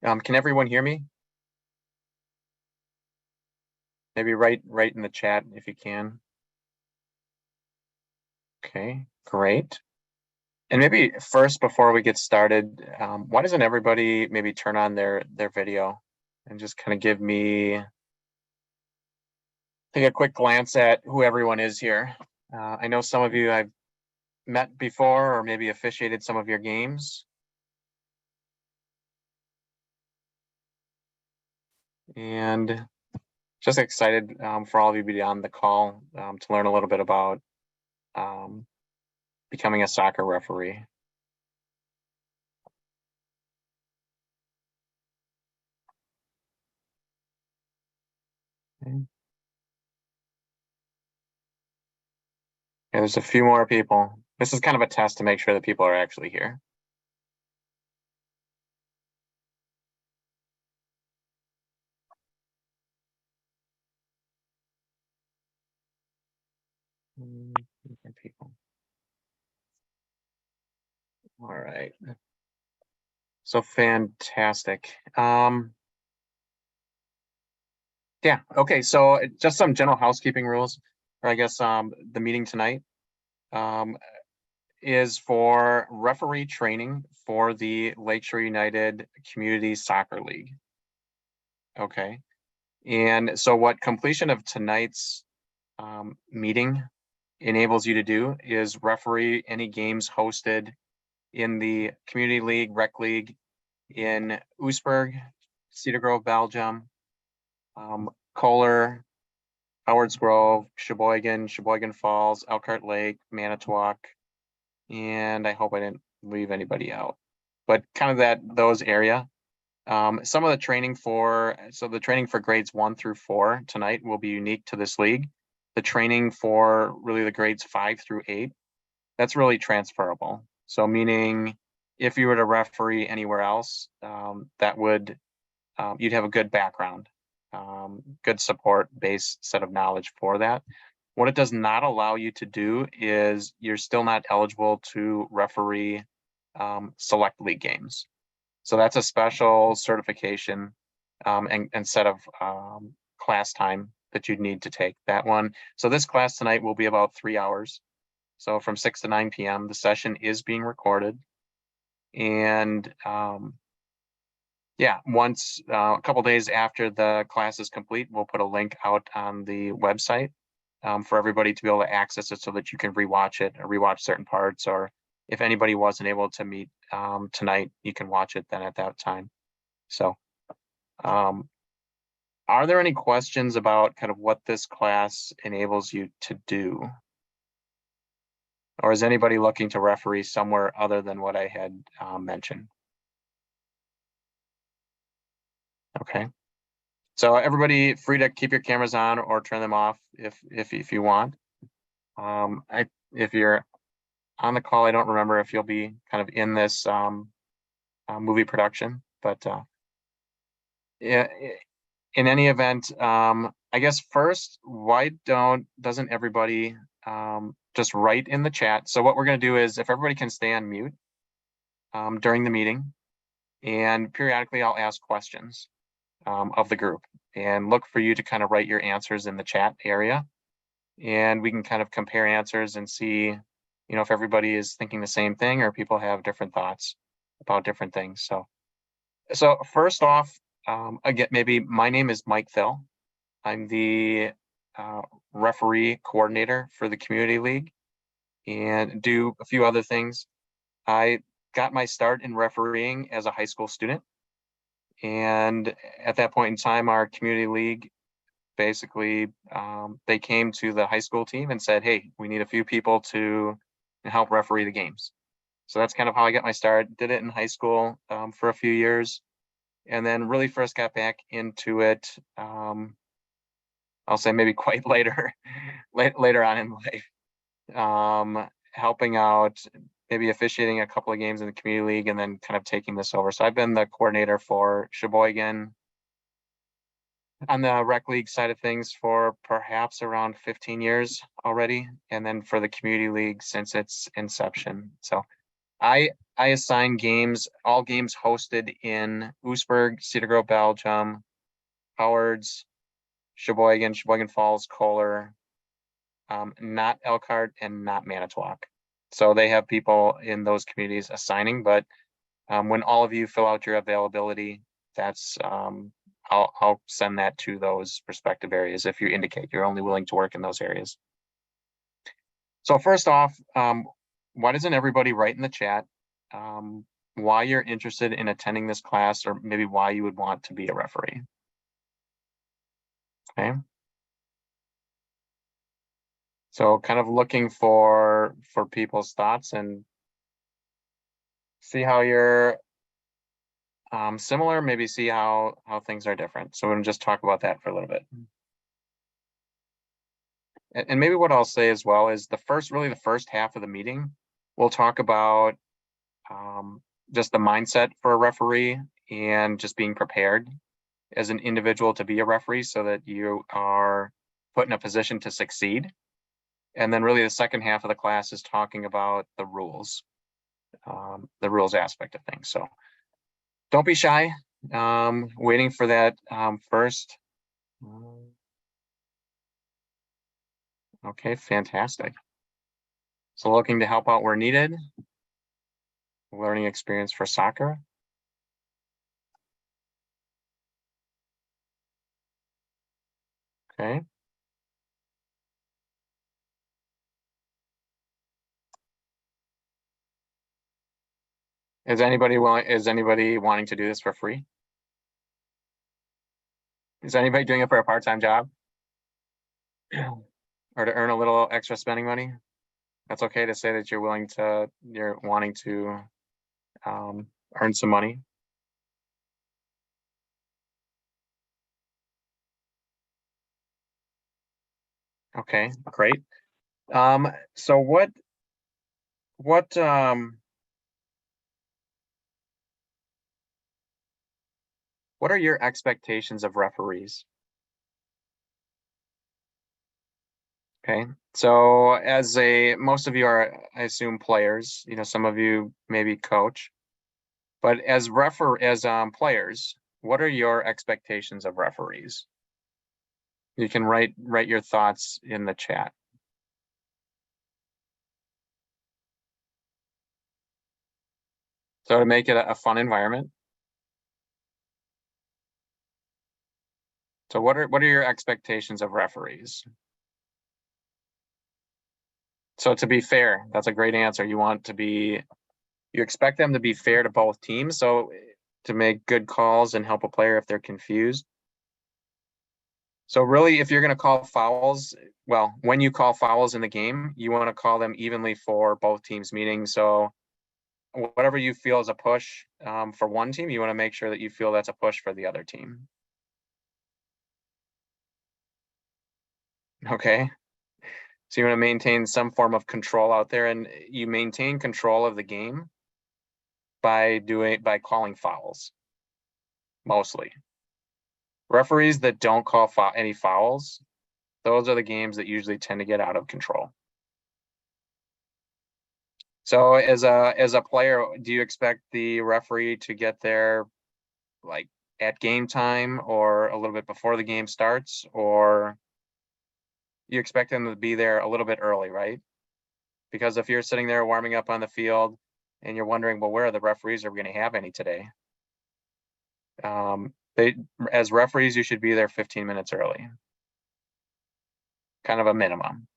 Can everyone hear me? Maybe write in the chat if you can. Okay, great. And maybe first, before we get started, why doesn't everybody maybe turn on their video and just kind of give me take a quick glance at who everyone is here. I know some of you I've met before or maybe officiated some of your games. And just excited for all of you to be on the call to learn a little bit about becoming a soccer referee. Okay. Yeah, there's a few more people. This is kind of a test to make sure that people are actually here. People. All right. So fantastic. Yeah, okay, so just some general housekeeping rules, or I guess the meeting tonight is for referee training for the Lakeshore United Community Soccer League. Okay, and so what completion of tonight's meeting enables you to do is referee any games hosted in the Community League, Rec League in Oostburg, Cedar Grove, Belgium, Kohler, Howard's Grove, Sheboygan Falls, Elkhart Lake, Manitowoc, and I hope I didn't leave anybody out, but kind of those area. Some of the training for grades 1 through 4 tonight will be unique to this league. The training for really the grades 5 through 8, that's really transferable. So meaning if you were to referee anywhere else, that would you'd have a good background, good support base set of knowledge for that. What it does not allow you to do is you're still not eligible to referee select league games. So that's a special certification and set of class time that you'd need to take that one. So this class tonight will be about 3 hours. So from 6 to 9 p.m. The session is being recorded. And yeah, once a couple days after the class is complete, we'll put a link out on the website for everybody to be able to access it so that you can rewatch it or rewatch certain parts, or if anybody wasn't able to meet tonight, you can watch it then at that time. So are there any questions about kind of what this class enables you to do? Or is anybody looking to referee somewhere other than what I had mentioned? Okay. So everybody free to keep your cameras on or turn them off if you want. If you're on the call, I don't remember if you'll be kind of in this movie production, but yeah, in any event, I guess first, why doesn't everybody just write in the chat? So what we're going to do is if everybody can stay on mute during the meeting, and periodically I'll ask questions of the group and look for you to kind of write your answers in the chat area, and we can kind of compare answers and see, you know, if everybody is thinking the same thing or people have different thoughts about different things. So first off, again, maybe my name is Mike Thill. I'm the referee coordinator for the community league and do a few other things. I got my start in refereeing as a high school student. And at that point in time, our community league, basically, they came to the high school team and said, hey, we need a few people to help referee the games. So that's kind of how I got my start. Did it in high school for a few years, and then really first got back into it, I'll say maybe quite later, later on in life, helping out, maybe officiating a couple of games in the community league, and then kind of taking this over. So I've been the coordinator for Sheboygan on the rec league side of things for perhaps around 15 years already, and then for the community league since its inception. So I I assign games, all games hosted in Oostburg, Cedar Grove, Belgium, Howards, Sheboygan Falls, Kohler, not Elkhart and not Manitowoc. So they have people in those communities assigning, but when all of you fill out your availability, that's I'll send that to those respective areas if you indicate you're only willing to work in those areas. So first off, why doesn't everybody write in the chat why you're interested in attending this class, or maybe why you would want to be a referee? Okay. So kind of looking for people's thoughts and see how you're similar, maybe see how things are different. So we're gonna just talk about that for a little bit. And maybe what I'll say as well is the first half of the meeting, we'll talk about just the mindset for a referee and just being prepared as an individual to be a referee so that you are put in a position to succeed. And then really the second half of the class is talking about the rules aspect of things. So don't be shy, waiting for that first. Okay, fantastic. So looking to help out where needed. Learning experience for soccer. Okay. Is anybody wanting to do this for free? Is anybody doing it for a part-time job? Or to earn a little extra spending money? That's okay to say that you're wanting to earn some money. Okay, great. So what are your expectations of referees? Okay, so most of you are, I assume, players. Some of you maybe coach, but as players, what are your expectations of referees? You can write your thoughts in the chat. So to make it a fun environment. So what are your expectations of referees? So to be fair, that's a great answer. You expect them to be fair to both teams. So to make good calls and help a player if they're confused. So really, if you're going to call fouls, well, when you call fouls in the game, you want to call them evenly for both teams, meaning so whatever you feel is a push for one team, you want to make sure that you feel that's a push for the other team. Okay. So you want to maintain some form of control out there, and you maintain control of the game by calling fouls, mostly. Referees that don't call any fouls, those are the games that usually tend to get out of control. So as a player, do you expect the referee to get there like at game time or a little bit before the game starts, or you expect them to be there a little bit early, right? Because if you're sitting there warming up on the field and you're wondering, well, where are the referees? Are we going to have any today? As referees, you should be there 15 minutes early. Kind of a minimum.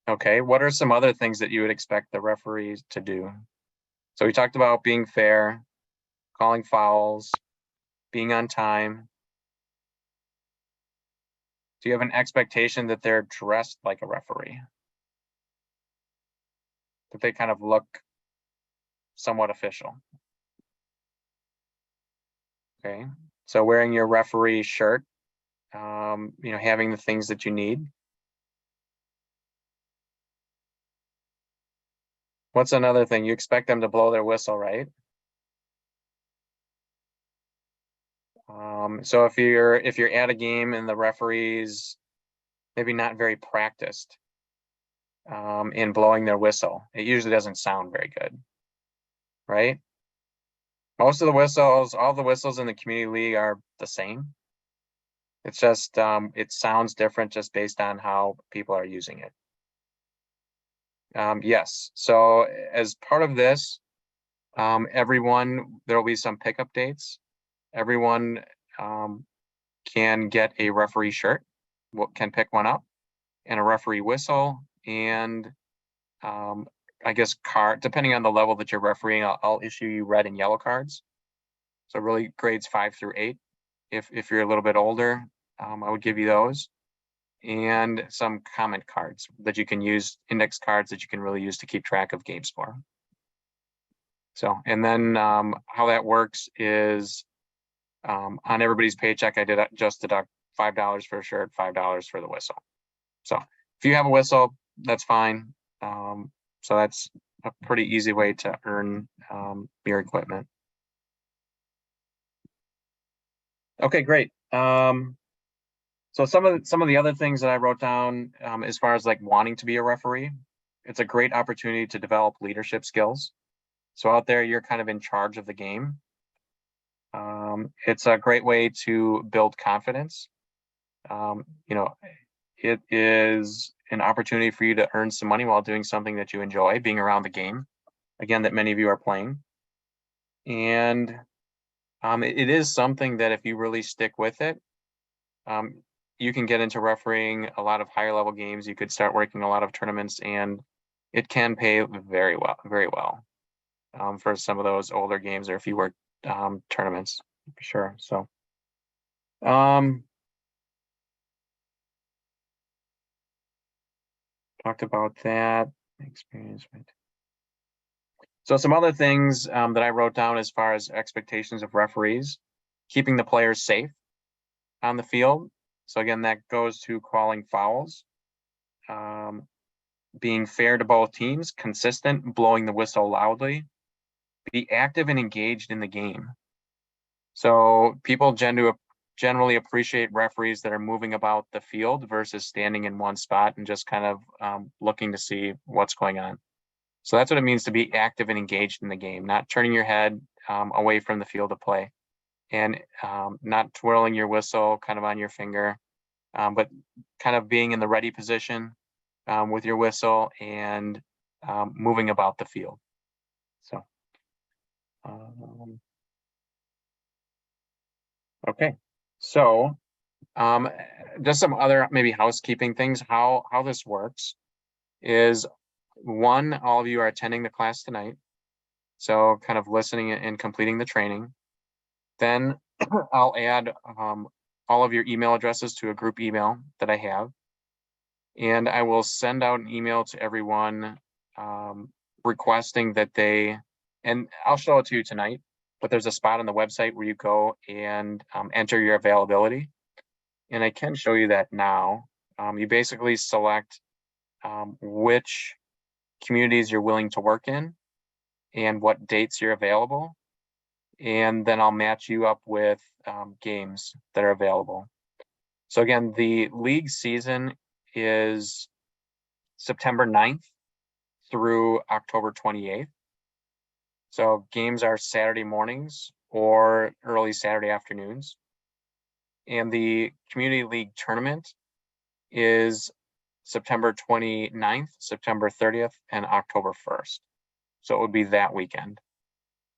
Okay, what are some other things that you would expect the referees to do? So we talked about being fair, calling fouls, being on time. Do you have an expectation that they're dressed like a referee? That they kind of look somewhat official? Okay, so wearing your referee shirt, having the things that you need. What's another thing? You expect them to blow their whistle, right? So if you're at a game and the referee's maybe not very practiced, in blowing their whistle. It usually doesn't sound very good, right? Most of the whistles, all the whistles in the community league are the same. It's just, it sounds different just based on how people are using it. Yes, so as part of this, everyone, there will be some pickup dates. Everyone can get a referee shirt, can pick one up, and a referee whistle, and I guess card, depending on the level that you're refereeing, I'll issue you red and yellow cards. So really grades 5 through 8. If you're a little bit older, I would give you those. And some comment cards that you can use, index cards that you can really use to keep track of game score. So, and then how that works is on everybody's paycheck, I did just deduct $5 for a shirt, $5 for the whistle. So if you have a whistle, that's fine. So that's a pretty easy way to earn your equipment. Okay, great. So some of the other things that I wrote down as far as like wanting to be a referee, it's a great opportunity to develop leadership skills. So out there, you're kind of in charge of the game. It's a great way to build confidence. You know, it is an opportunity for you to earn some money while doing something that you enjoy, being around the game, again, that many of you are playing. And it is something that if you really stick with it, you can get into refereeing a lot of higher level games. You could start working a lot of tournaments, and it can pay very well for some of those older games, or if you work tournaments, for sure. So talked about that experience. Right. So some other things that I wrote down as far as expectations of referees: keeping the players safe on the field. So again, that goes to calling fouls, being fair to both teams, consistent, blowing the whistle loudly, be active and engaged in the game. So people generally appreciate referees that are moving about the field versus standing in one spot and just kind of looking to see what's going on. So that's what it means to be active and engaged in the game, not turning your head away from the field of play, and not twirling your whistle kind of on your finger, but kind of being in the ready position with your whistle and moving about the field. So, okay. So, just some other maybe housekeeping things. How this works is, one, all of you are attending the class tonight, so kind of listening and completing the training. Then I'll add all of your email addresses to a group email that I have, and I will send out an email to everyone requesting that they, and I'll show it to you tonight, but there's a spot on the website where you go and enter your availability. And I can show you that now. You basically select which communities you're willing to work in and what dates you're available. And then I'll match you up with games that are available. So again, the league season is September 9th through October 28th. So games are Saturday mornings or early Saturday afternoons. And the community league tournament is September 29th, September 30th, and October 1st. So it would be that weekend.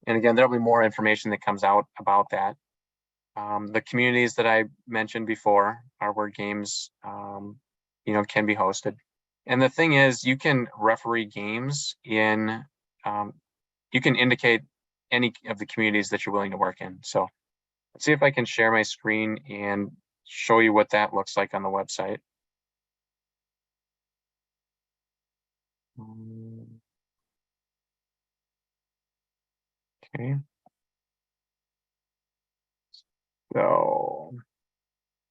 And again, there'll be more information that comes out about that. The communities that I mentioned before are where games, can be hosted. And the thing is, you can referee games in, you can indicate any of the communities that you're willing to work in. So let's see if I can share my screen and show you what that looks like on the website. Okay. So,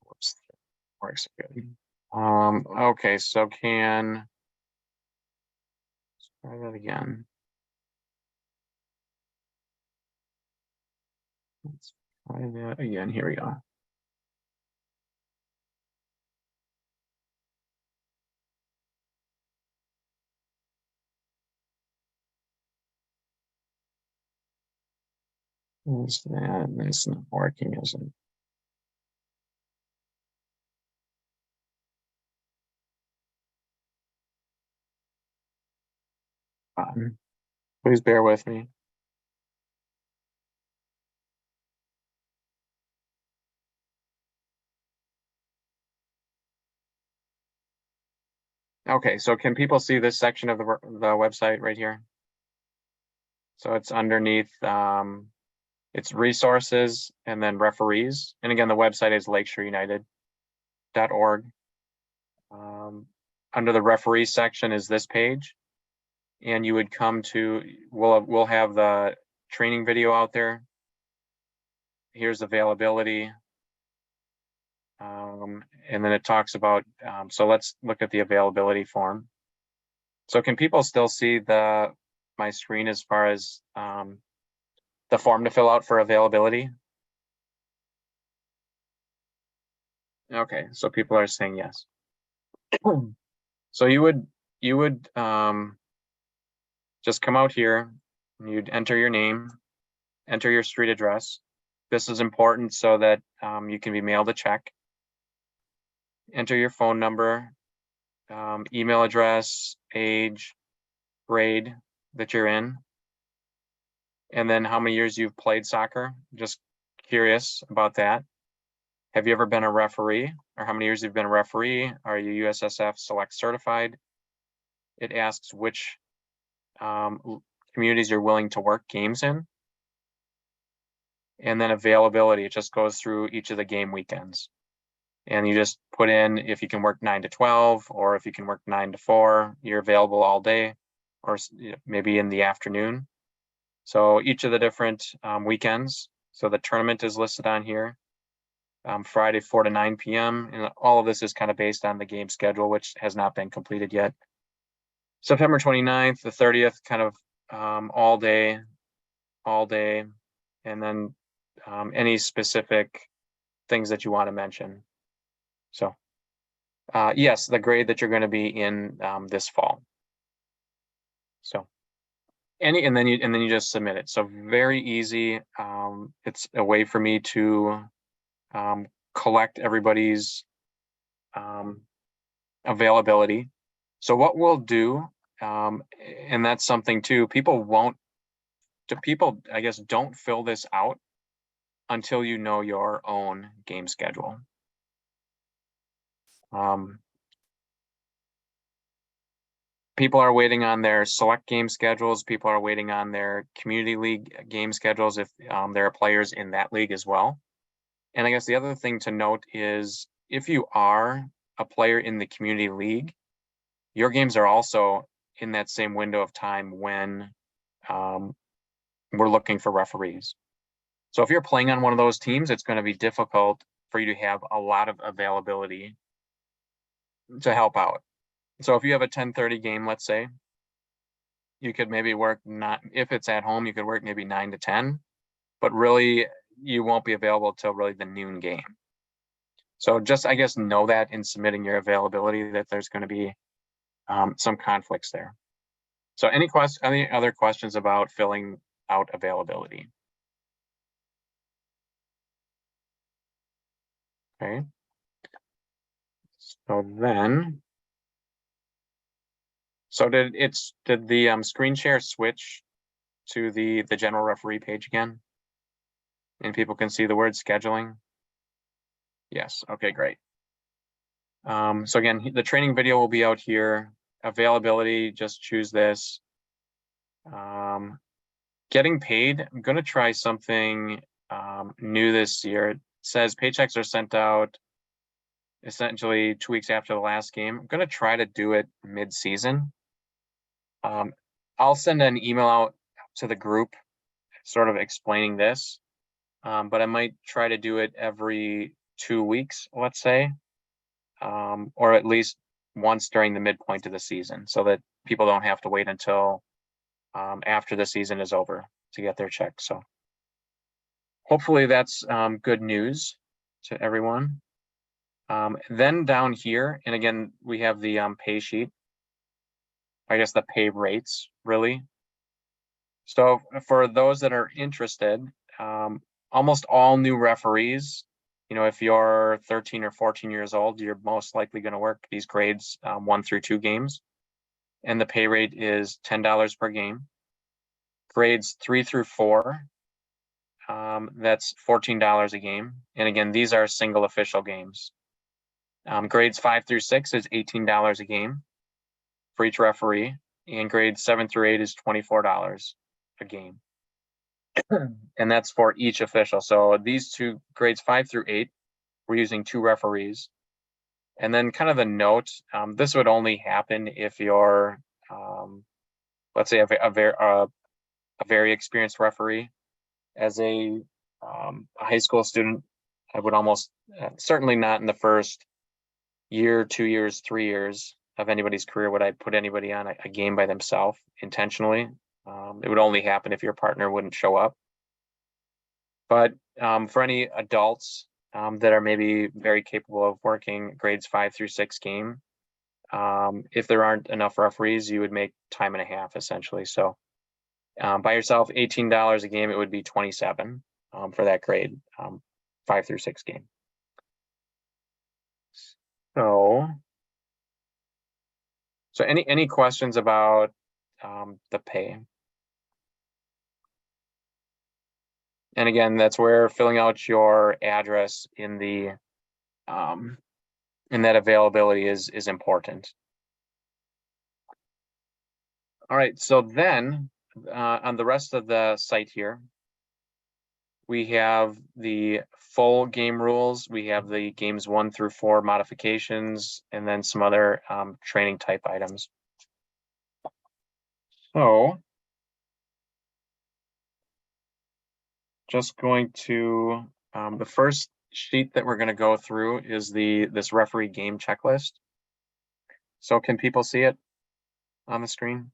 whoops, works good. Okay, so let's try that again. Let's try that again. Here we go. That's not working, is it? Please bear with me. Okay, so can people see this section of the website right here? So it's underneath, it's resources and then referees. And again, the website is lakeshoreunited.org. Under the referee section is this page. And you would come to, we'll have the training video out there. Here's availability. And then it talks about, so let's look at the availability form. So can people still see my screen as far as the form to fill out for availability? Okay, so people are saying yes. So you would just come out here and you'd enter your name, enter your street address. This is important so that you can be mailed a check. Enter your phone number, email address, age, grade that you're in, and then how many years you've played soccer. Just curious about that. Have you ever been a referee, or how many years you've been a referee? Are you USSF Select certified? It asks which communities you're willing to work games in. And then availability, it just goes through each of the game weekends. And you just put in if you can work 9 to 12, or if you can work 9 to 4, you're available all day, or maybe in the afternoon. So each of the different weekends. So the tournament is listed on here. Friday 4 to 9 p.m. And all of this is kind of based on the game schedule, which has not been completed yet. September 29th, the 30th, kind of all day. And then any specific things that you want to mention. So yes, the grade that you're going to be in this fall. So and then you just submit it. So very easy. It's a way for me to collect everybody's availability. So what we'll do, and that's something too, people, I guess, don't fill this out until you know your own game schedule. People are waiting on their select game schedules. People are waiting on their community league game schedules if there are players in that league as well. And I guess the other thing to note is if you are a player in the community league, your games are also in that same window of time when we're looking for referees. So if you're playing on one of those teams, it's going to be difficult for you to have a lot of availability to help out. So if you have a 10:30 game, let's say, you could maybe work, not if it's at home, you could work maybe 9 to 10, but really you won't be available till really the noon game. So just, I guess, know that in submitting your availability that there's going to be some conflicts there. So any other questions about filling out availability? Okay. So then, did the screen share switch to the general referee page again? And people can see the word scheduling? Yes, okay, great. So again, the training video will be out here. Availability, just choose this. Getting paid, I'm gonna try something new this year. It says paychecks are sent out essentially 2 weeks after the last game. I'm gonna try to do it mid-season. I'll send an email out to the group sort of explaining this, but I might try to do it every 2 weeks, let's say, or at least once during the midpoint of the season so that people don't have to wait until after the season is over to get their check. So hopefully that's good news to everyone. Then down here, and again, we have the pay sheet. I guess the pay rates, really. So for those that are interested, almost all new referees, if you're 13 or 14 years old, you're most likely going to work these grades 1 through 2 games. And the pay rate is $10 per game. Grades 3 through 4, that's $14 a game. And again, these are single official games. Grades 5 through 6 is $18 a game for each referee. And grades 7 through 8 is $24 a game. And that's for each official. So these two, grades 5 through 8, we're using 2 referees. And then kind of a note, this would only happen if you're, let's say, a very experienced referee. As a high school student, I would almost certainly not in the first year, 2 years, 3 years of anybody's career would I put anybody on a game by themselves intentionally. It would only happen if your partner wouldn't show up. But for any adults that are maybe very capable of working grades 5 through 6 game, if there aren't enough referees, you would make time and a half essentially. So by yourself, $18 a game, it would be $27 for that grade 5 through 6 game. So any questions about the pay? And again, that's where filling out your address in the in that availability is important. All right, so then on the rest of the site here, we have the full game rules. We have the games 1 through 4 modifications, and then some other training type items. So just going to, the first sheet that we're going to go through is this referee game checklist. So can people see it on the screen?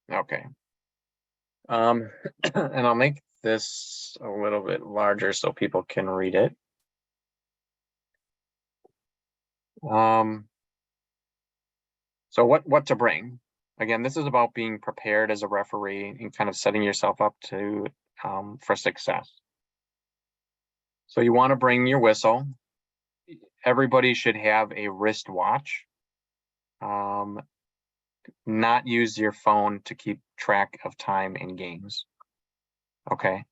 Okay. And I'll make this a little bit larger so people can read it. So what to bring? Again, this is about being prepared as a referee and kind of setting yourself up to for success. So you want to bring your whistle. Everybody should have a wristwatch. Not use your phone to keep track of time in games. Okay.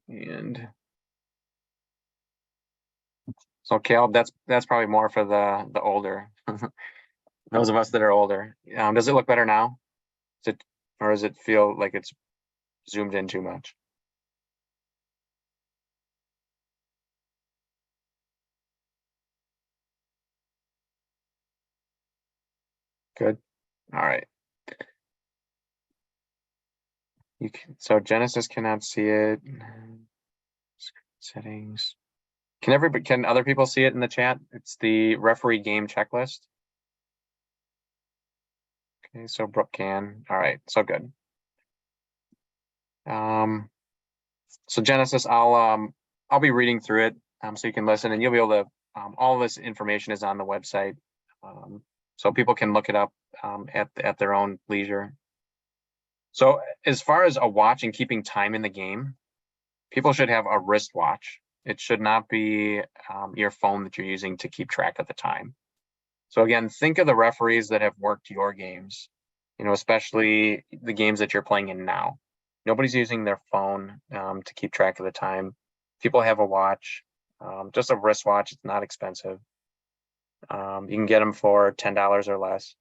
And so Caleb, that's probably more for the older, those of us that are older. Does it look better now? Or does it feel like it's zoomed in too much? Good. All right. So Genesis cannot see it. Settings. Can other people see it in the chat? It's the referee game checklist. Okay, so Brooke can. All right, so good. So Genesis, I'll be reading through it so you can listen, and you'll be able to. All this information is on the website, so people can look it up at their own leisure. So as far as a watch and keeping time in the game, people should have a wristwatch. It should not be your phone that you're using to keep track of the time. So again, think of the referees that have worked your games, especially the games that you're playing in now. Nobody's using their phone to keep track of the time. People have a watch, just a wristwatch. It's not expensive. You can get them for $10 or less.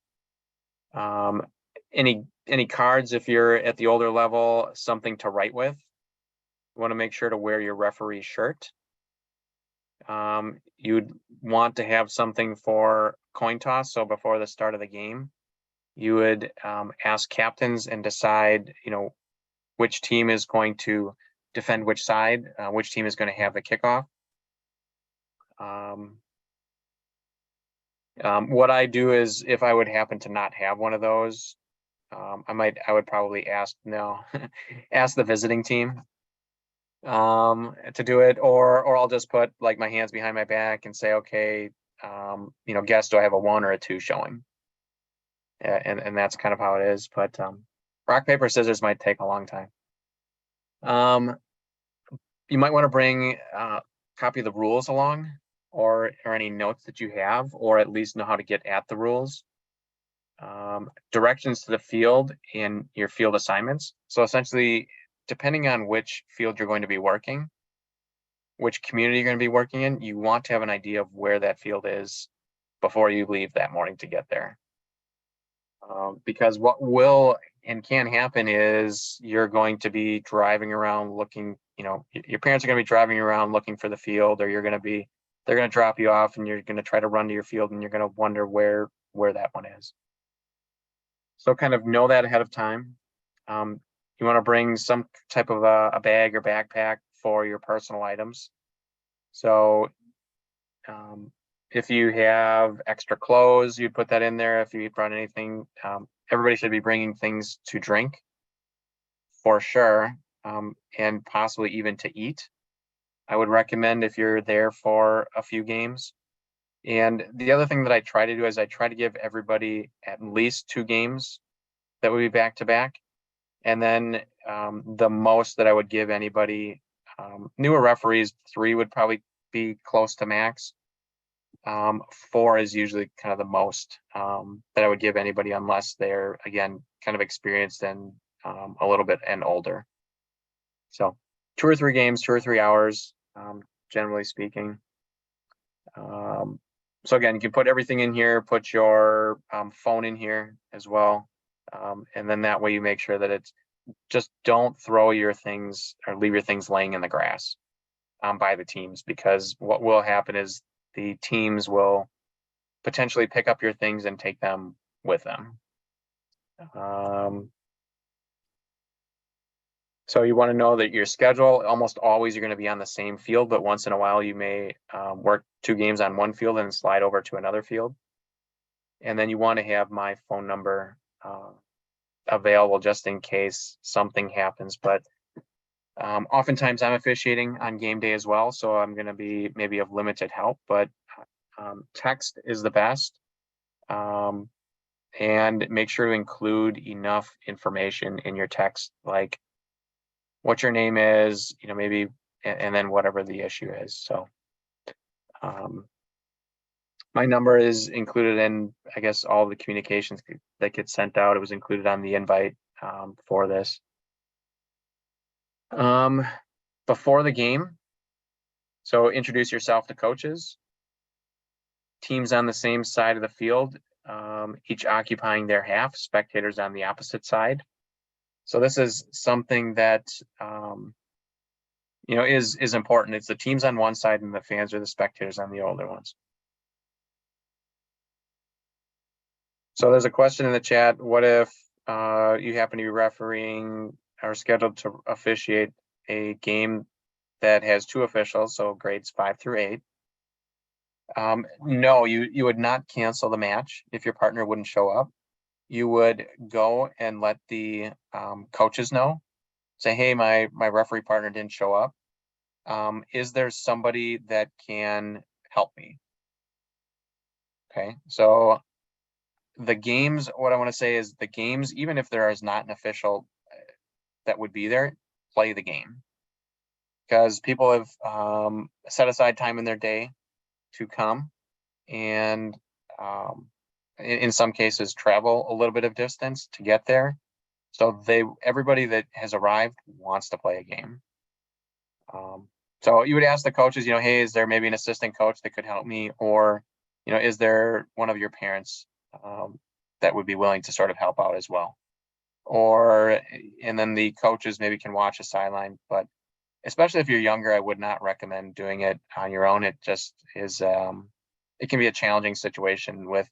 Any cards, if you're at the older level, something to write with. You want to make sure to wear your referee shirt. You'd want to have something for coin toss. So before the start of the game, you would ask captains and decide, which team is going to defend which side, which team is going to have the kickoff. What I do is, if I would happen to not have one of those, I would probably ask the visiting team to do it, or I'll just put like my hands behind my back and say, okay, guess, do I have a 1 or a 2 showing? And that's kind of how it is. But rock, paper, scissors might take a long time. You might want to bring a copy of the rules along, or any notes that you have, or at least know how to get at the rules. Directions to the field and your field assignments. So essentially, depending on which field you're going to be working, which community you're going to be working in, you want to have an idea of where that field is before you leave that morning to get there. Because what will and can happen is you're going to be driving around looking, your parents are going to be driving around looking for the field, or they're going to drop you off and you're going to try to run to your field and you're going to wonder where that one is. So kind of know that ahead of time. You want to bring some type of a bag or backpack for your personal items. So if you have extra clothes, you put that in there. If you brought anything, everybody should be bringing things to drink for sure, and possibly even to eat. I would recommend if you're there for a few games. And the other thing that I try to do is I try to give everybody at least 2 games that would be back to back. And then the most that I would give anybody, newer referees, 3 would probably be close to max. 4 is usually kind of the most that I would give anybody, unless they're, again, kind of experienced and a little bit and older. So 2 or 3 games, 2 or 3 hours, generally speaking. So again, you can put everything in here, put your phone in here as well. And then that way you make sure that it's just, don't throw your things or leave your things laying in the grass by the teams, because what will happen is the teams will potentially pick up your things and take them with them. So you want to know that your schedule, almost always you're going to be on the same field, but once in a while you may work 2 games on one field and slide over to another field. And then you want to have my phone number available just in case something happens. But oftentimes I'm officiating on game day as well, so I'm going to be maybe of limited help, but text is the best. And make sure to include enough information in your text, like what your name is, maybe, and then whatever the issue is. So my number is included in, I guess, all the communications that get sent out. It was included on the invite for this. Before the game, so introduce yourself to coaches. Teams on the same side of the field, each occupying their half, spectators on the opposite side. So this is something that is important. It's the teams on one side and the fans or the spectators on the older ones. So there's a question in the chat. What if you happen to be refereeing or scheduled to officiate a game that has 2 officials, so grades 5 through 8? No, you would not cancel the match if your partner wouldn't show up. You would go and let the coaches know. Say, hey, my referee partner didn't show up. Is there somebody that can help me? Okay, so the games, what I want to say is the games, even if there is not an official that would be there, play the game. Because people have set aside time in their day to come, and in some cases travel a little bit of distance to get there. So everybody that has arrived wants to play a game. So you would ask the coaches, hey, is there maybe an assistant coach that could help me? Or, is there one of your parents that would be willing to sort of help out as well? And then the coaches maybe can watch a sideline. But especially if you're younger, I would not recommend doing it on your own. It just is, it can be a challenging situation with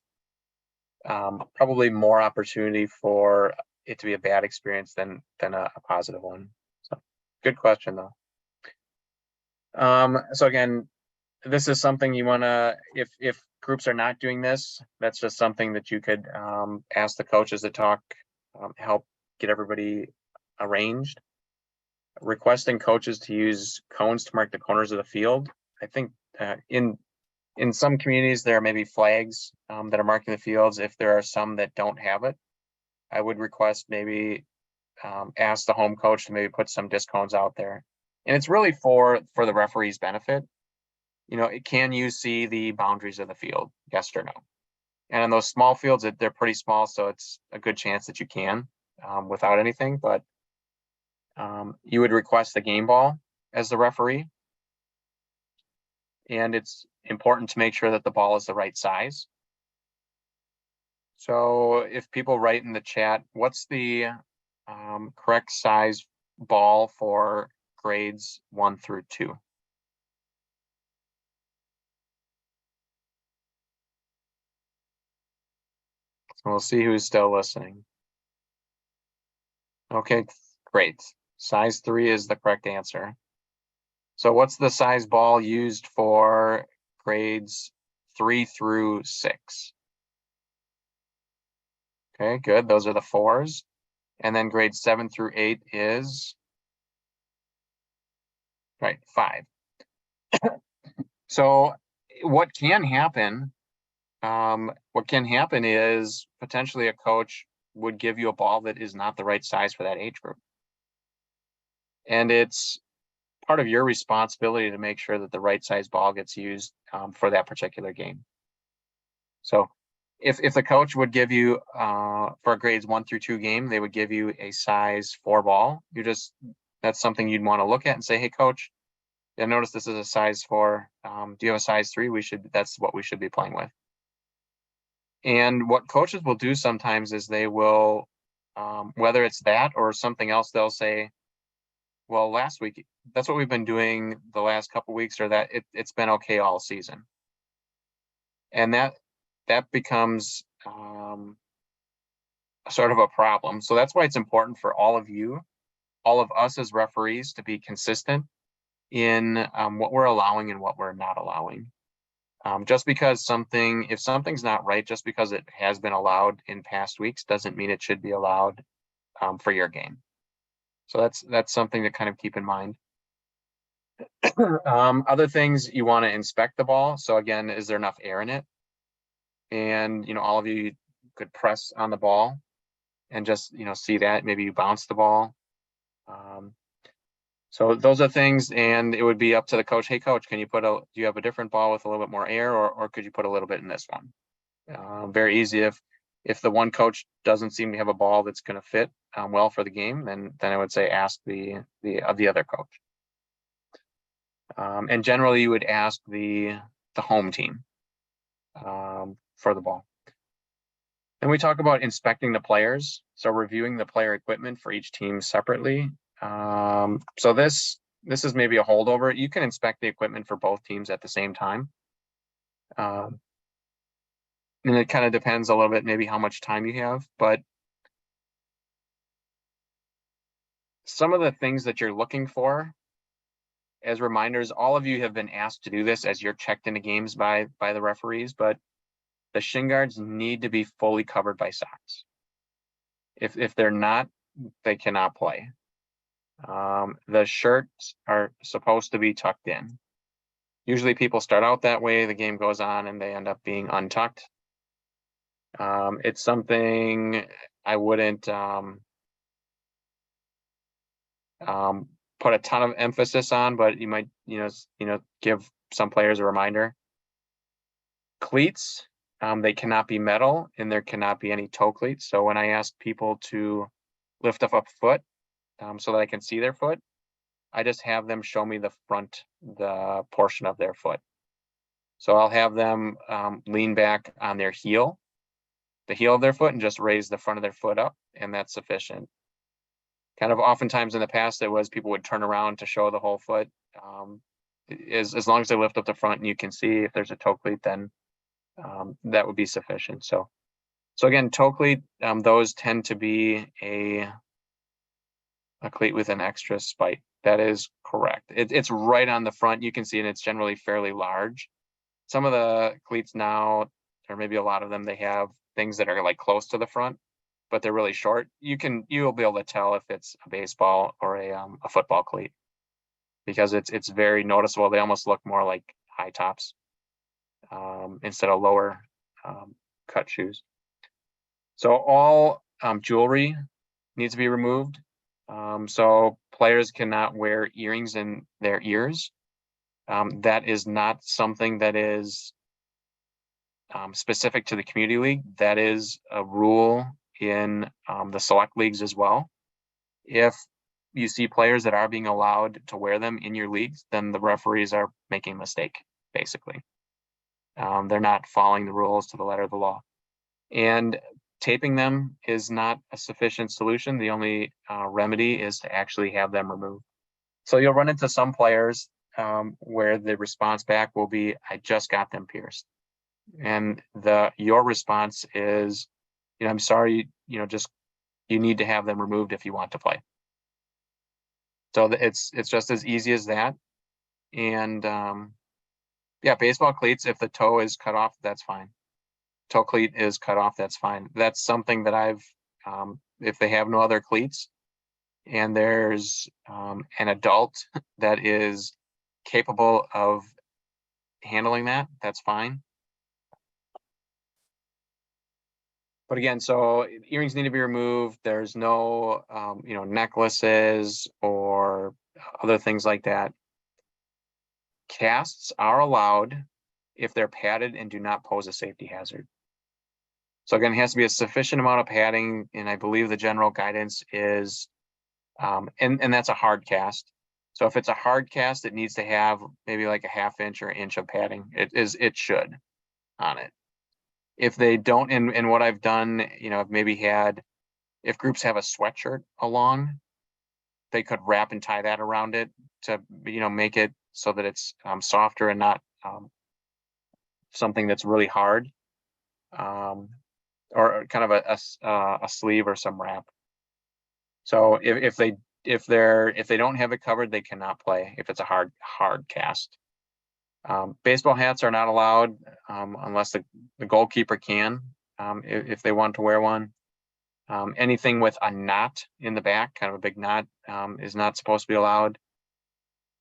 probably more opportunity for it to be a bad experience than a positive one. So good question though. So again, this is something you want to, if groups are not doing this, that's just something that you could ask the coaches to talk, help get everybody arranged. Requesting coaches to use cones to mark the corners of the field. I think in In some communities, there are maybe flags that are marking the fields. If there are some that don't have it, I would request maybe ask the home coach to maybe put some disc cones out there. And it's really for the referee's benefit. Can you see the boundaries of the field? Yes or no? And on those small fields, they're pretty small, so it's a good chance that you can without anything. But you would request the game ball as the referee. And it's important to make sure that the ball is the right size. So if people write in the chat, what's the correct size ball for grades 1 through 2? So we'll see who's still listening. Okay, great. Size 3 is the correct answer. So what's the size ball used for grades 3 through 6? Okay, good. Those are the 4s. And then grades 7 through 8 is, right, 5. So what can happen is potentially a coach would give you a ball that is not the right size for that age group. And it's part of your responsibility to make sure that the right size ball gets used for that particular game. So if the coach would give you for a grades 1 through 2 game, they would give you a size 4 ball. That's something you'd want to look at and say, hey coach, I notice this is a size 4. Do you have a size 3? That's what we should be playing with. And what coaches will do sometimes is they will, whether it's that or something else, they'll say, well, last week, that's what we've been doing the last couple of weeks, or that it's been okay all season. And that becomes sort of a problem. So that's why it's important for all of us as referees, to be consistent in what we're allowing and what we're not allowing. Just because if something's not right, just because it has been allowed in past weeks, doesn't mean it should be allowed for your game. So that's something to kind of keep in mind. Other things, you want to inspect the ball. So again, is there enough air in it? And all of you could press on the ball and just see that. Maybe you bounce the ball. So those are things, and it would be up to the coach. Hey coach, do you have a different ball with a little bit more air, or could you put a little bit in this one? Very easy. If the one coach doesn't seem to have a ball that's going to fit well for the game, then I would say ask the other coach. And generally you would ask the home team for the ball. Then we talk about inspecting the players. So reviewing the player equipment for each team separately. So this is maybe a holdover. You can inspect the equipment for both teams at the same time. And it kind of depends a little bit, maybe how much time you have, but some of the things that you're looking for as reminders, all of you have been asked to do this as you're checked into games by the referees, but the shin guards need to be fully covered by socks. If they're not, they cannot play. The shirts are supposed to be tucked in. Usually people start out that way, the game goes on, and they end up being untucked. It's something I wouldn't put a ton of emphasis on, but you might, give some players a reminder. Cleats, they cannot be metal, and there cannot be any toe cleats. So when I ask people to lift up a foot so that I can see their foot, I just have them show me the portion of their foot. So I'll have them lean back on the heel of their foot, and just raise the front of their foot up, and that's sufficient. Kind of oftentimes in the past, it was people would turn around to show the whole foot. As long as they lift up the front and you can see if there's a toe cleat, then that would be sufficient. So again, toe cleat, those tend to be a cleat with an extra spike. That is correct. It's right on the front. You can see it. It's generally fairly large. Some of the cleats now, or maybe a lot of them, they have things that are like close to the front, but they're really short. You'll be able to tell if it's a baseball or a football cleat, because it's very noticeable. They almost look more like high tops. instead of lower cut shoes. So all jewelry needs to be removed. So players cannot wear earrings in their ears. That is not something that is specific to the community league. That is a rule in the select leagues as well. If you see players that are being allowed to wear them in your leagues, then the referees are making a mistake, basically. They're not following the rules to the letter of the law. And taping them is not a sufficient solution. The only remedy is to actually have them removed. So you'll run into some players where the response back will be, I just got them pierced. And your response is, I'm sorry, just you need to have them removed if you want to play. So it's just as easy as that. And yeah, baseball cleats, if the toe is cut off, that's fine. Toe cleat is cut off, that's fine. That's something that I've, if they have no other cleats and there's an adult that is capable of handling that, that's fine. But again, so earrings need to be removed. There's no, necklaces or other things like that. Casts are allowed if they're padded and do not pose a safety hazard. So again, it has to be a sufficient amount of padding, and I believe the general guidance is, and that's a hard cast. So if it's a hard cast, it needs to have maybe like a ½ inch or inch of padding. It should on it. If they don't, and what I've done, I've maybe had, if groups have a sweatshirt along, they could wrap and tie that around it to, make it so that it's softer and not something that's really hard, or kind of a sleeve or some wrap. So if they don't have it covered, they cannot play if it's a hard cast. Baseball hats are not allowed unless the goalkeeper can, if they want to wear one. Anything with a knot in the back, kind of a big knot, is not supposed to be allowed.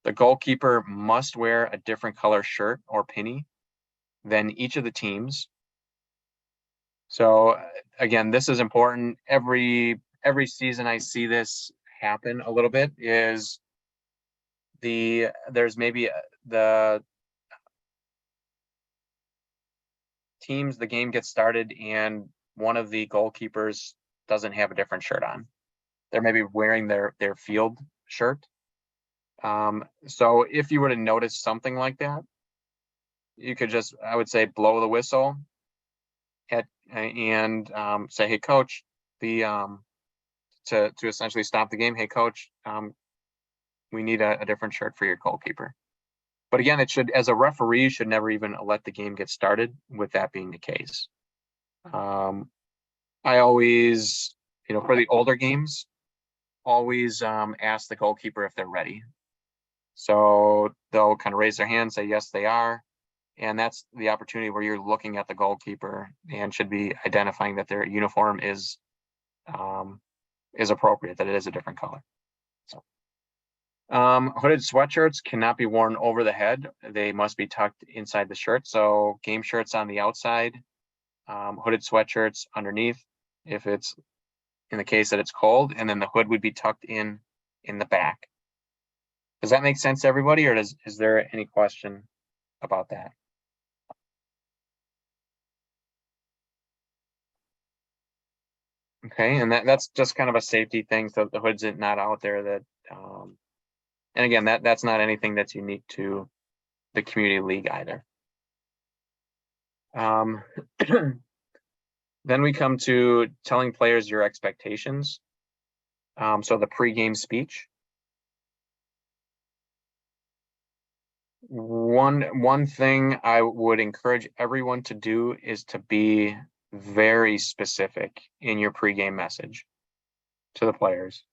The goalkeeper must wear a different color shirt or penny than each of the teams. So again, this is important. Every season I see this happen a little bit, is there's maybe the teams, the game gets started and one of the goalkeepers doesn't have a different shirt on. They're maybe wearing their field shirt. So if you were to notice something like that, you could just, I would say, blow the whistle and say, hey coach, to essentially stop the game. Hey coach, we need a different shirt for your goalkeeper. But again, it should, as a referee, you should never even let the game get started with that being the case. I always, for the older games, always ask the goalkeeper if they're ready. So they'll kind of raise their hand, say, yes, they are. And that's the opportunity where you're looking at the goalkeeper and should be identifying that their uniform is appropriate, that it is a different color. So. Hooded sweatshirts cannot be worn over the head. They must be tucked inside the shirt. So game shirts on the outside, hooded sweatshirts underneath, if it's in the case that it's cold, and then the hood would be tucked in the back. Does that make sense to everybody, or is there any question about that? Okay, and that's just kind of a safety thing, so the hood's not out there. That and again, that's not anything that's unique to the community league either. Then we come to telling players your expectations. So the pregame speech. One thing I would encourage everyone to do is to be very specific in your pregame message to the players.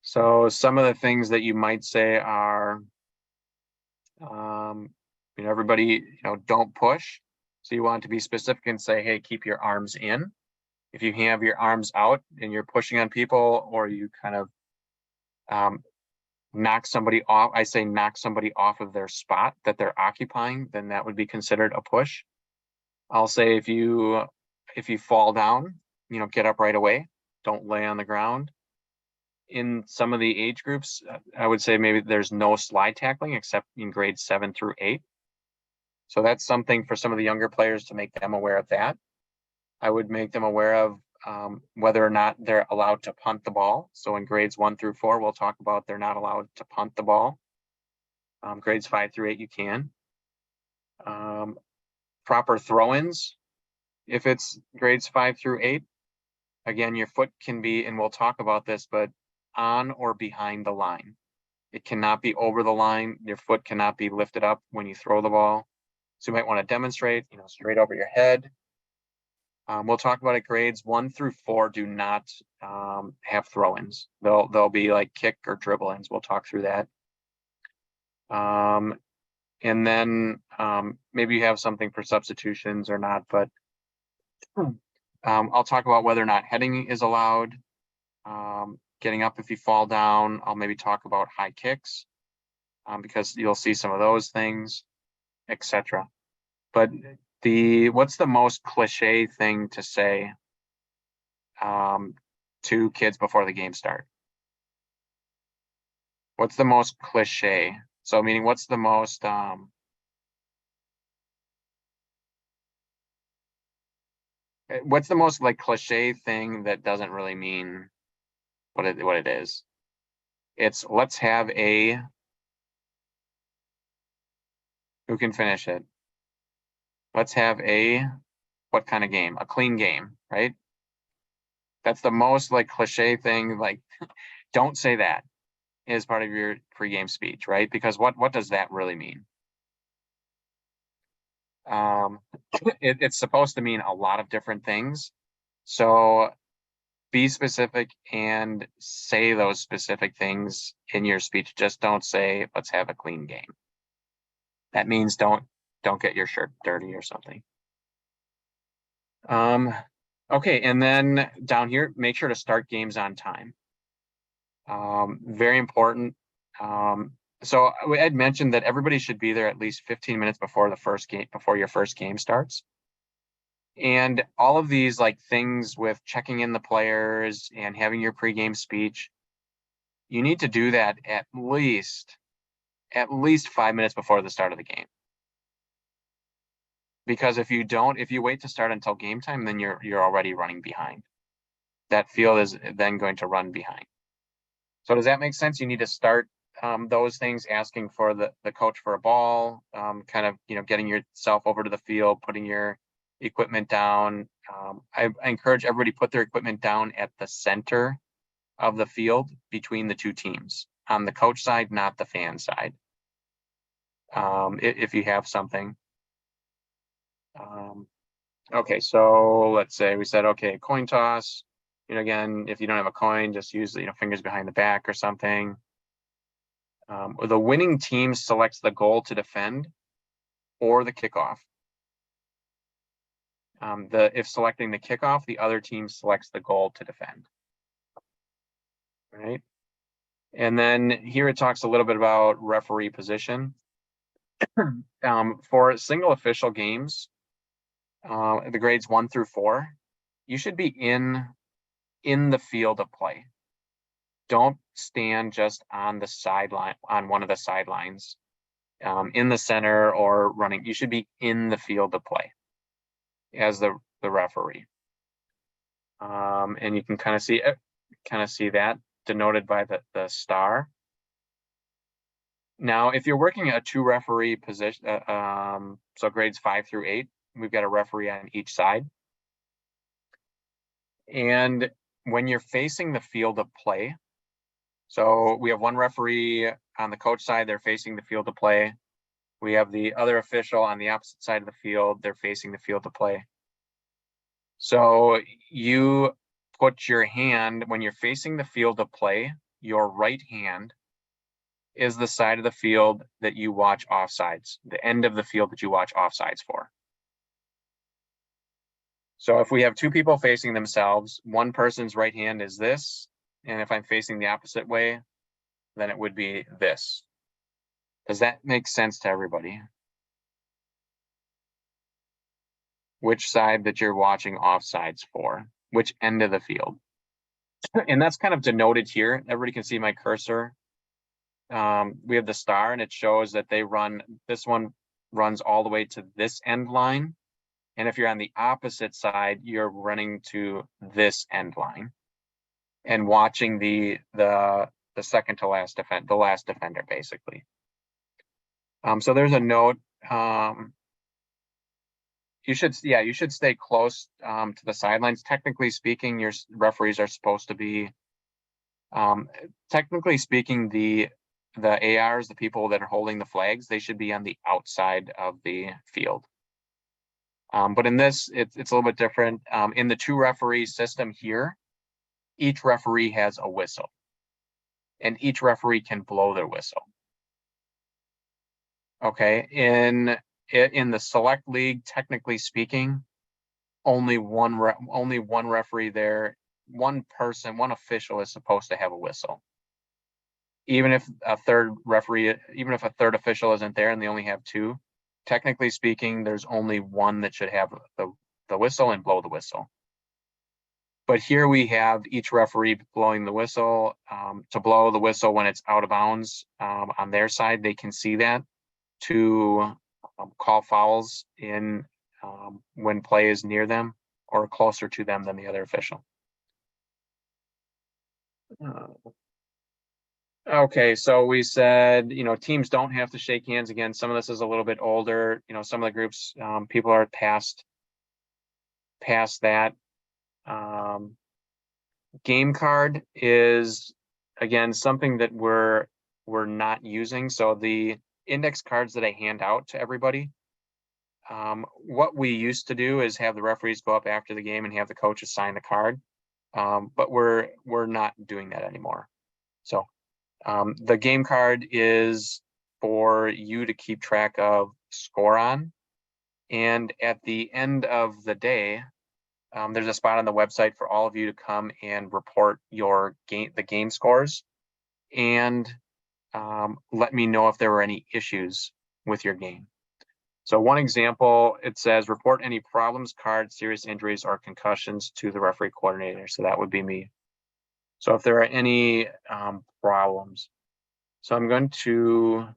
So some of the things that you might say are, everybody, don't push. So you want to be specific and say, hey, keep your arms in. If you have your arms out and you're pushing on people, or you kind of knock somebody off, I say knock somebody off of their spot that they're occupying, then that would be considered a push. I'll say if you fall down, get up right away. Don't lay on the ground. In some of the age groups, I would say maybe there's no slide tackling except in grades 7 through 8. So that's something for some of the younger players to make them aware of that. I would make them aware of whether or not they're allowed to punt the ball. So in grades 1 through 4, we'll talk about they're not allowed to punt the ball. Grades 5 through 8, you can. Proper throw-ins. If it's grades 5 through 8, again, your foot can be, and we'll talk about this, but on or behind the line. It cannot be over the line. Your foot cannot be lifted up when you throw the ball. So you might want to demonstrate, straight over your head. We'll talk about it. Grades 1 through 4 do not have throw-ins. They'll be like kick or dribble-ins. We'll talk through that. And then maybe you have something for substitutions or not, but I'll talk about whether or not heading is allowed. Getting up if you fall down. I'll maybe talk about high kicks because you'll see some of those things, etc. But what's the most cliche thing to say to kids before the game start? What's the most cliche? So meaning what's the most like cliche thing that doesn't really mean what it is? It's let's have a, who can finish it? Let's have a, what kind of game? A clean game, right? That's the most like cliche thing. Like, don't say that as part of your pregame speech, right? Because what does that really mean? It's supposed to mean a lot of different things. So be specific and say those specific things in your speech. Just don't say, let's have a clean game. That means don't get your shirt dirty or something. Okay, and then down here, make sure to start games on time. Very important. So Ed mentioned that everybody should be there at least 15 minutes before your first game starts. And all of these like things with checking in the players and having your pregame speech, you need to do that at least 5 minutes before the start of the game. Because if you wait to start until game time, then you're already running behind. That field is then going to run behind. So does that make sense? You need to start those things, asking for the coach for a ball, kind of, getting yourself over to the field, putting your equipment down. I encourage everybody to put their equipment down at the center of the field between the two teams, on the coach side, not the fan side. If you have something. Okay, so let's say we said, okay, coin toss. Again, if you don't have a coin, just use fingers behind the back or something. The winning team selects the goal to defend or the kickoff. If selecting the kickoff, the other team selects the goal to defend. Right. And then here it talks a little bit about referee position. For single official games, the grades 1 through 4, you should be in the field of play. Don't stand just on the sideline, on one of the sidelines, in the center or running. You should be in the field of play as the referee. And you can kind of see that denoted by the star. Now, if you're working a 2 referee position, so grades 5 through 8, we've got a referee on each side. And when you're facing the field of play, so we have one referee on the coach side, they're facing the field of play. We have the other official on the opposite side of the field, they're facing the field of play. So you put your hand, when you're facing the field of play, your right hand is the side of the field that you watch offsides, the end of the field that you watch offsides for. So if we have 2 people facing themselves, one person's right hand is this, and if I'm facing the opposite way, then it would be this. Does that make sense to everybody? Which side that you're watching offsides for, which end of the field. And that's kind of denoted here. Everybody can see my cursor. We have the star, and it shows that they run, this one runs all the way to this end line. And if you're on the opposite side, you're running to this end line and watching the second to last defender, the last defender, basically. So there's a note. You should stay close to the sidelines. Technically speaking, your referees are supposed to be, technically speaking, the ARs, the people that are holding the flags, they should be on the outside of the field. But in this, it's a little bit different. In the two referee system here, each referee has a whistle, and each referee can blow their whistle. Okay, in the select league, technically speaking, only one referee there, one person, one official is supposed to have a whistle. Even if a third official isn't there and they only have two, technically speaking, there's only one that should have the whistle and blow the whistle. But here we have each referee blowing the whistle. To blow the whistle when it's out of bounds on their side, they can see that to call fouls in when play is near them or closer to them than the other official. Okay, so we said, teams don't have to shake hands again. Some of this is a little bit older. Some of the groups, people are past that. Game card is, again, something that we're not using. So the index cards that I hand out to everybody, what we used to do is have the referees go up after the game and have the coaches sign the card. But we're not doing that anymore. So the game card is for you to keep track of score on. And at the end of the day, there's a spot on the website for all of you to come and report the game scores and let me know if there were any issues with your game. So one example, it says report any problems, cards, serious injuries, or concussions to the referee coordinator. So that would be me. So if there are any problems, so I'm going to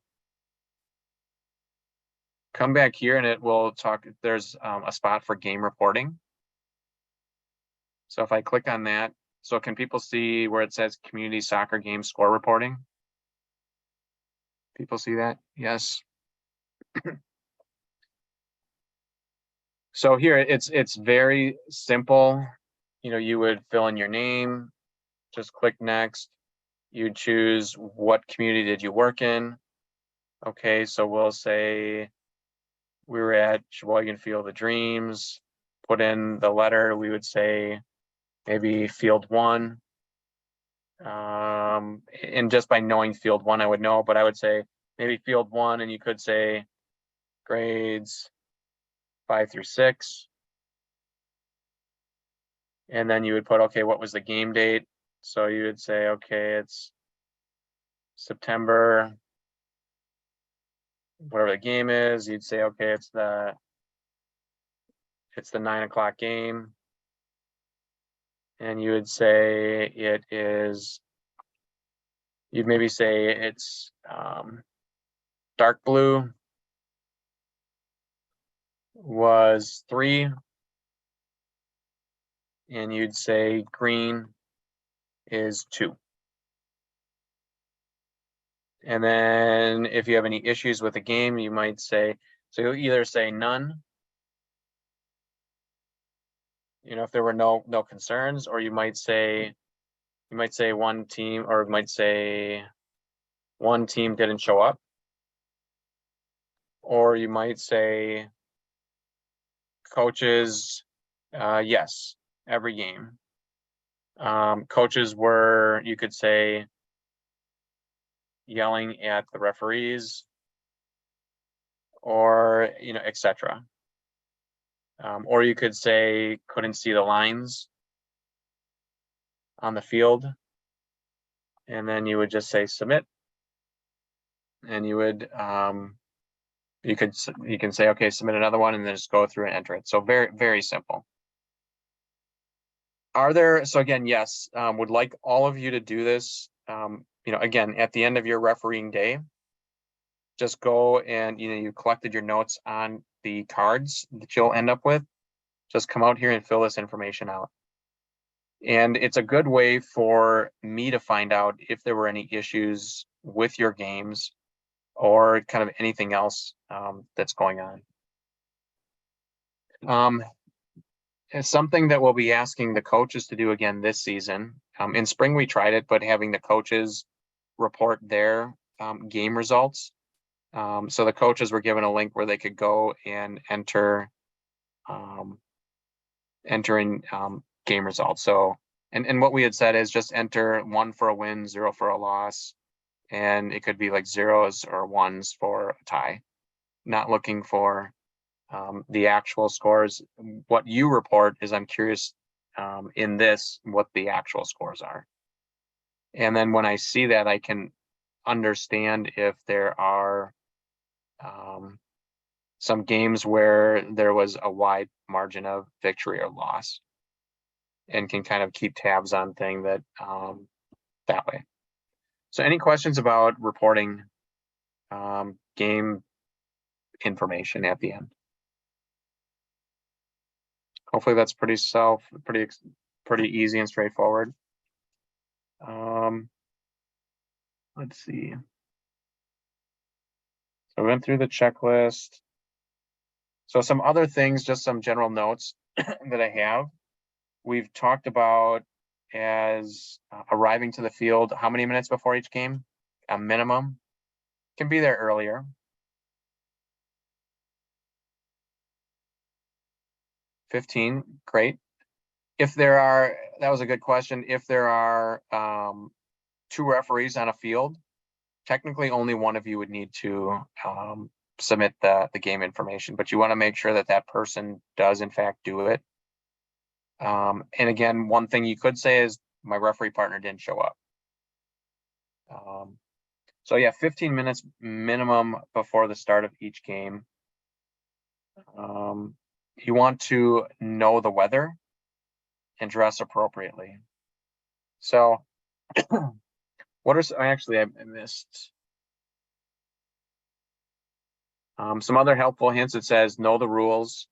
come back here and it will talk. There's a spot for game reporting. So if I click on that, so can people see where it says community soccer game score reporting? People see that? Yes. So here it's very simple. You would fill in your name, just click next. You choose what community did you work in. Okay, so we'll say we were at Sheboygan Field of Dreams. Put in the letter, we would say maybe Field 1. And just by knowing Field 1, I would know, but I would say maybe Field 1, and you could say grades 5 through 6. And then you would put, okay, what was the game date? So you would say, okay, it's September, whatever the game is. You'd say, okay, it's the 9 o'clock game. And you would say you'd maybe say it's dark blue was 3. And you'd say green is 2. And then if you have any issues with the game, you might say, so you'll either say none, if there were no concerns, or you might say one team, or it might say one team didn't show up, or you might say coaches, yes, every game. Coaches were, you could say, yelling at the referees, or etc. Or you could say couldn't see the lines on the field. and then you would just say submit, and you would you can say, okay, submit another one, and then just go through and enter it. So very, very simple. So again, yes, would like all of you to do this. Again, at the end of your refereeing day, just go and, you collected your notes on the cards that you'll end up with. Just come out here and fill this information out. And it's a good way for me to find out if there were any issues with your games or kind of anything else that's going on. It's something that we'll be asking the coaches to do again this season. In spring, we tried it, but having the coaches report their game results. So the coaches were given a link where they could go and enter in game results. So, and what we had said is just enter 1 for a win, 0 for a loss, and it could be like 0s or 1s for a tie. Not looking for the actual scores. What you report is, I'm curious in this what the actual scores are. And then when I see that, I can understand if there are some games where there was a wide margin of victory or loss, and can kind of keep tabs on thing that way. So any questions about reporting game information at the end? Hopefully that's pretty easy and straightforward. Let's see. So we went through the checklist. So some other things, just some general notes that I have. We've talked about as arriving to the field, how many minutes before each game? A minimum. Can be there earlier. 15, great. That was a good question. If there are 2 referees on a field, technically only one of you would need to submit the game information, but you want to make sure that that person does in fact do it. And again, one thing you could say is, my referee partner didn't show up. So yeah, 15 minutes minimum before the start of each game. You want to know the weather and dress appropriately. So I missed some other helpful hints. It says know the rules.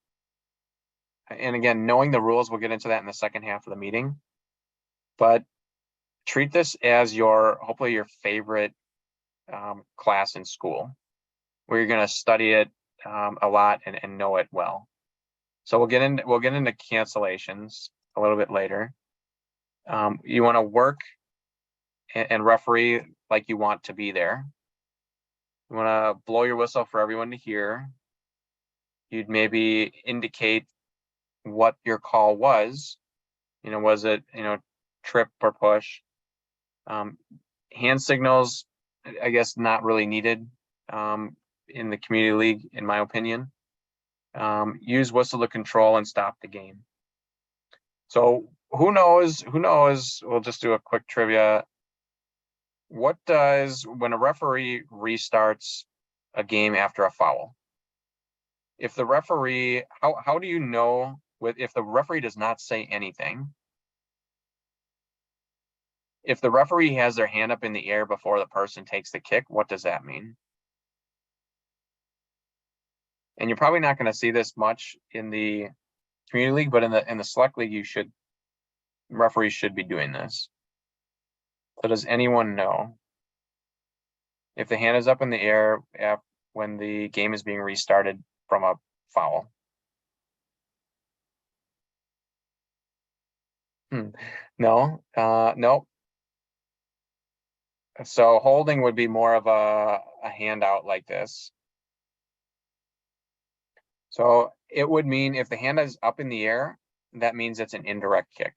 And again, knowing the rules, we'll get into that in the second half of the meeting. But treat this as hopefully your favorite class in school, where you're going to study it a lot and know it well. So we'll get into cancellations a little bit later. You want to work and referee like you want to be there. You want to blow your whistle for everyone to hear. You'd maybe indicate what your call was. Was it trip or push? Hand signals, I guess, not really needed in the community league, in my opinion. Use whistle to control and stop the game. So who knows? We'll just do a quick trivia. What does, when a referee restarts a game after a foul? If the referee, how do you know if the referee does not say anything? If the referee has their hand up in the air before the person takes the kick, what does that mean? And you're probably not going to see this much in the community league, but in the select league, referees should be doing this. So does anyone know if the hand is up in the air when the game is being restarted from a foul? No, nope. So holding would be more of a handout like this. So it would mean if the hand is up in the air, that means it's an indirect kick.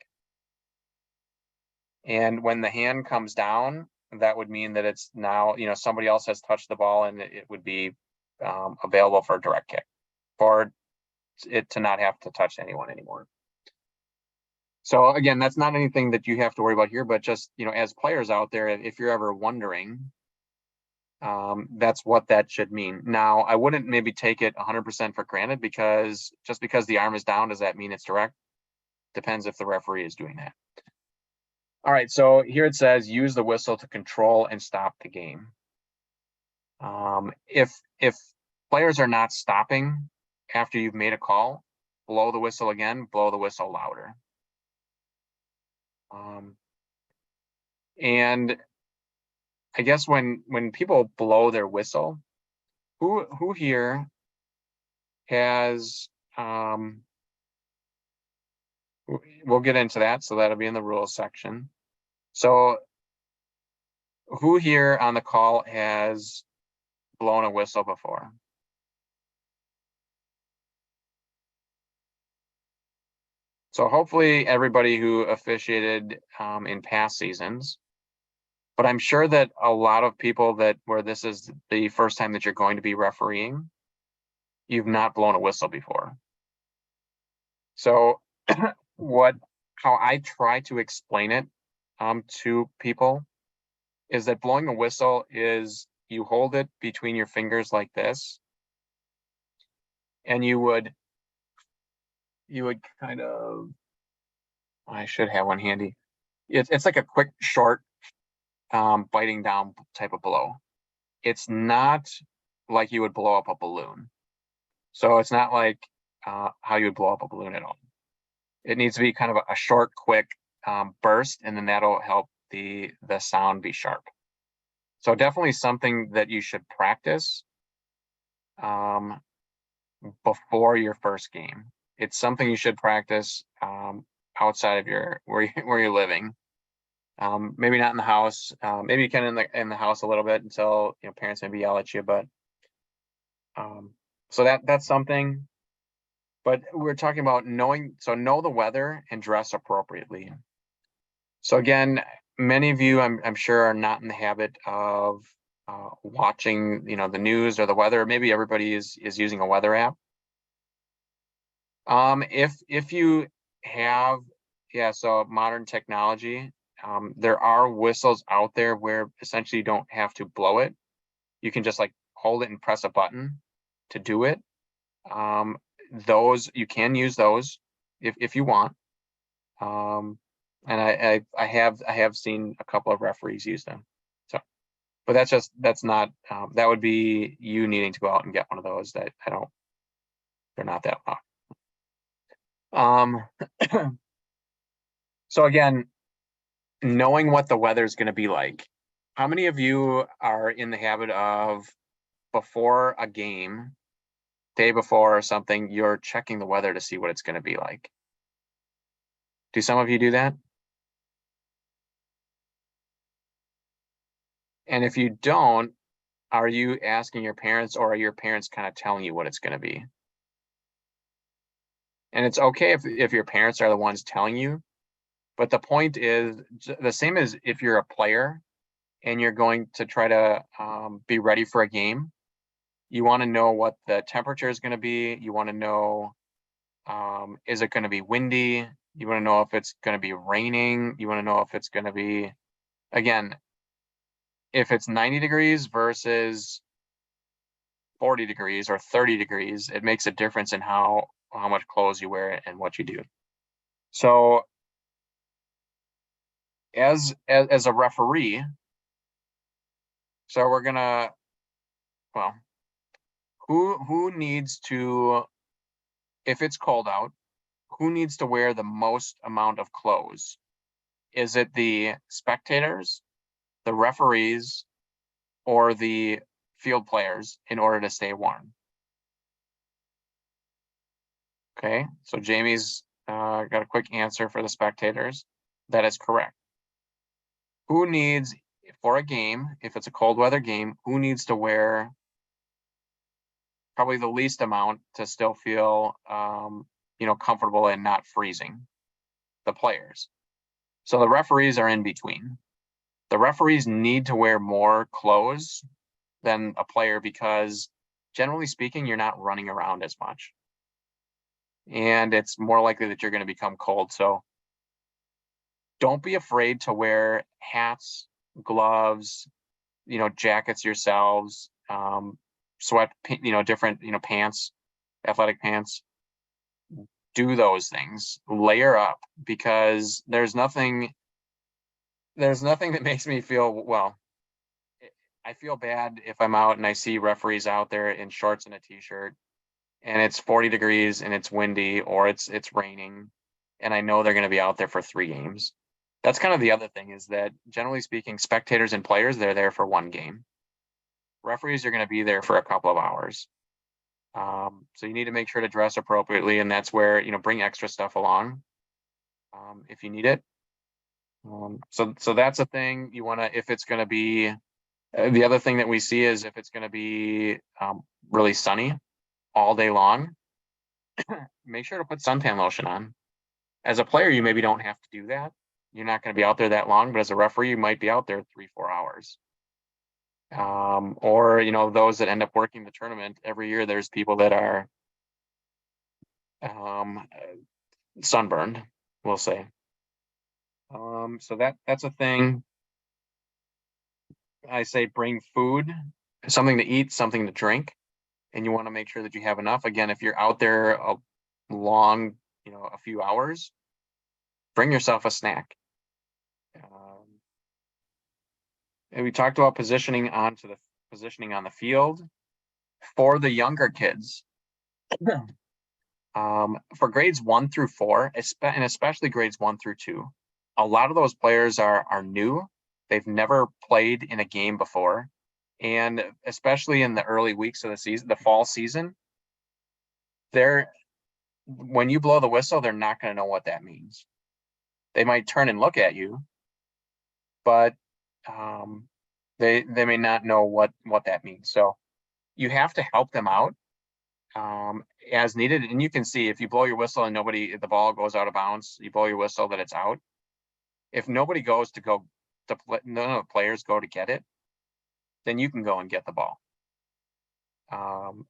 And when the hand comes down, that would mean that it's now, somebody else has touched the ball, and it would be available for a direct kick, for it to not have to touch anyone anymore. So again, that's not anything that you have to worry about here, but just, as players out there, if you're ever wondering, that's what that should mean. Now, I wouldn't maybe take it 100% for granted, because just because the arm is down, does that mean it's direct? Depends if the referee is doing that. All right, so here it says use the whistle to control and stop the game. If players are not stopping after you've made a call, blow the whistle again, blow the whistle louder. And I guess when people blow their whistle, who here has we'll get into that, so that'll be in the rules section. So who here on the call has blown a whistle before? So hopefully everybody who officiated in past seasons, but I'm sure that a lot of people where this is the first time that you're going to be refereeing, you've not blown a whistle before. So how I try to explain it to people is that blowing a whistle is you hold it between your fingers like this, and you would kind of, I should have one handy. It's like a quick, short, biting down type of blow. It's not like you would blow up a balloon. So it's not like how you would blow up a balloon at all. It needs to be kind of a short, quick burst, and then that'll help the sound be sharp. So definitely something that you should practice before your first game. It's something you should practice outside of where you're living. Maybe not in the house. Maybe you can in the house a little bit until parents maybe yell at you. But so that's something. But we're talking about know the weather and dress appropriately. So again, many of you, I'm sure, are not in the habit of watching, the news or the weather. Maybe everybody is using a weather app. If you have, so modern technology, there are whistles out there where essentially you don't have to blow it. You can just like hold it and press a button to do it. Those you can use those if you want. And I have seen a couple of referees use them. So, but that's not that would be you needing to go out and get one of those. That they're not that loud. So again, knowing what the weather is going to be like. How many of you are in the habit of before a game, day before or something, you're checking the weather to see what it's going to be like? Do some of you do that? And if you don't, are you asking your parents, or are your parents kind of telling you what it's going to be? And it's okay if your parents are the ones telling you, but the point is the same as if you're a player and you're going to try to be ready for a game. You want to know what the temperature is going to be. You want to know, is it going to be windy? You want to know if it's going to be raining. You want to know if it's going to be, again, if it's 90 degrees versus 40 degrees or 30 degrees, it makes a difference in how much clothes you wear and what you do. So as a referee, so we're gonna, well, who needs to, if it's cold out, who needs to wear the most amount of clothes? Is it the spectators, the referees, or the field players in order to stay warm? Okay, so Jamie's got a quick answer for the spectators. That is correct. Who needs, for a game, if it's a cold weather game, who needs to wear probably the least amount to still feel comfortable and not freezing? The players. So the referees are in between. The referees need to wear more clothes than a player because generally speaking, you're not running around as much. And it's more likely that you're going to become cold. So don't be afraid to wear hats, gloves, jackets yourselves, sweat, different, pants, athletic pants. Do those things, layer up, because there's nothing that makes me feel, well, I feel bad if I'm out and I see referees out there in shorts and a t-shirt and it's 40 degrees and it's windy or it's raining and I know they're going to be out there for 3 games. That's kind of the other thing, is that generally speaking, spectators and players, they're there for 1 game. Referees are going to be there for a couple of hours. So you need to make sure to dress appropriately, and that's where, bring extra stuff along if you need it. So that's a thing you want to, if it's going to be, the other thing that we see is if it's going to be really sunny all day long, make sure to put suntan lotion on. As a player, you maybe don't have to do that. You're not going to be out there that long, but as a referee, you might be out there 3-4 hours. Or, those that end up working the tournament every year, there's people that are sunburned, we'll say. So that's a thing. I say bring food, something to eat, something to drink, and you want to make sure that you have enough. Again, if you're out there a long, a few hours, bring yourself a snack. And we talked about positioning on the field for the younger kids. For grades 1 through 4, and especially grades 1 through 2, a lot of those players are new. They've never played in a game before. And especially in the early weeks of the season, the fall season, when you blow the whistle, they're not going to know what that means. They might turn and look at you, but they may not know what that means. So you have to help them out as needed. And you can see if you blow your whistle and the ball goes out of bounds, you blow your whistle that it's out. If nobody goes none of the players go to get it, then you can go and get the ball.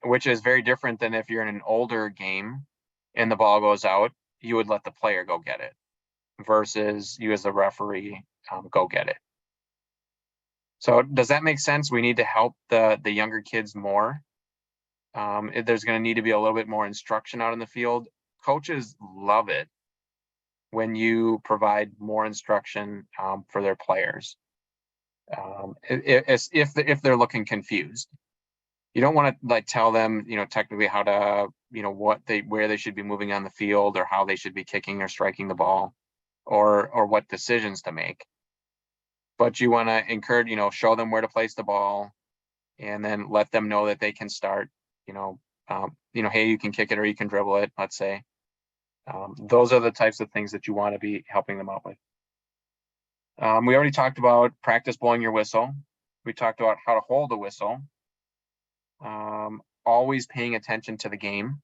Which is very different than if you're in an older game and the ball goes out, you would let the player go get it versus you as the referee go get it. So does that make sense? We need to help the younger kids more. There's going to need to be a little bit more instruction out in the field. Coaches love it when you provide more instruction for their players. If they're looking confused, you don't want to tell them, technically how to, where they should be moving on the field or how they should be kicking or striking the ball or what decisions to make. But you want to encourage, show them where to place the ball and then let them know that they can start, hey, you can kick it or you can dribble it, let's say. Those are the types of things that you want to be helping them out with. We already talked about practice blowing your whistle. We talked about how to hold a whistle. Always paying attention to the game.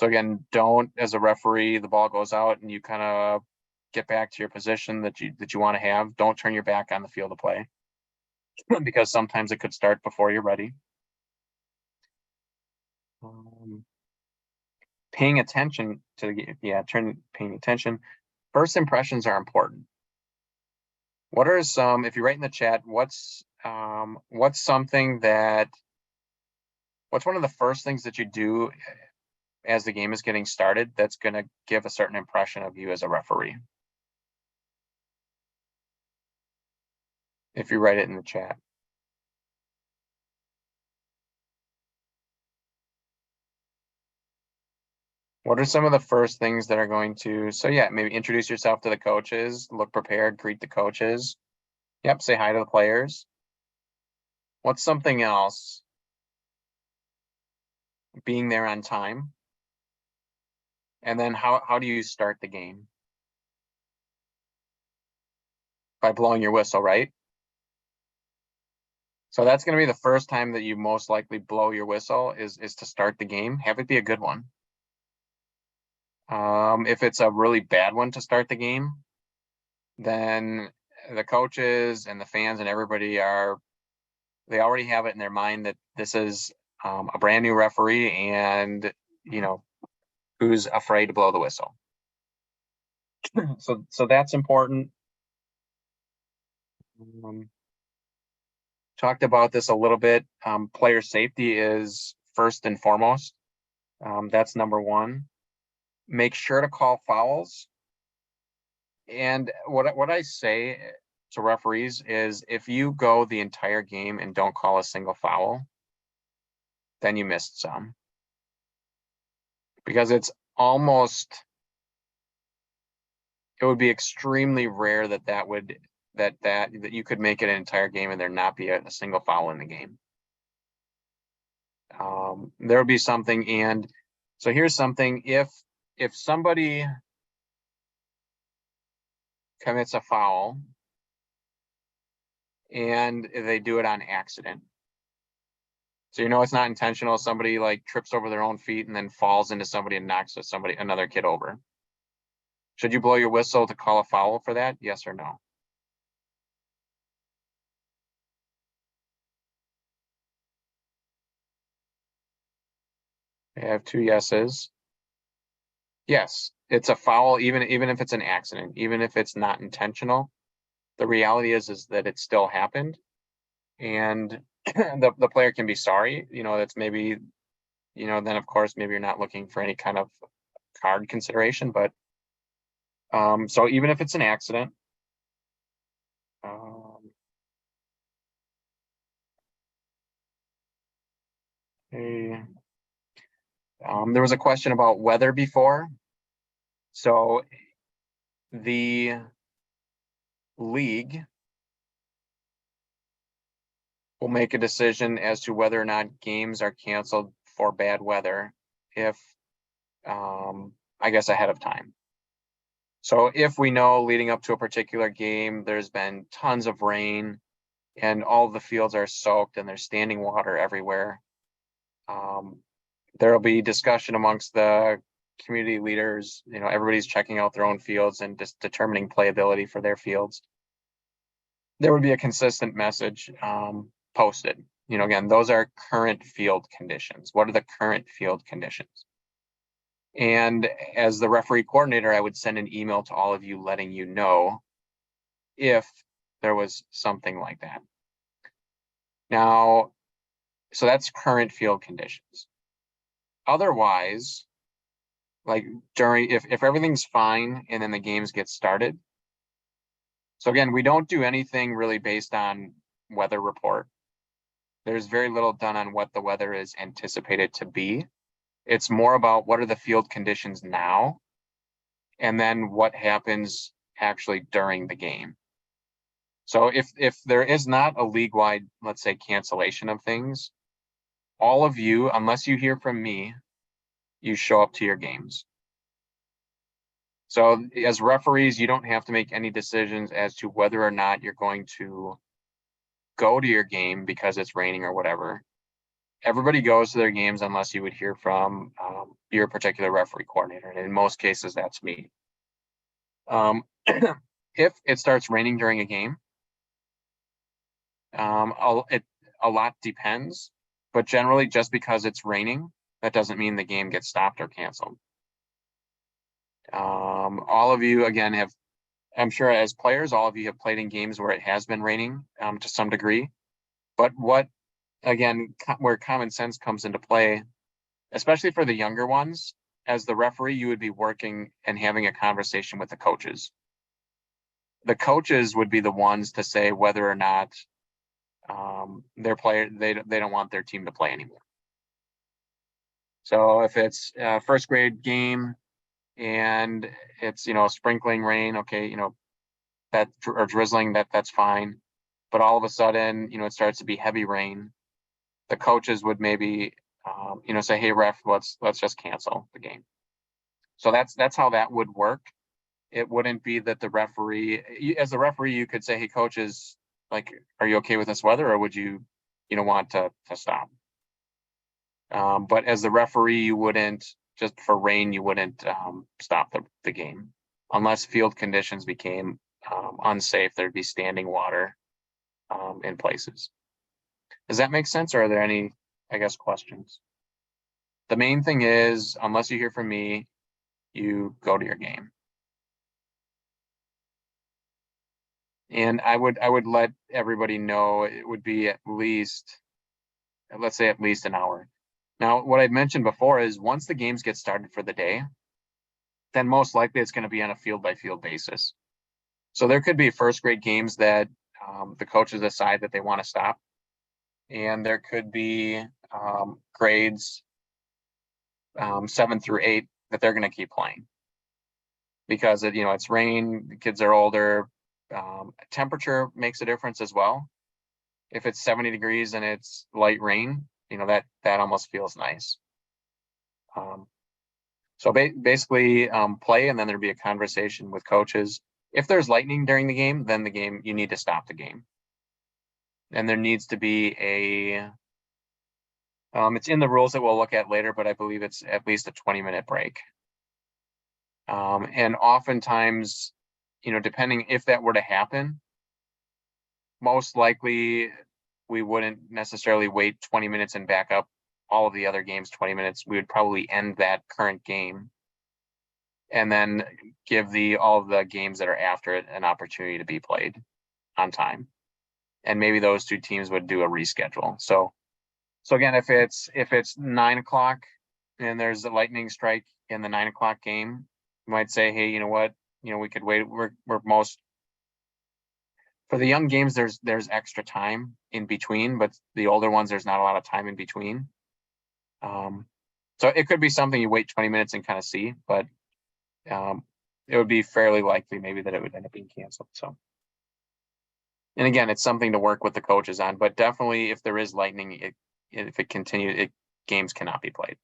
So again, don't, as a referee, the ball goes out and you kind of get back to your position that you want to have. Don't turn your back on the field of play because sometimes it could start before you're ready. Paying attention to the game. Paying attention. First impressions are important. What are some, if you write in the chat, what's one of the first things that you do as the game is getting started that's going to give a certain impression of you as a referee? If you write it in the chat. What are some of the first things that are going to, maybe introduce yourself to the coaches, look prepared, greet the coaches. Yep, say hi to the players. What's something else? Being there on time. And then how do you start the game? By blowing your whistle, right? So that's going to be the first time that you most likely blow your whistle is to start the game. Have it be a good one. If it's a really bad one to start the game, then the coaches and the fans and everybody they already have it in their mind that this is a brand new referee and, who's afraid to blow the whistle. So that's important. Talked about this a little bit. Player safety is first and foremost. That's number one. Make sure to call fouls. And what I say to referees is if you go the entire game and don't call a single foul, then you missed some. Because it would be extremely rare that you could make it an entire game and there not be a single foul in the game. There would be something, and so here's something: if somebody commits a foul and they do it on accident, so it's not intentional, somebody like trips over their own feet and then falls into somebody and knocks another kid over, should you blow your whistle to call a foul for that? Yes or no? I have 2 yeses. Yes, it's a foul, even if it's an accident, even if it's not intentional. The reality is that it still happened, and the player can be sorry. That's maybe, then of course maybe you're not looking for any kind of card consideration, but so even if it's an accident, there was a question about weather before. So the league will make a decision as to whether or not games are canceled for bad weather, if I guess ahead of time. So if we know leading up to a particular game, there's been tons of rain and all the fields are soaked and there's standing water everywhere, there'll be discussion amongst the community leaders. Everybody's checking out their own fields and just determining playability for their fields. There would be a consistent message posted. Again, those are current field conditions. What are the current field conditions? And as the referee coordinator, I would send an email to all of you letting you know if there was something like that. Now, so that's current field conditions. Otherwise, like if everything's fine and then the games get started. So again, we don't do anything really based on weather report. There's very little done on what the weather is anticipated to be. It's more about what are the field conditions now, and then what happens actually during the game. So if there is not a league-wide, let's say, cancellation of things, all of you, unless you hear from me, you show up to your games. So as referees, you don't have to make any decisions as to whether or not you're going to go to your game because it's raining or whatever. Everybody goes to their games unless you would hear from your particular referee coordinator. And in most cases, that's me. If it starts raining during a game, a lot depends, but generally just because it's raining, that doesn't mean the game gets stopped or canceled. All of you, again, I'm sure as players, all of you have played in games where it has been raining to some degree. But where common sense comes into play, especially for the younger ones, as the referee, you would be working and having a conversation with the coaches. The coaches would be the ones to say whether or not their player, they don't want their team to play anymore. So if it's a first grade game and it's sprinkling rain, okay, that or drizzling, that's fine. But all of a sudden, it starts to be heavy rain. The coaches would maybe say, hey ref, let's just cancel the game. So that's how that would work. It wouldn't be that the referee, as a referee, you could say, hey coaches, like, are you okay with this weather, or would you want to stop? But as the referee, you wouldn't, just for rain, you wouldn't stop the game unless field conditions became unsafe. There'd be standing water in places. Does that make sense, or are there any, I guess, questions? The main thing is, unless you hear from me, you go to your game. And I would let everybody know it would be at least, let's say at least an hour. Now, what I mentioned before is once the games get started for the day, then most likely it's going to be on a field by field basis. So there could be first grade games that the coaches decide that they want to stop. And there could be grades 7 through 8 that they're going to keep playing because it's rain, the kids are older. Temperature makes a difference as well. If it's 70 degrees and it's light rain, that almost feels nice. So basically play, and then there'd be a conversation with coaches. If there's lightning during the game, then you need to stop the game. And there needs to be it's in the rules that we'll look at later, but I believe it's at least a 20-minute break. And oftentimes, depending if that were to happen, most likely we wouldn't necessarily wait 20 minutes and back up all of the other games 20 minutes. We would probably end that current game and then give all of the games that are after it an opportunity to be played on time. And maybe those two teams would do a reschedule. So again, if it's 9 o'clock and there's a lightning strike in the 9 o'clock game, you might say, hey, you know what? We could wait. We're for the young games, there's extra time in between, but the older ones, there's not a lot of time in between. So it could be something you wait 20 minutes and kind of see, but it would be fairly likely maybe that it would end up being canceled. So, and again, it's something to work with the coaches on, but definitely if there is lightning, if it continues, games cannot be played.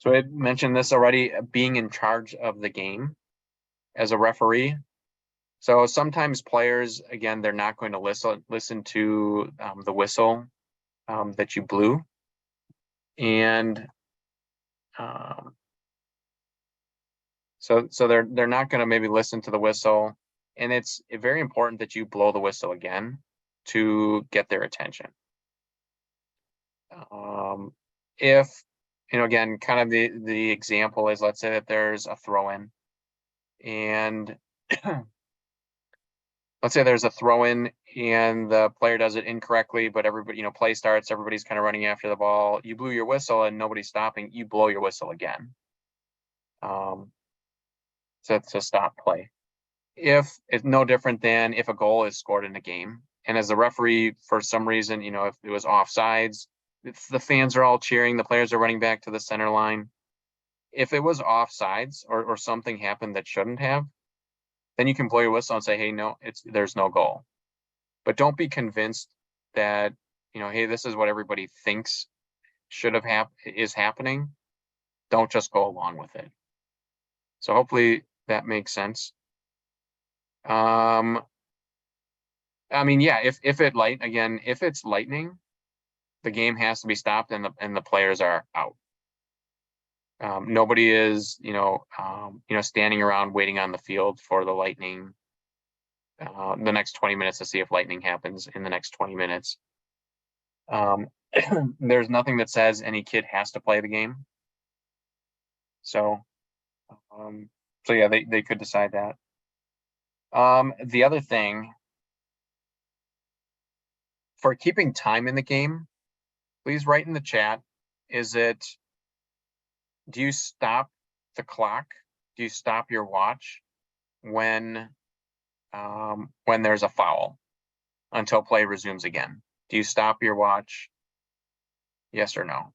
So I mentioned this already, being in charge of the game as a referee. So sometimes players, again, they're not going to listen to the whistle that you blew. And so they're not going to maybe listen to the whistle. And it's very important that you blow the whistle again to get their attention. If, again, kind of the example is, let's say that there's a throw-in and let's say there's a throw-in and the player does it incorrectly, but everybody, play starts, everybody's kind of running after the ball. You blew your whistle and nobody's stopping. You blow your whistle again to stop play. If it's no different than if a goal is scored in a game, and as the referee, for some reason, if it was offsides, the fans are all cheering, the players are running back to the center line. If it was offsides or something happened that shouldn't have, then you can blow your whistle and say, hey, no, there's no goal. But don't be convinced that, hey, this is what everybody thinks is happening. Don't just go along with it. So hopefully that makes sense. I mean, yeah, if it's lightning, the game has to be stopped and the players are out. Nobody is, standing around waiting on the field for the lightning the next 20 minutes to see if lightning happens in the next 20 minutes. There's nothing that says any kid has to play the game. So yeah, they could decide that. The other thing for keeping time in the game, please write in the chat, do you stop the clock? Do you stop your watch when there's a foul until play resumes again? Do you stop your watch? Yes or no?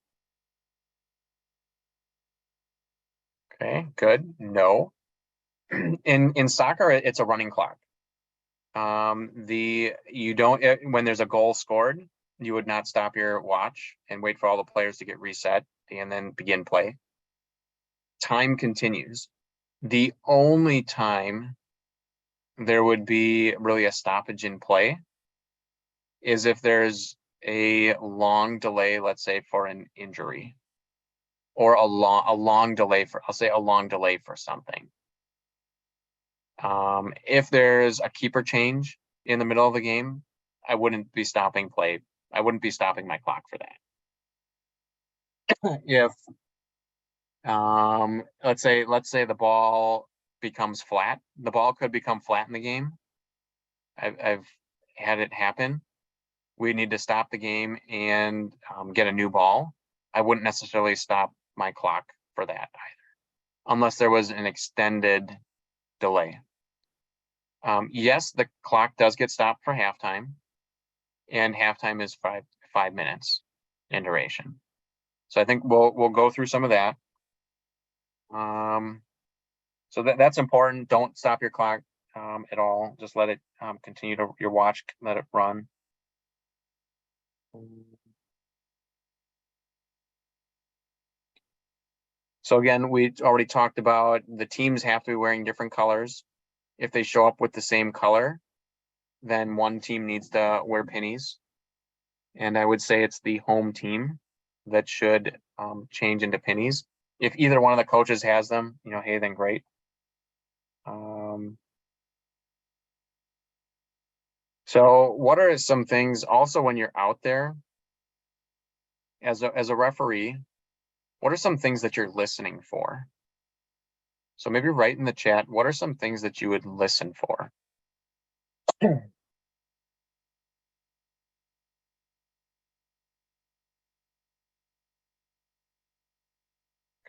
Okay, good. No. In soccer, it's a running clock. You don't, when there's a goal scored, you would not stop your watch and wait for all the players to get reset and then begin play. Time continues. The only time there would be really a stoppage in play is if there's a long delay, let's say for an injury, or a long delay for, I'll say a long delay for something. If there's a keeper change in the middle of the game, I wouldn't be stopping play. I wouldn't be stopping my clock for that. Let's say the ball becomes flat. The ball could become flat in the game. I've had it happen. We need to stop the game and get a new ball. I wouldn't necessarily stop my clock for that either, unless there was an extended delay. Yes, the clock does get stopped for halftime, and halftime is 5 minutes in duration. So I think we'll go through some of that. So that's important. Don't stop your clock at all. Just let it continue to your watch, let it run. So again, we already talked about the teams have to be wearing different colors. If they show up with the same color, then one team needs to wear pennies. And I would say it's the home team that should change into pennies. If either one of the coaches has them, hey, then great. So what are some things also when you're out there as a referee, what are some things that you're listening for? So maybe write in the chat, what are some things that you would listen for?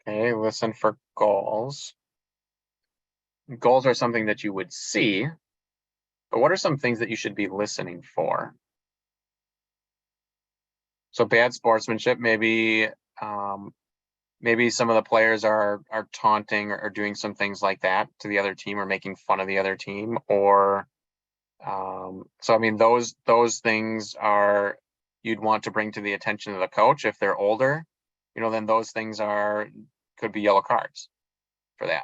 Okay, listen for goals. Goals are something that you would see, but what are some things that you should be listening for? So bad sportsmanship, maybe maybe some of the players are taunting or doing some things like that to the other team or making fun of the other team, or so I mean those things are you'd want to bring to the attention of the coach. If they're older, then those things could be yellow cards for that.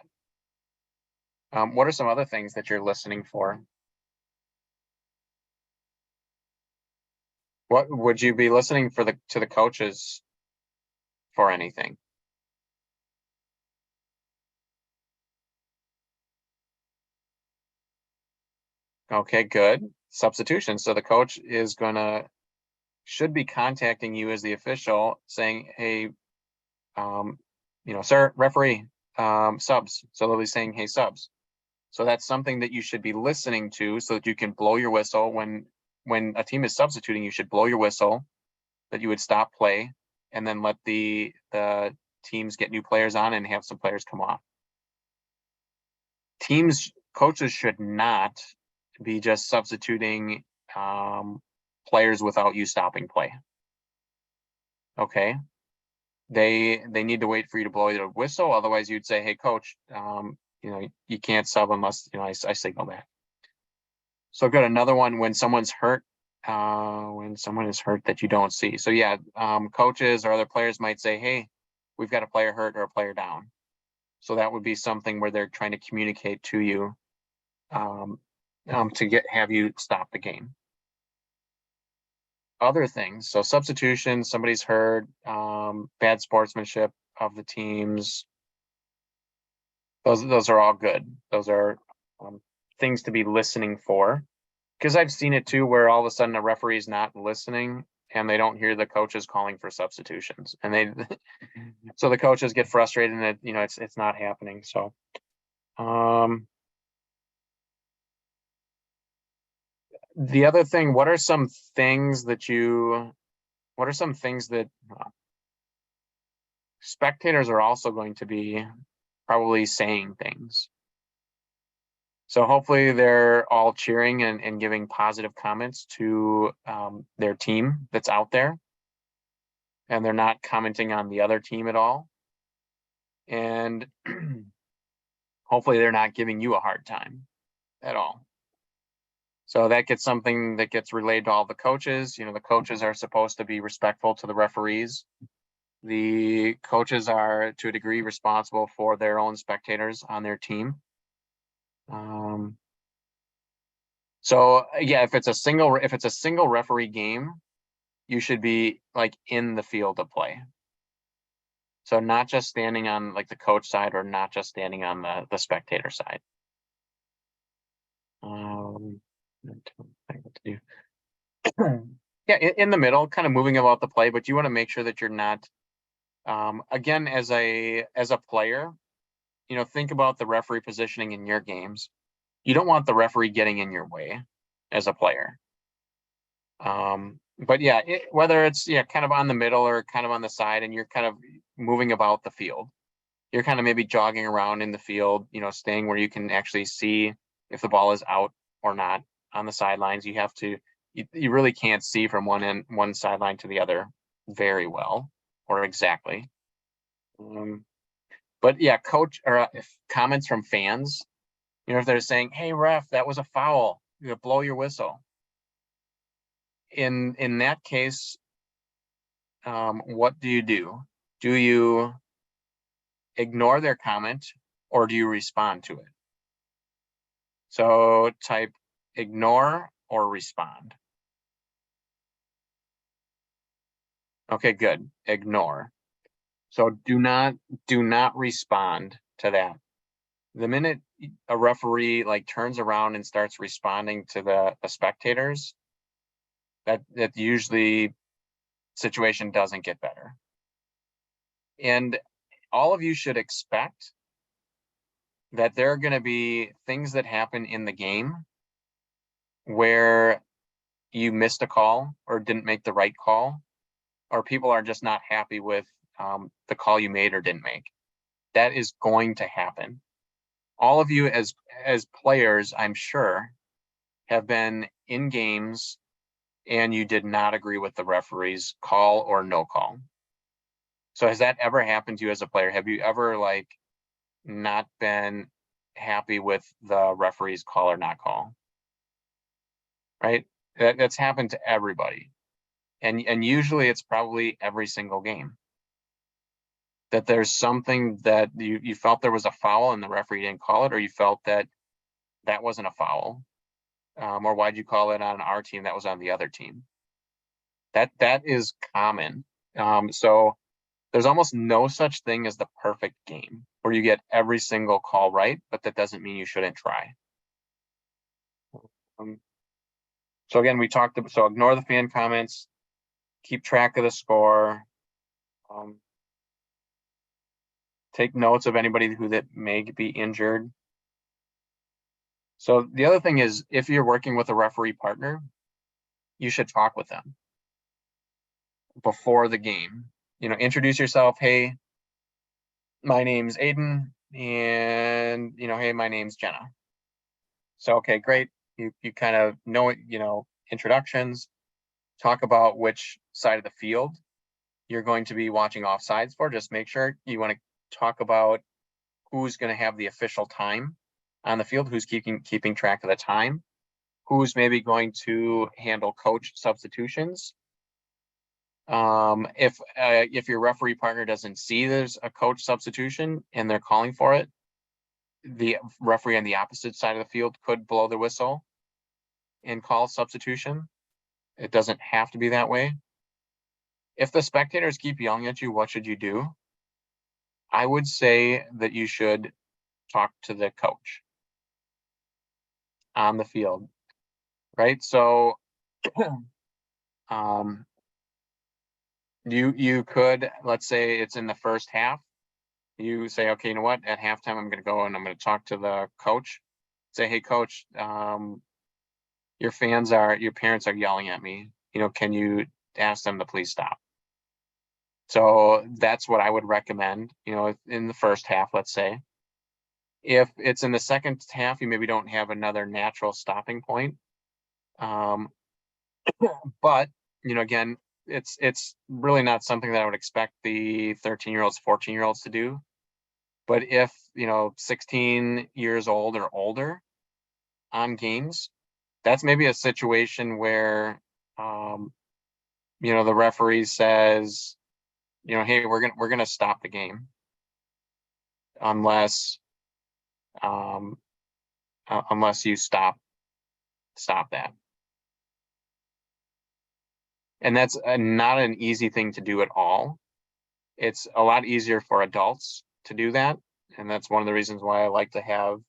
What are some other things that you're listening for? What would you be listening for to the coaches for anything? Okay, good. Substitution. So the coach is should be contacting you as the official saying, hey, sir, referee, subs. So they'll be saying, hey, subs. So that's something that you should be listening to so that you can blow your whistle when a team is substituting. You should blow your whistle that you would stop play and then let the teams get new players on and have some players come off. Coaches should not be just substituting players without you stopping play. Okay. They need to wait for you to blow your whistle. Otherwise, you'd say, hey, coach, you can't sub unless, I signal that. So good. Another one, when someone's hurt, when someone is hurt that you don't see. So yeah, coaches or other players might say, hey, we've got a player hurt or a player down. So that would be something where they're trying to communicate to you to have you stop the game. Other things, so substitution, somebody's hurt, bad sportsmanship of the teams. Those are all good. Those are things to be listening for, because I've seen it too, where all of a sudden a referee is not listening and they don't hear the coaches calling for substitutions, and so the coaches get frustrated and it's not happening. So, the other thing, what are some things that spectators are also going to be probably saying things. So hopefully they're all cheering and giving positive comments to their team that's out there. And they're not commenting on the other team at all. And hopefully they're not giving you a hard time at all. So that gets something that gets relayed to all the coaches. The coaches are supposed to be respectful to the referees. The coaches are, to a degree, responsible for their own spectators on their team. So yeah, if it's a single referee game, you should be like in the field of play. So not just standing on like the coach side or not just standing on the spectator side. Yeah, in the middle, kind of moving about the play, but you want to make sure that you're not Again, as a player, think about the referee positioning in your games. You don't want the referee getting in your way as a player. But yeah, whether it's kind of on the middle or kind of on the side, and you're kind of moving about the field, you're kind of maybe jogging around in the field, staying where you can actually see if the ball is out or not on the sidelines. You have to, you really can't see from one sideline to the other very well or exactly. But yeah, coach or comments from fans, if they're saying, "Hey ref, that was a foul, blow your whistle." In that case, what do you do? Do you ignore their comment or do you respond to it? So type ignore or respond. Okay, good. Ignore. So do not respond to that. The minute a referee turns around and starts responding to the spectators, that usually situation doesn't get better. And all of you should expect that there are going to be things that happen in the game where you missed a call or didn't make the right call, or people are just not happy with the call you made or didn't make. That is going to happen. All of you as players, I'm sure, have been in games and you did not agree with the referee's call or no call. So has that ever happened to you as a player? Have you ever not been happy with the referee's call or not call? Right? That's happened to everybody. And usually it's probably every single game that there's something that you felt there was a foul and the referee didn't call it, or you felt that wasn't a foul, or why'd you call it on our team that was on the other team? That is common. So there's almost no such thing as the perfect game where you get every single call right, but that doesn't mean you shouldn't try. So again, we talked about, so ignore the fan comments, keep track of the score, take notes of anybody that may be injured. So the other thing is, if you're working with a referee partner, you should talk with them before the game. Introduce yourself. Hey, my name's Aiden, and hey, my name's Jenna. So okay, great. You kind of know, introductions. Talk about which side of the field you're going to be watching offsides for. Just make sure you want to talk about who's going to have the official time on the field, who's keeping track of the time, who's maybe going to handle coach substitutions. If your referee partner doesn't see there's a coach substitution and they're calling for it, the referee on the opposite side of the field could blow the whistle and call substitution. It doesn't have to be that way. If the spectators keep yelling at you, what should you do? I would say that you should talk to the coach on the field, right? So you could, let's say it's in the first half, you say, okay, you know what, at halftime I'm going to go and I'm going to talk to the coach, say, hey coach, your parents are yelling at me, can you ask them to please stop? So that's what I would recommend, in the first half, let's say. If it's in the second half, you maybe don't have another natural stopping point. But, again, it's really not something that I would expect the 13-year-olds, 14-year-olds to do. But if, 16 years old or older on games, that's maybe a situation where, the referee says, hey, we're gonna stop the game unless you stop that. And that's not an easy thing to do at all. It's a lot easier for adults to do that. And that's one of the reasons why I like to have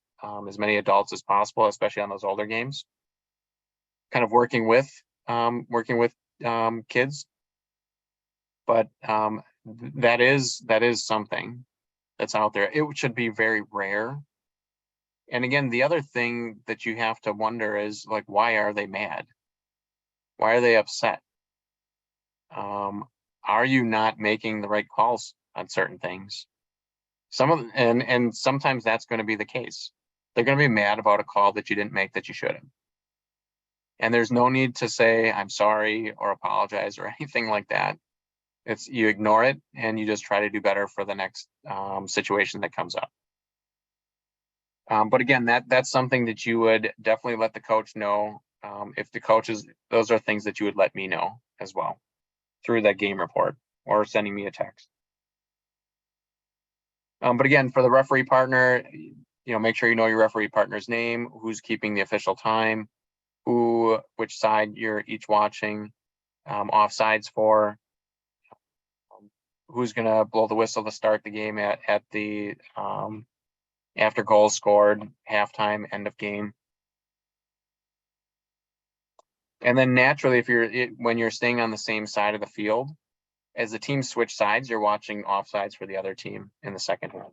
as many adults as possible, especially on those older games, kind of working with kids. But that is something that's out there. It should be very rare. And again, the other thing that you have to wonder is like, why are they mad? Why are they upset? Are you not making the right calls on certain things? And sometimes that's going to be the case. They're going to be mad about a call that you didn't make that you should have. And there's no need to say I'm sorry or apologize or anything like that. It's you ignore it and you just try to do better for the next situation that comes up. But again, that's something that you would definitely let the coach know. If the coaches, those are things that you would let me know as well through that game report or sending me a text. But again, for the referee partner, make sure you know your referee partner's name, who's keeping the official time, which side you're each watching, offsides for, who's gonna blow the whistle to start the game at the after goals scored, halftime, end of game. And then naturally, when you're staying on the same side of the field, as the teams switch sides, you're watching offsides for the other team in the second half.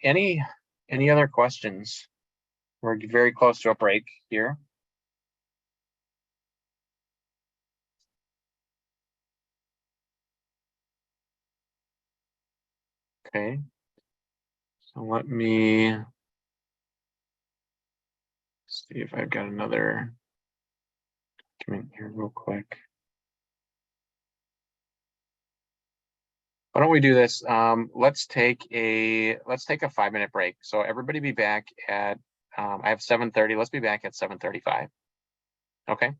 Any other questions? We're very close to a break here. Okay. So let me see if I've got another document here real quick. Why don't we do this? Let's take a 5-minute break. So everybody be back at I have 7:30. Let's be back at 7:35. Okay.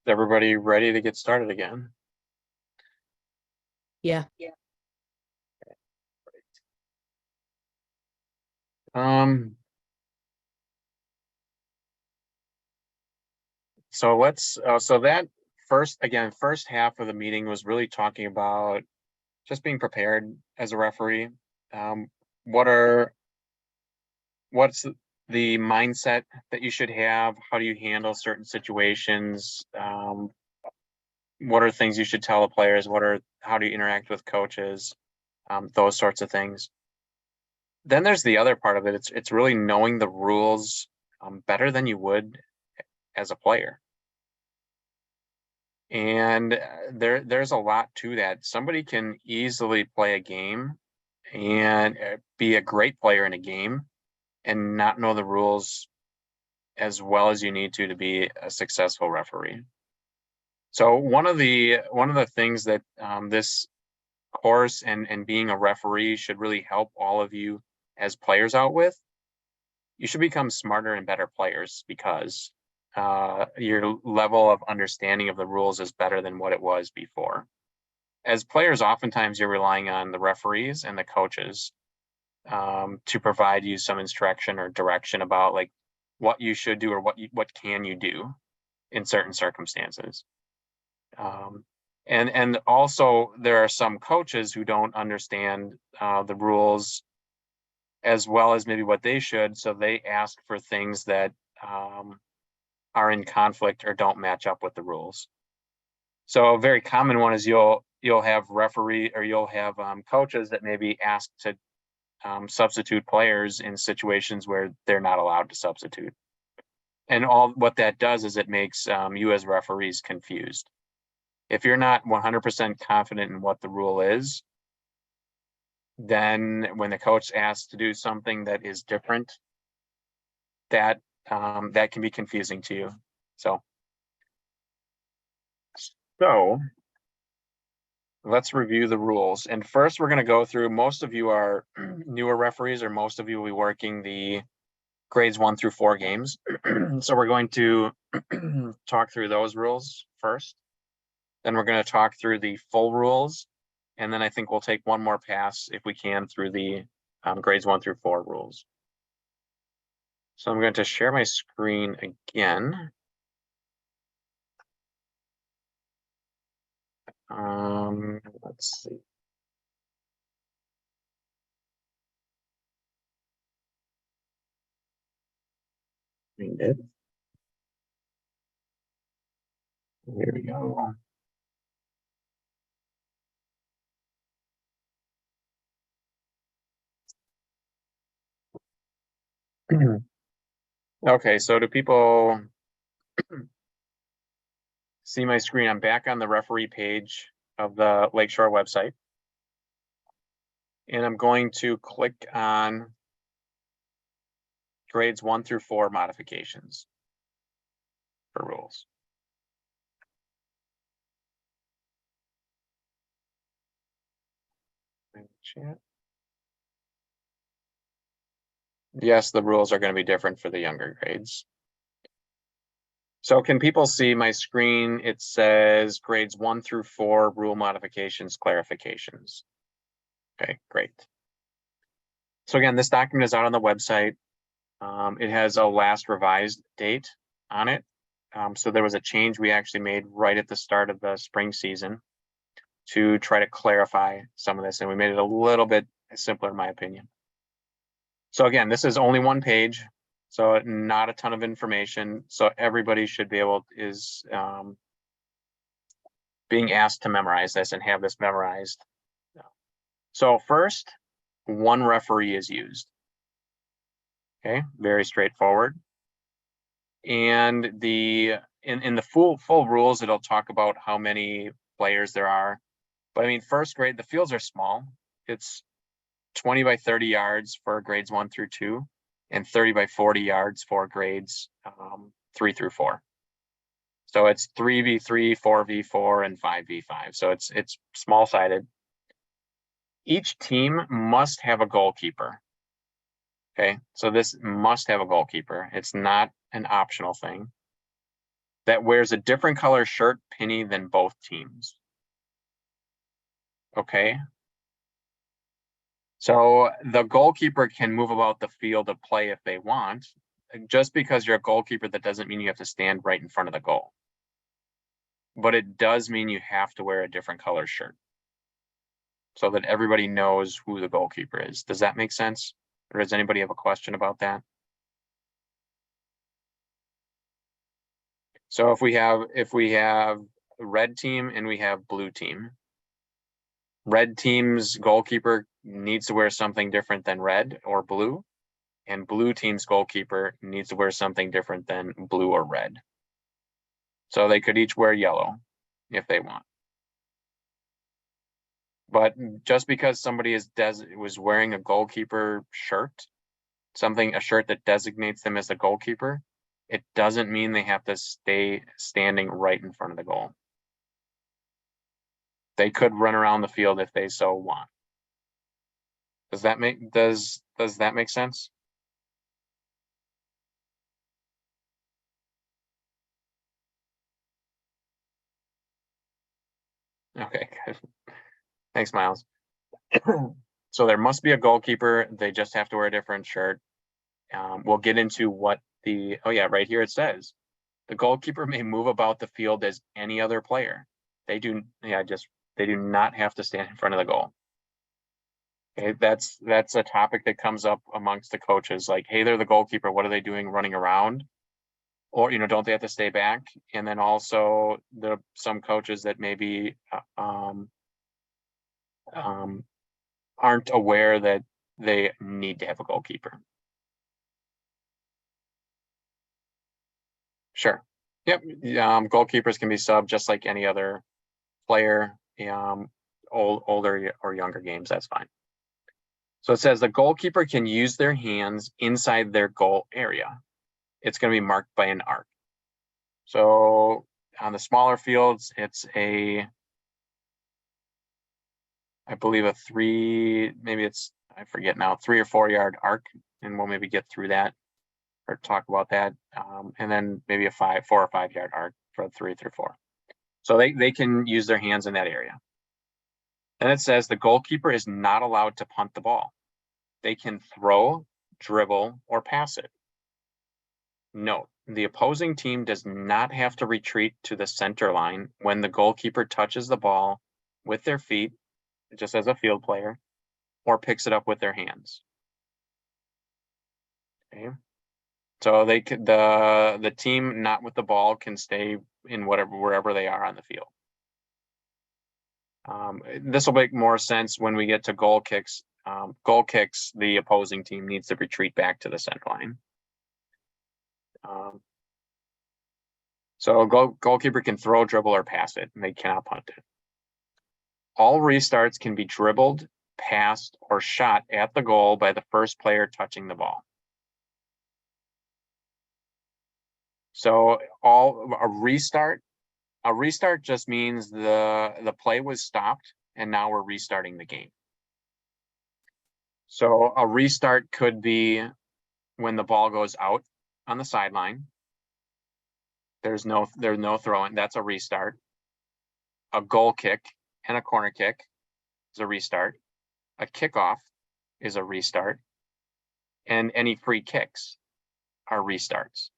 everybody ready to get started again? Yeah. So let's, so that first half of the meeting was really talking about just being prepared as a referee. Um, what's the mindset that you should have? How do you handle certain situations? What are things you should tell the players? How do you interact with coaches? Those sorts of things. Then there's the other part of it. It's really knowing the rules better than you would as a player. And there's a lot to that. Somebody can easily play a game and be a great player in a game and not know the rules as well as you need to be a successful referee. So one of the things that this course and being a referee should really help all of you as players out with, you should become smarter and better players because your level of understanding of the rules is better than what it was before. As players, oftentimes you're relying on the referees and the coaches to provide you some instruction or direction about like what you should do or what can you do in certain circumstances. And also there are some coaches who don't understand the rules as well as maybe what they should, so they ask for things that are in conflict or don't match up with the rules. So a very common one is you'll have coaches that maybe ask to substitute players in situations where they're not allowed to substitute. And all what that does is it makes you as referees confused. If you're not 100% confident in what the rule is, then when the coach asks to do something that is different, that can be confusing to you. So let's review the rules. And first we're going to go through, most of you are newer referees, or most of you will be working the grades 1 through 4 games. So we're going to talk through those rules first. Then we're going to talk through the full rules. And then I think we'll take one more pass if we can through the grades 1 through 4 rules. So I'm going to share my screen again. Let's see. Here we go. Okay, so do people see my screen? I'm back on the referee page of the Lakeshore website. And I'm going to click on grades 1 through 4 modifications for rules. Chat. Yes, the rules are going to be different for the younger grades. So can people see my screen? It says grades 1 through 4 rule modifications, clarifications. Okay, great. So again, this document is out on the website. It has a last revised date on it. So there was a change we actually made right at the start of the spring season to try to clarify some of this, and we made it a little bit simpler in my opinion. So again, this is only one page, so not a ton of information. So everybody should be able is being asked to memorize this and have this memorized. So first, one referee is used. Okay, very straightforward. And in the full rules, it'll talk about how many players there are. But I mean, first grade, the fields are small. It's 20 by 30 yards for grades 1 through 2, and 30 by 40 yards for grades 3 through 4. So it's 3v3, 4v4, and 5v5. So it's small sided. Each team must have a goalkeeper. Okay, so this must have a goalkeeper. It's not an optional thing. that wears a different color shirt penny than both teams. Okay. So the goalkeeper can move about the field of play if they want. Just because you're a goalkeeper, that doesn't mean you have to stand right in front of the goal. But it does mean you have to wear a different color shirt so that everybody knows who the goalkeeper is. Does that make sense? Or does anybody have a question about that? So if we have red team and we have blue team, red team's goalkeeper needs to wear something different than red or blue, and blue team's goalkeeper needs to wear something different than blue or red. So they could each wear yellow if they want. But just because somebody was wearing a goalkeeper shirt, a shirt that designates them as the goalkeeper, it doesn't mean they have to stay standing right in front of the goal. They could run around the field if they so want. Does that make sense? Okay, good. Thanks, Miles. So there must be a goalkeeper. They just have to wear a different shirt. We'll get into what oh yeah, right here it says, the goalkeeper may move about the field as any other player. They do not have to stand in front of the goal. Okay, that's a topic that comes up amongst the coaches, like, hey, they're the goalkeeper, what are they doing running around? Or, don't they have to stay back? And then also there are some coaches that maybe aren't aware that they need to have a goalkeeper. Sure. Yep. Goalkeepers can be subbed just like any other player, older or younger games. That's fine. So it says the goalkeeper can use their hands inside their goal area. It's going to be marked by an arc. So on the smaller fields, it's I believe I forget now, 3 or 4 yard arc, and we'll maybe get through that or talk about that. And then maybe a 4 or 5 yard arc for 3 through 4. So they can use their hands in that area. Then it says the goalkeeper is not allowed to punt the ball. They can throw, dribble, or pass it. Note, the opposing team does not have to retreat to the center line when the goalkeeper touches the ball with their feet, just as a field player, or picks it up with their hands. Okay. So the team not with the ball can stay in wherever they are on the field. This will make more sense when we get to goal kicks. Goal kicks, the opposing team needs to retreat back to the center line. So goalkeeper can throw, dribble, or pass it, and they cannot punt it. All restarts can be dribbled, passed, or shot at the goal by the first player touching the ball. So a restart just means the play was stopped and now we're restarting the game. So a restart could be when the ball goes out on the sideline. There's no throwing. That's a restart. A goal kick and a corner kick is a restart. A kickoff is a restart. And any free kicks are restarts.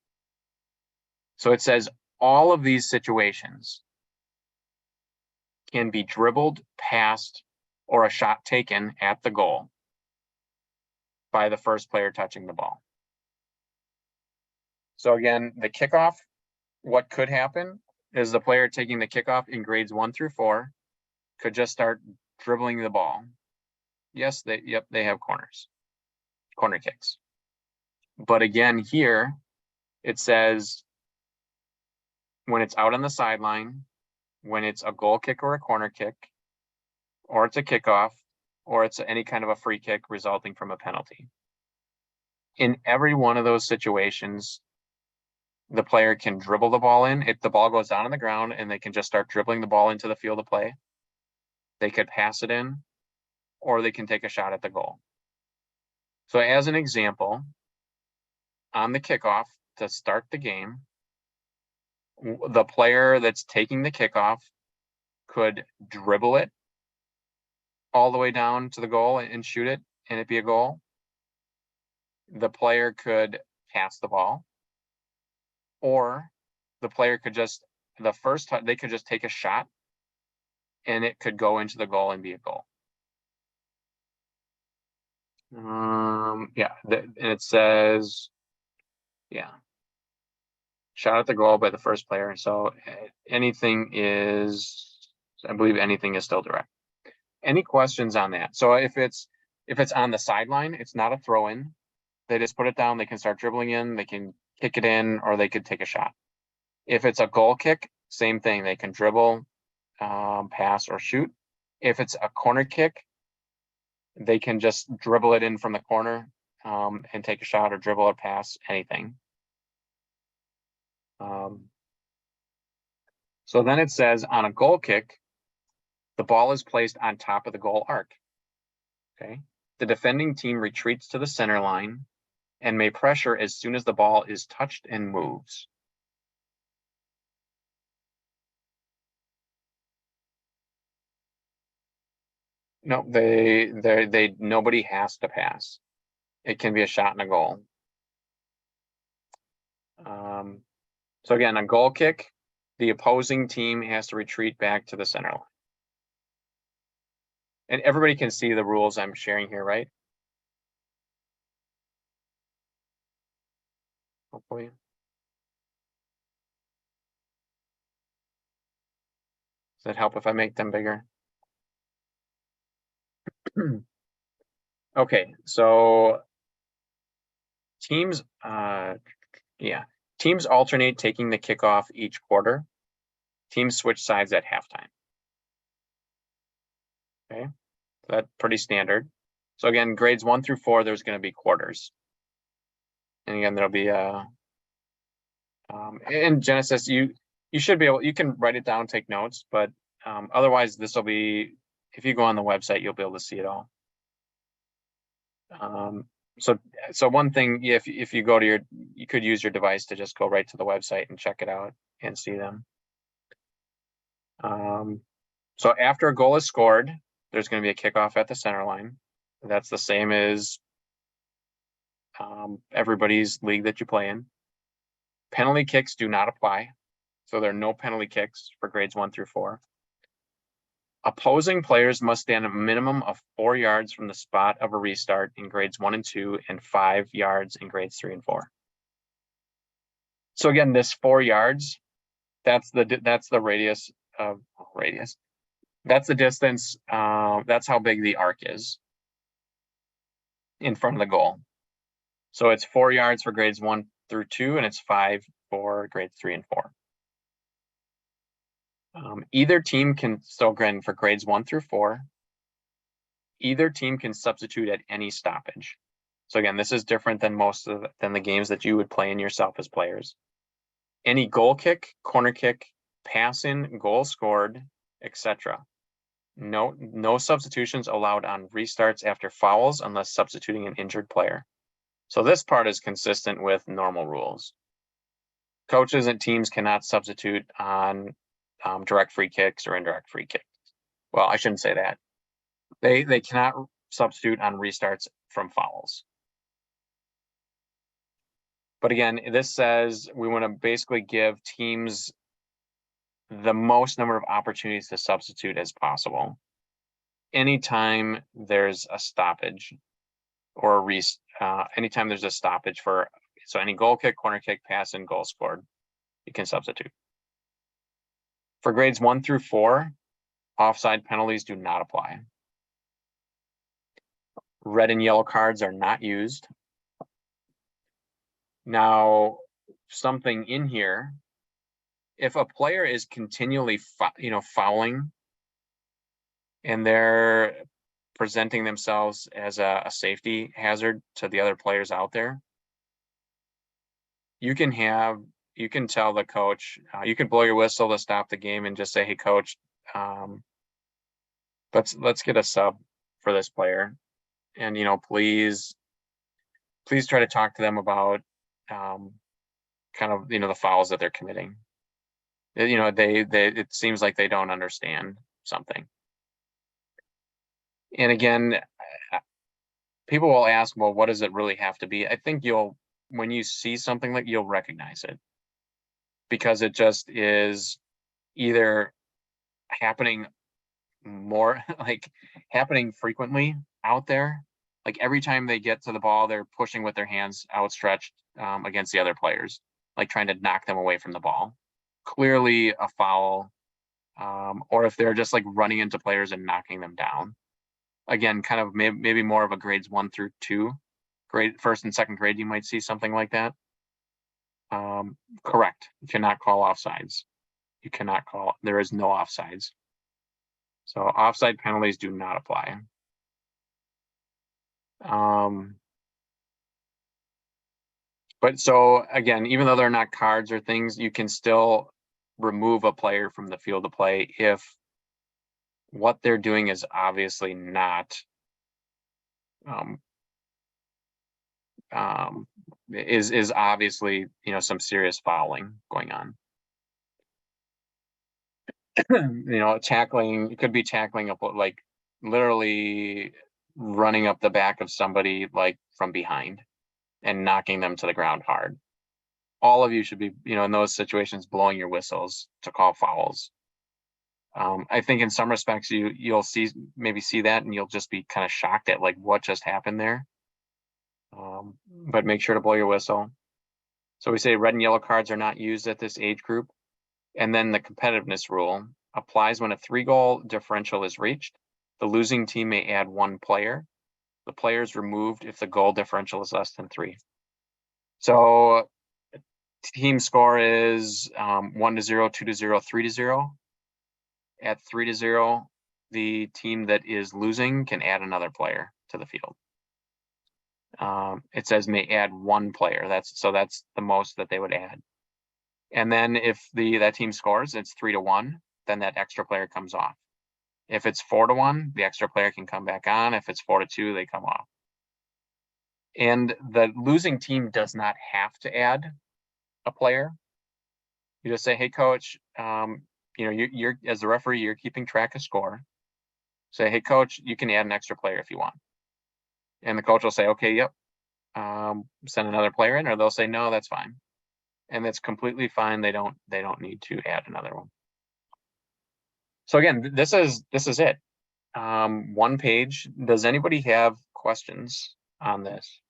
So it says all of these situations can be dribbled, passed, or a shot taken at the goal by the first player touching the ball. So again, the kickoff, what could happen is the player taking the kickoff in grades 1 through 4 could just start dribbling the ball. Yes, they have corner kicks. But again, here it says when it's out on the sideline, when it's a goal kick or a corner kick, or it's a kickoff, or it's any kind of a free kick resulting from a penalty. In every one of those situations, the player can dribble the ball in. If the ball goes down on the ground and they can just start dribbling the ball into the field of play, they could pass it in, or they can take a shot at the goal. So as an example, on the kickoff to start the game, the player that's taking the kickoff could dribble it all the way down to the goal and shoot it, and it be a goal. The player could pass the ball, or the player could just, they could just take a shot and it could go into the goal and be a goal. Yeah, and it says, yeah, shot at the goal by the first player. So anything is, I believe anything is still direct. Any questions on that? So if it's on the sideline, it's not a throw in. They just put it down. They can start dribbling in, they can kick it in, or they could take a shot. If it's a goal kick, same thing. They can dribble, pass, or shoot. If it's a corner kick, they can just dribble it in from the corner and take a shot, or dribble or pass, anything. So then it says on a goal kick, the ball is placed on top of the goal arc. Okay. The defending team retreats to the center line and may pressure as soon as the ball is touched and moves. No, nobody has to pass. It can be a shot and a goal. So again, a goal kick, the opposing team has to retreat back to the center line. And everybody can see the rules I'm sharing here, right? Hopefully. Does that help if I make them bigger? Okay, so teams, teams alternate taking the kickoff each quarter. Teams switch sides at halftime. Okay, so that's pretty standard. So again, grades 1 through 4, there's going to be quarters. And again, there'll be in Genesis, you should be able, you can write it down, take notes, but otherwise this will be, if you go on the website, you'll be able to see it all. So one thing, if you go to you could use your device to just go right to the website and check it out and see them. So after a goal is scored, there's going to be a kickoff at the center line. That's the same as everybody's league that you play in. Penalty kicks do not apply. So there are no penalty kicks for grades 1 through 4. Opposing players must stand a minimum of 4 yards from the spot of a restart in grades 1 and 2 and 5 yards in grades 3 and 4. So again, this 4 yards, that's the radius of radius. That's the distance. That's how big the arc is in front of the goal. So it's 4 yards for grades 1 through 2, and it's 5 for grades 3 and 4. Either team can, so again, for grades 1 through 4, either team can substitute at any stoppage. So again, this is different than than the games that you would play in yourself as players. Any goal kick, corner kick, pass in, goal scored, etc. No substitutions allowed on restarts after fouls unless substituting an injured player. So this part is consistent with normal rules. Coaches and teams cannot substitute on direct free kicks or indirect free kicks. Well, I shouldn't say that. They cannot substitute on restarts from fouls. But again, this says we want to basically give teams the most number of opportunities to substitute as possible. Anytime there's a stoppage or anytime there's a stoppage so any goal kick, corner kick, pass, and goal scored, you can substitute. For grades 1 through 4, offside penalties do not apply. Red and yellow cards are not used. Now, something in here, if a player is continually fouling and they're presenting themselves as a safety hazard to the other players out there, you can tell the coach, you can blow your whistle to stop the game and just say, hey coach, let's get a sub for this player, and please try to talk to them about kind of the fouls that they're committing. You know, it seems like they don't understand something. And again, people will ask, well, what does it really have to be? I think when you see something like, you'll recognize it, because it just is either happening more like happening frequently out there. Like every time they get to the ball, they're pushing with their hands outstretched against the other players, like trying to knock them away from the ball. Clearly a foul, or if they're just like running into players and knocking them down. Again, kind of maybe more of a grades 1 through 2. Grade first and second grade, you might see something like that. Correct. You cannot call offsides. You cannot call. There is no offsides. So offside penalties do not apply. But so again, even though they're not cards or things, you can still remove a player from the field of play if what they're doing is obviously not is obviously, you know, some serious fouling going on. You know, tackling, it could be tackling up, like literally running up the back of somebody like from behind and knocking them to the ground hard. All of you should be, you know, in those situations, blowing your whistles to call fouls. I think in some respects you'll maybe see that and you'll just be kind of shocked at like what just happened there. But make sure to blow your whistle. So we say red and yellow cards are not used at this age group. And then the competitiveness rule applies when a 3-goal differential is reached. The losing team may add 1 player. The player is removed if the goal differential is less than 3. So team score is 1-0, 2-0, 3-0. At 3-0, the team that is losing can add another player to the field. It says may add 1 player. That's the most that they would add. And then if that team scores, it's 3-1, then that extra player comes off. If it's 4-1, the extra player can come back on. If it's 4-2, they come off. And the losing team does not have to add a player. You just say, hey, coach, you know, you're as the referee, you're keeping track of score. Say, hey, coach, you can add an extra player if you want. And the coach will say, okay, yep, send another player in, or they'll say, no, that's fine. And that's completely fine. They don't need to add another one. So again, this is it. 1 page. Does anybody have questions on this?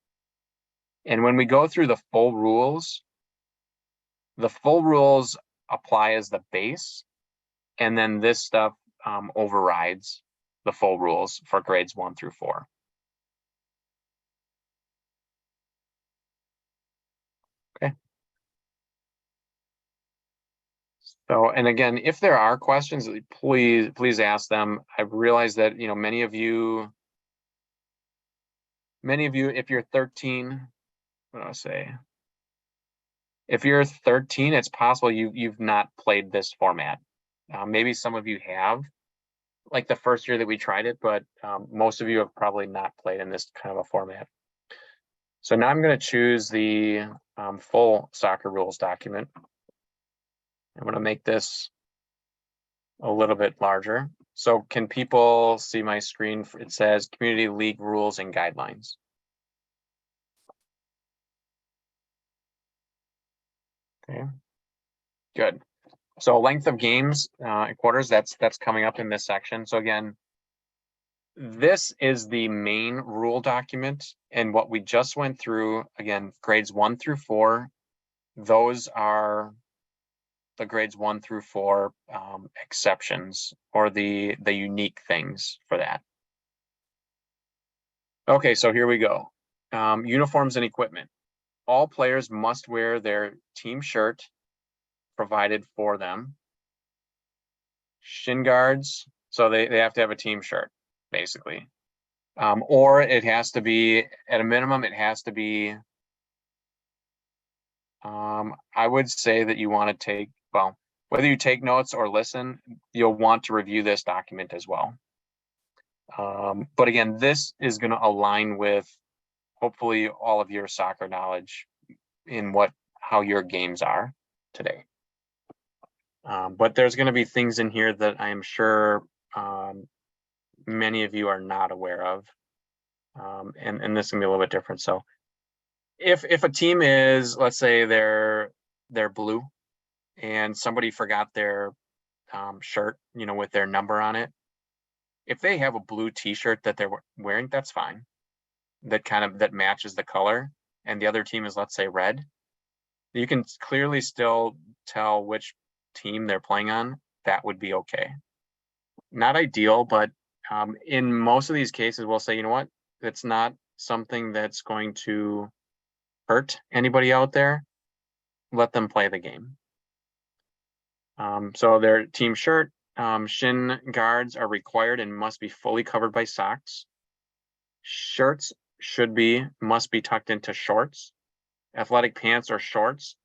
And when we go through the full rules apply as the base, and then this stuff overrides the full rules for grades 1 through 4. Okay. So, and again, if there are questions, please ask them. I've realized that, you know, many of you, if you're 13, what do I say? If you're 13, it's possible you've not played this format. Maybe some of you have, like the first year that we tried it, but most of you have probably not played in this kind of a format. So now I'm going to choose the full soccer rules document. I'm going to make this a little bit larger. So can people see my screen? It says Community League Rules and Guidelines. Okay, good. So length of games, quarters, that's coming up in this section. So again, this is the main rule document, and what we just went through, again, grades 1 through 4, those are the grades 1 through 4 exceptions, or the unique things for that. Okay, so here we go. Uniforms and equipment. All players must wear their team shirt provided for them. Shin guards, so they have to have a team shirt, basically. Or it has to be, at a minimum, it has to be, I would say that you want to take, well, whether you take notes or listen, you'll want to review this document as well. But again, this is going to align with hopefully all of your soccer knowledge in how your games are today. But there's going to be things in here that I am sure many of you are not aware of. And this can be a little bit different. So if a team is, let's say they're blue and somebody forgot their shirt, with their number on it, if they have a blue t-shirt that they're wearing, that's fine. That matches the color, and the other team is, let's say, red. You can clearly still tell which team they're playing on. That would be okay. Not ideal, but in most of these cases, we'll say, you know what, it's not something that's going to hurt anybody out there. Let them play the game. So their team shirt, shin guards are required and must be fully covered by socks. Shirts must be tucked into shorts. Athletic pants or shorts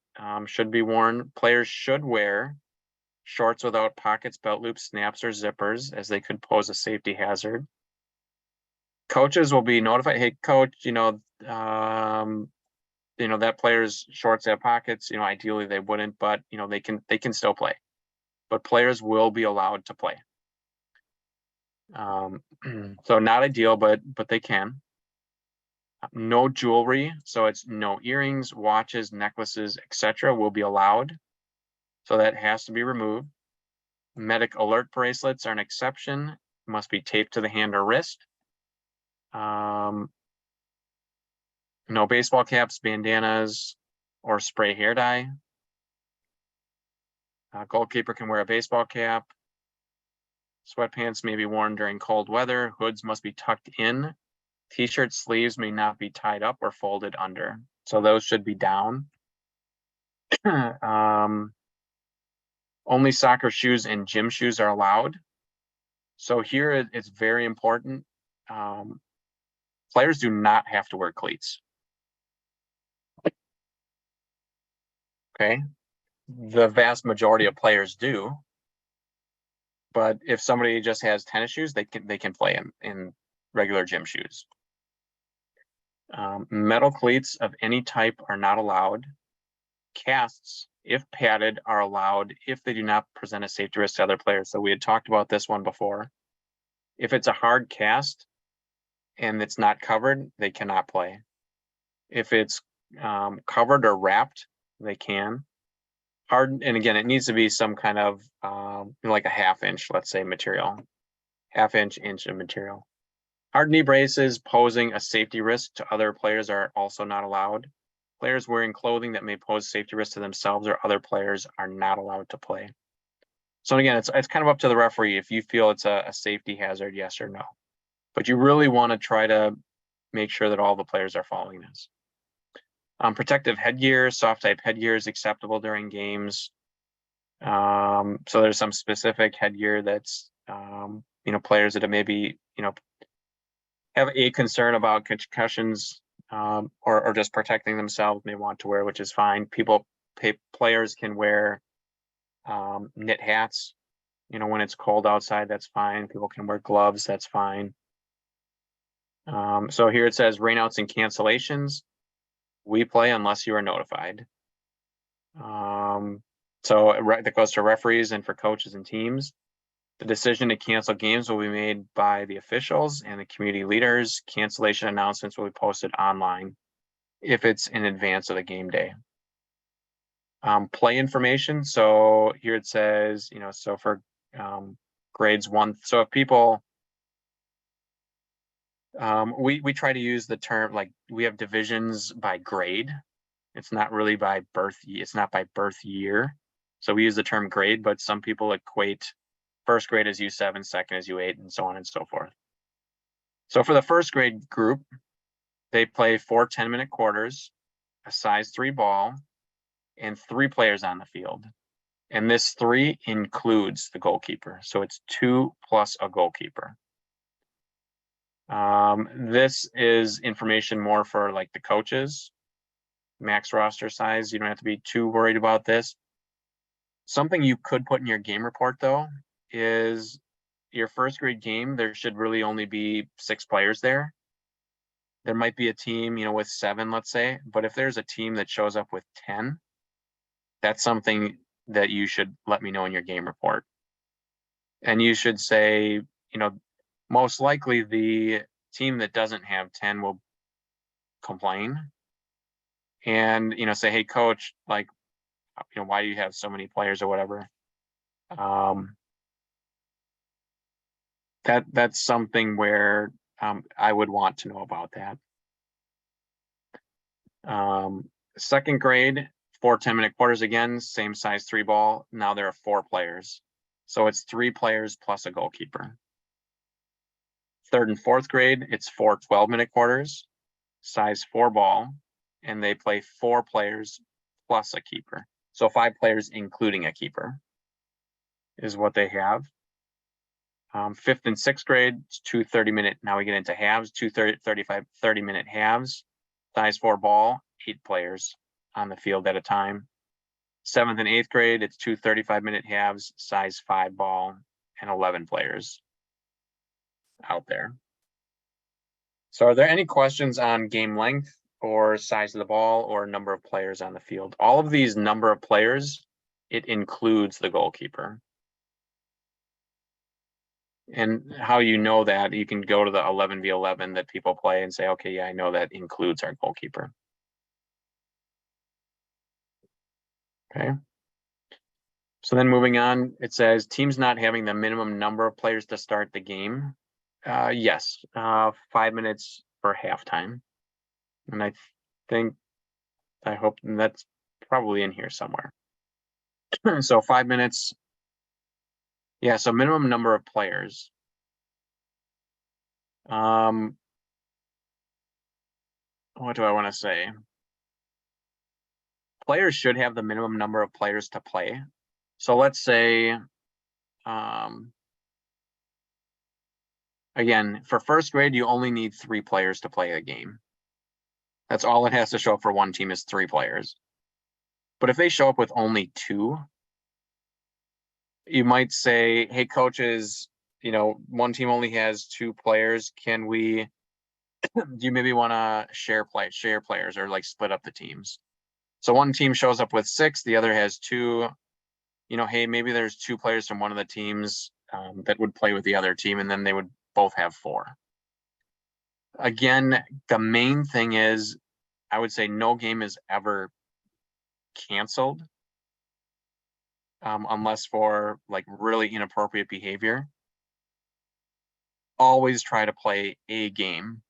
should be worn. Players should wear shorts without pockets, belt loops, snaps, or zippers, as they could pose a safety hazard. Coaches will be notified, hey, coach, that player's shorts have pockets. Ideally they wouldn't, but they can still play. But players will be allowed to play. So not ideal, but they can. No jewelry, so it's no earrings, watches, necklaces, etc. will be allowed. So that has to be removed. Medic alert bracelets are an exception, must be taped to the hand or wrist. No baseball caps, bandanas, or spray hair dye. Goalkeeper can wear a baseball cap. Sweatpants may be worn during cold weather. Hoods must be tucked in. T-shirt sleeves may not be tied up or folded under. So those should be down. Only soccer shoes and gym shoes are allowed. So here it's very important. Players do not have to wear cleats. Okay. The vast majority of players do. But if somebody just has tennis shoes, they can play in regular gym shoes. Metal cleats of any type are not allowed. Casts, if padded, are allowed if they do not present a safety risk to other players. So we had talked about this one before. If it's a hard cast and it's not covered, they cannot play. If it's covered or wrapped, they can. Hard, and again, it needs to be some kind of like a 1/2 inch, let's say, material. 1/2 inch of material. Hard knee braces posing a safety risk to other players are also not allowed. Players wearing clothing that may pose safety risk to themselves or other players are not allowed to play. So again, it's kind of up to the referee if you feel it's a safety hazard, yes or no. But you really want to try to make sure that all the players are following this. Protective headgear, soft type headgear is acceptable during games. So there's some specific headgear that's, players that have maybe, have a concern about concussions or just protecting themselves may want to wear, which is fine. Players can wear knit hats, when it's cold outside, that's fine. People can wear gloves, that's fine. So here it says rainouts and cancellations. We play unless you are notified. So that goes to referees and for coaches and teams. The decision to cancel games will be made by the officials and the community leaders. Cancellation announcements will be posted online if it's in advance of the game day. Play information. So here it says, so for grades 1, so if people, we try to use the term, like we have divisions by grade. It's not really by birth. It's not by birth year. So we use the term grade, but some people equate first grade as U7, second as U8, and so on and so forth. So for the first grade group, they play 4 10-minute quarters, a size 3 ball, and 3 players on the field. And this 3 includes the goalkeeper. So it's 2 plus a goalkeeper. This is information more for like the coaches. Max roster size, you don't have to be too worried about this. Something you could put in your game report though is your first grade game, there should really only be 6 players there. There might be a team, with 7, let's say, but if there's a team that shows up with 10, that's something that you should let me know in your game report. And you should say, most likely the team that doesn't have 10 will complain and, say, hey, coach, like, why do you have so many players or whatever? That's something where I would want to know about that. Second grade, 4 10-minute quarters again, same size 3 ball. Now there are 4 players. So it's 3 players plus a goalkeeper. Third and fourth grade, it's 4 12-minute quarters, size 4 ball, and they play 4 players plus a keeper. So 5 players, including a keeper, is what they have. Fifth and sixth grade, it's 2 30-minute. Now we get into halves, 2 30-minute halves, size 4 ball, 8 players on the field at a time. Seventh and eighth grade, it's 2 35-minute halves, size 5 ball, and 11 players out there. So are there any questions on game length or size of the ball or number of players on the field? All of these number of players, it includes the goalkeeper. And how you know that, you can go to the 11v11 that people play and say, okay, yeah, I know that includes our goalkeeper. Okay. So then moving on, it says teams not having the minimum number of players to start the game. Yes, 5 minutes for halftime. And I hope that's probably in here somewhere. So 5 minutes. Yeah, so minimum number of players. What do I want to say? Players should have the minimum number of players to play. So let's say, again, for first grade, you only need 3 players to play a game. That's all it has to show up for one team is 3 players. But if they show up with only 2, you might say, hey, coaches, one team only has 2 players. Can we, do you maybe want to share players or like split up the teams? So one team shows up with 6, the other has 2. Hey, maybe there's 2 players from one of the teams that would play with the other team, and then they would both have 4. Again, the main thing is, I would say no game is ever canceled unless for like really inappropriate behavior. Always try to play a game.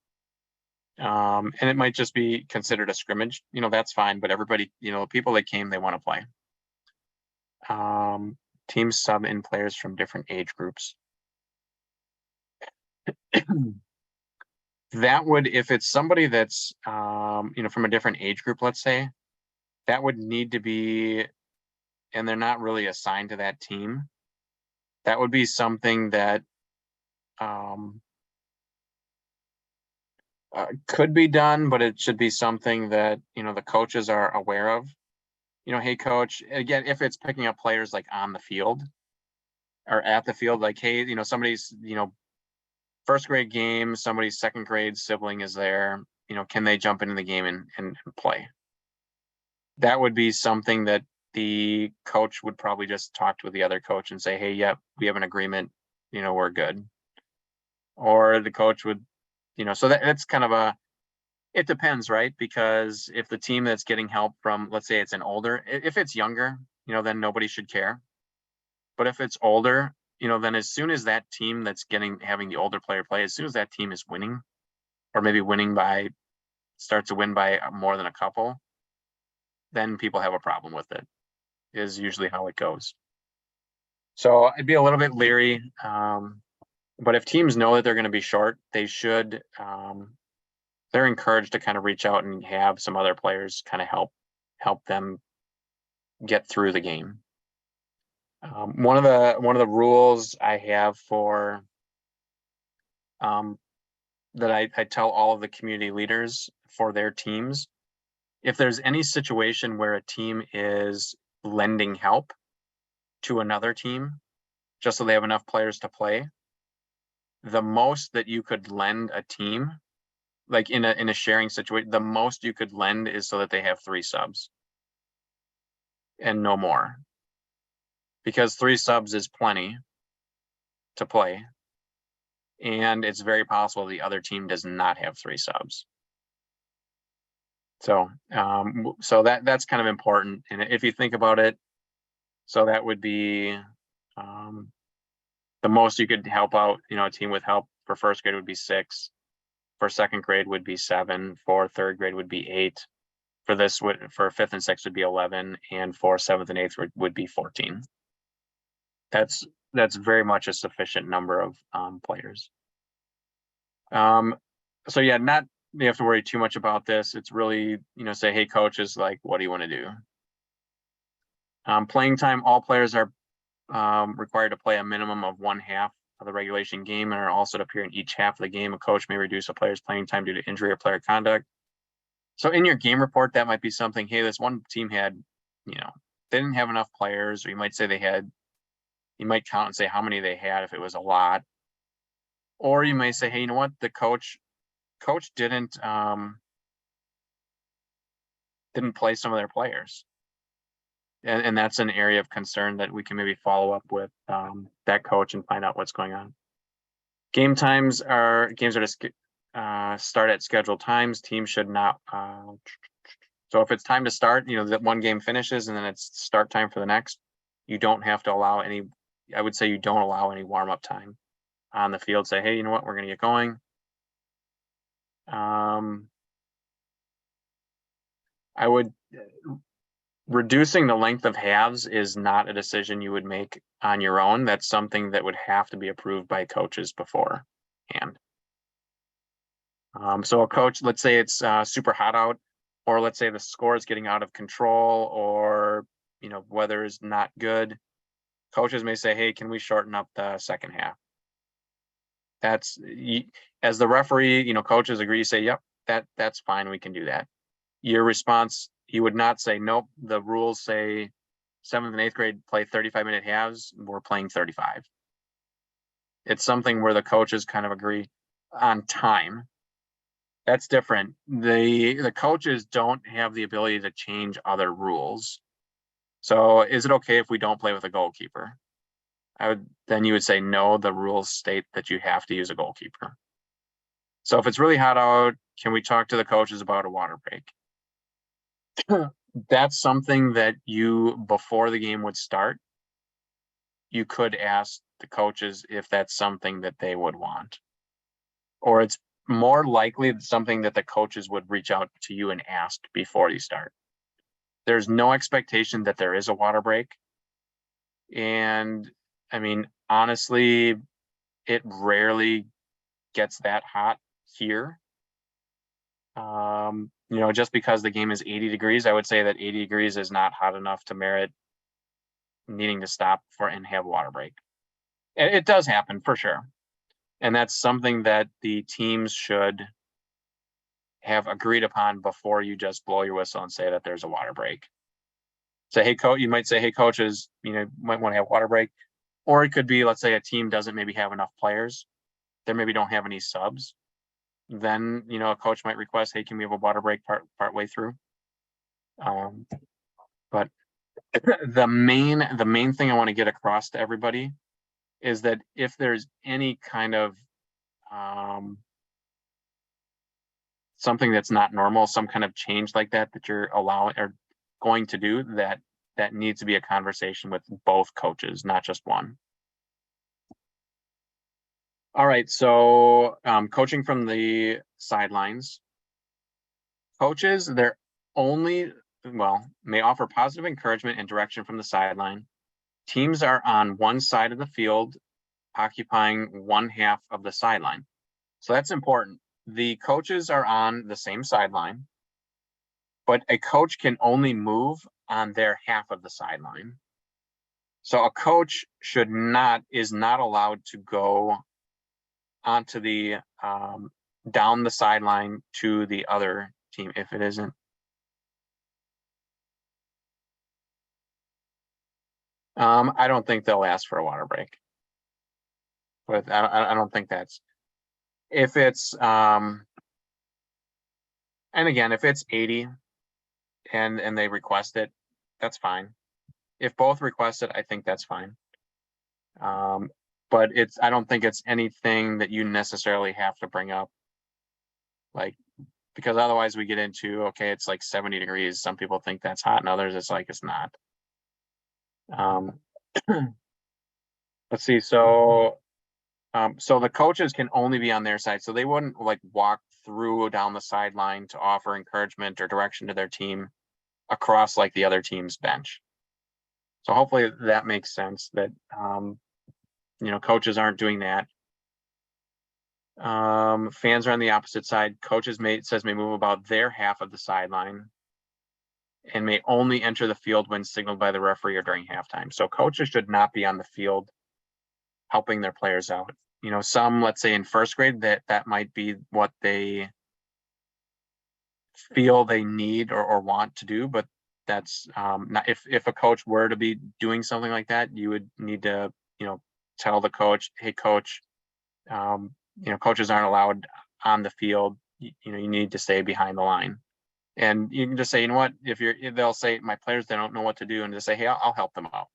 And it might just be considered a scrimmage, that's fine, but everybody, people that came, they want to play. Teams sub in players from different age groups. That would, if it's somebody that's, from a different age group, let's say, that would need to be, and they're not really assigned to that team. That would be something that could be done, but it should be something that, the coaches are aware of. Hey, coach, again, if it's picking up players like on the field or at the field, like, hey, somebody's, first grade game, somebody's second grade sibling is there, can they jump into the game and play? That would be something that the coach would probably just talk to the other coach and say, hey, yep, we have an agreement, we're good. Or the coach would, so that's kind of it depends, right? Because if the team that's getting help from, let's say it's an older, if it's younger, then nobody should care. But if it's older, then as soon as that team that's having the older player play, as soon as that team is winning, or maybe starts to win by more than a couple, then people have a problem with it, is usually how it goes. So I'd be a little bit leery. But if teams know that they're going to be short, they should, they're encouraged to kind of reach out and have some other players kind of help them get through the game. One of the rules I have for that I tell all of the community leaders for their teams, if there's any situation where a team is lending help to another team just so they have enough players to play, the most that you could lend a team, like in a sharing situation, the most you could lend is so that they have 3 subs and no more. because 3 subs is plenty to play. And it's very possible the other team does not have 3 subs. So, so that's kind of important. And if you think about it, so that would be the most you could help out, a team with help for first grade would be 6. For second grade would be 7. For third grade would be 8. For 5th and 6th would be 11. And for 7th and 8th would be 14. That's very much a sufficient number of players. So yeah, not you have to worry too much about this. It's really, say, hey, coaches, like, what do you want to do? Playing time, all players are required to play a minimum of 1/2 of the regulation game and are also to appear in each half of the game. A coach may reduce a player's playing time due to injury or player conduct. So in your game report, that might be something, hey, this one team had, they didn't have enough players, or you might say you might count and say how many they had if it was a lot. Or you may say, hey, you know what, the coach didn't play some of their players. And that's an area of concern that we can maybe follow up with that coach and find out what's going on. Games are to start at scheduled times. Teams should not. So if it's time to start, that one game finishes and then it's start time for the next, you don't have to allow any. I would say you don't allow any warm up time on the field. Say, hey, you know what, we're going to get going. I would. Reducing the length of halves is not a decision you would make on your own. That's something that would have to be approved by coaches beforehand. So a coach, let's say it's super hot out, or let's say the score is getting out of control, or weather is not good. Coaches may say, hey, can we shorten up the second half? That's as the referee, coaches agree, say, yep, that's fine, we can do that. Your response, you would not say, nope, the rules say 7th and 8th grade play 35-minute halves, we're playing 35. It's something where the coaches kind of agree on time. That's different. The coaches don't have the ability to change other rules. So is it okay if we don't play with a goalkeeper? Then you would say, no, the rules state that you have to use a goalkeeper. So if it's really hot out, can we talk to the coaches about a water break? That's something that before the game would start, you could ask the coaches if that's something that they would want. Or it's more likely something that the coaches would reach out to you and ask before you start. There's no expectation that there is a water break. And I mean, honestly, it rarely gets that hot here. Just because the game is 80 degrees, I would say that 80 degrees is not hot enough to merit needing to stop and have a water break. It does happen for sure. And that's something that the teams should have agreed upon before you just blow your whistle and say that there's a water break. Say, hey, coach, you might say, hey, coaches, might want to have a water break. Or it could be, let's say a team doesn't maybe have enough players. They maybe don't have any subs. Then, a coach might request, hey, can we have a water break part way through? But the main thing I want to get across to everybody is that if there's any kind of something that's not normal, some kind of change like that you're allowing or going to do, that needs to be a conversation with both coaches, not just one. All right, so coaching from the sidelines. Coaches, may offer positive encouragement and direction from the sideline. Teams are on one side of the field, occupying 1/2 of the sideline. So that's important. The coaches are on the same sideline, but a coach can only move on their half of the sideline. So a coach is not allowed to go onto the down the sideline to the other team if it isn't. I don't think they'll ask for a water break, but I don't think that's if it's and again, if it's 80 and they request it, that's fine. if both request it, I think that's fine. But I don't think it's anything that you necessarily have to bring up. Like, because otherwise we get into, okay, it's like 70 degrees. Some people think that's hot, and others it's like it's not. Let's see. So the coaches can only be on their side, so they wouldn't like walk through down the sideline to offer encouragement or direction to their team across like the other team's bench. So hopefully that makes sense that coaches aren't doing that. Fans are on the opposite side. Coaches may move about their half of the sideline and may only enter the field when signaled by the referee or during halftime. So coaches should not be on the field helping their players out. Some, let's say in first grade, that might be what they feel they need or want to do, but that's not, if a coach were to be doing something like that, you would need to, tell the coach, hey coach, coaches aren't allowed on the field. You need to stay behind the line. And you can just say, you know what, if they'll say my players, they don't know what to do, and just say, hey, I'll help them out.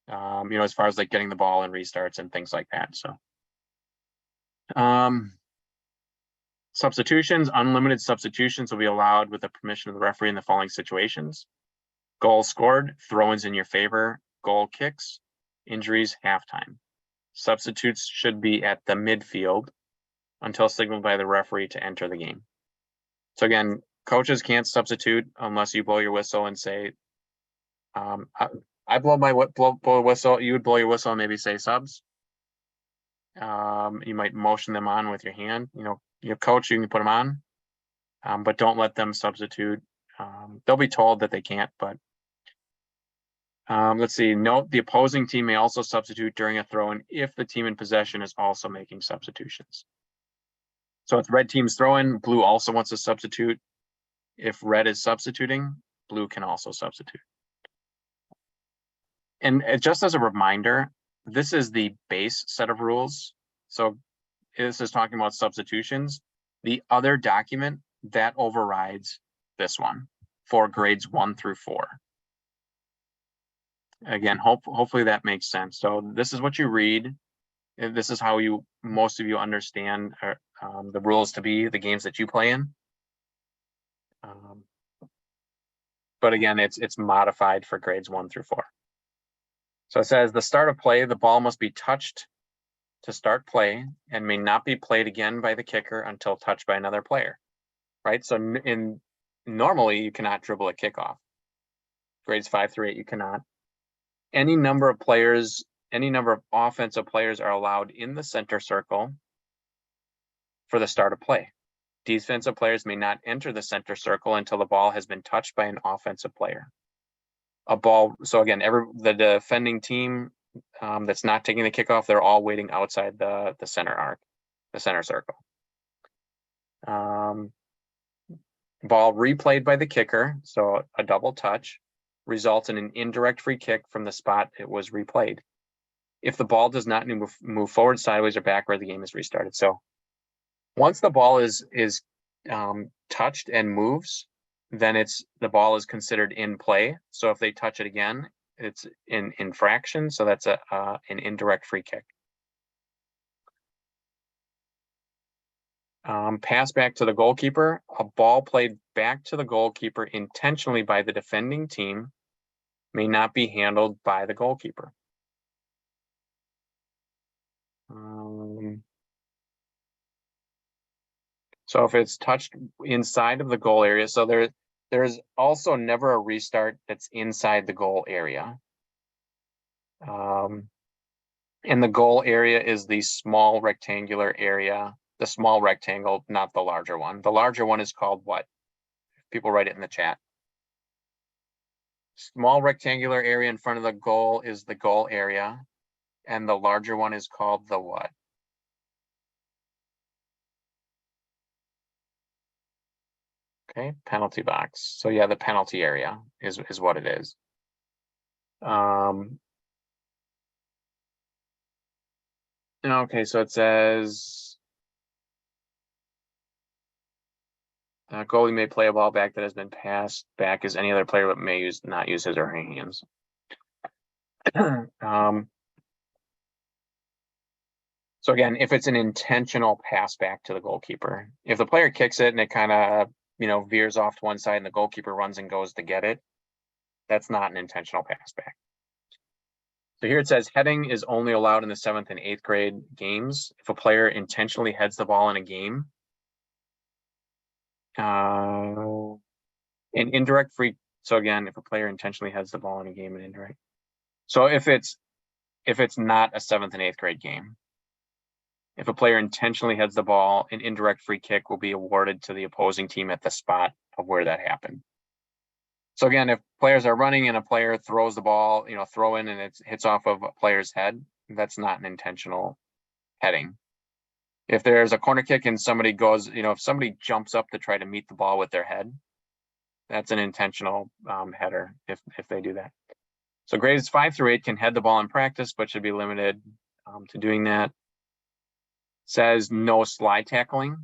As far as like getting the ball and restarts and things like that. So substitutions, unlimited substitutions will be allowed with the permission of the referee in the following situations: goals scored, throw-ins in your favor, goal kicks, injuries, halftime. Substitutes should be at the midfield until signaled by the referee to enter the game. So again, coaches can't substitute unless you blow your whistle and say, I blow my whistle, you would blow your whistle and maybe say subs. You might motion them on with your hand. Your coach, you can put them on, but don't let them substitute. They'll be told that they can't, but let's see. Note the opposing team may also substitute during a throw-in if the team in possession is also making substitutions. So if red team's throw-in, blue also wants to substitute. If red is substituting, blue can also substitute. And just as a reminder, this is the base set of rules. So this is talking about substitutions. The other document that overrides this one for grades 1 through 4. Again, hopefully that makes sense. So this is what you read. This is how most of you understand the rules to be the games that you play in. But again, it's modified for grades 1 through 4. So it says the start of play, the ball must be touched to start play and may not be played again by the kicker until touched by another player, right? So normally you cannot dribble a kickoff. Grades 5 through 8, you cannot. Any number of players, any number of offensive players are allowed in the center circle for the start of play. Defensive players may not enter the center circle until the ball has been touched by an offensive player. So again, the defending team that's not taking the kickoff, they're all waiting outside the center arc, the center circle. Ball replayed by the kicker, so a double touch, results in an indirect free kick from the spot it was replayed. If the ball does not move forward, sideways, or backward, the game is restarted. So once the ball is touched and moves, then the ball is considered in play. So if they touch it again, it's in infraction. So that's an indirect free kick. Pass back to the goalkeeper. A ball played back to the goalkeeper intentionally by the defending team may not be handled by the goalkeeper. So if it's touched inside of the goal area, so there's also never a restart that's inside the goal area. And the goal area is the small rectangular area, the small rectangle, not the larger one. The larger one is called what? People write it in the chat. Small rectangular area in front of the goal is the goal area, and the larger one is called the what? Okay, penalty box. So yeah, the penalty area is what it is. Okay, so it says, so it says, the ball Goalie may play a ball back that has been passed back as any other player, but may not use his or her hands. So again, if it's an intentional pass back to the goalkeeper, if the player kicks it and it kind of, veers off to one side and the goalkeeper runs and goes to get it, that's not an intentional pass back. So here it says heading is only allowed in the 7th and 8th grade games. If a player intentionally heads the ball in a game, an indirect free. So again, if a player intentionally heads the ball in a game, an indirect. So if it's not a 7th and 8th grade game, if a player intentionally heads the ball, an indirect free kick will be awarded to the opposing team at the spot of where that happened. So again, if players are running and a player throws the ball, throw in and it hits off of a player's head, that's not an intentional heading. If there's a corner kick and somebody goes, if somebody jumps up to try to meet the ball with their head, that's an intentional header if they do that. So grades 5 through 8 can head the ball in practice, but should be limited to doing that. Says no slide tackling.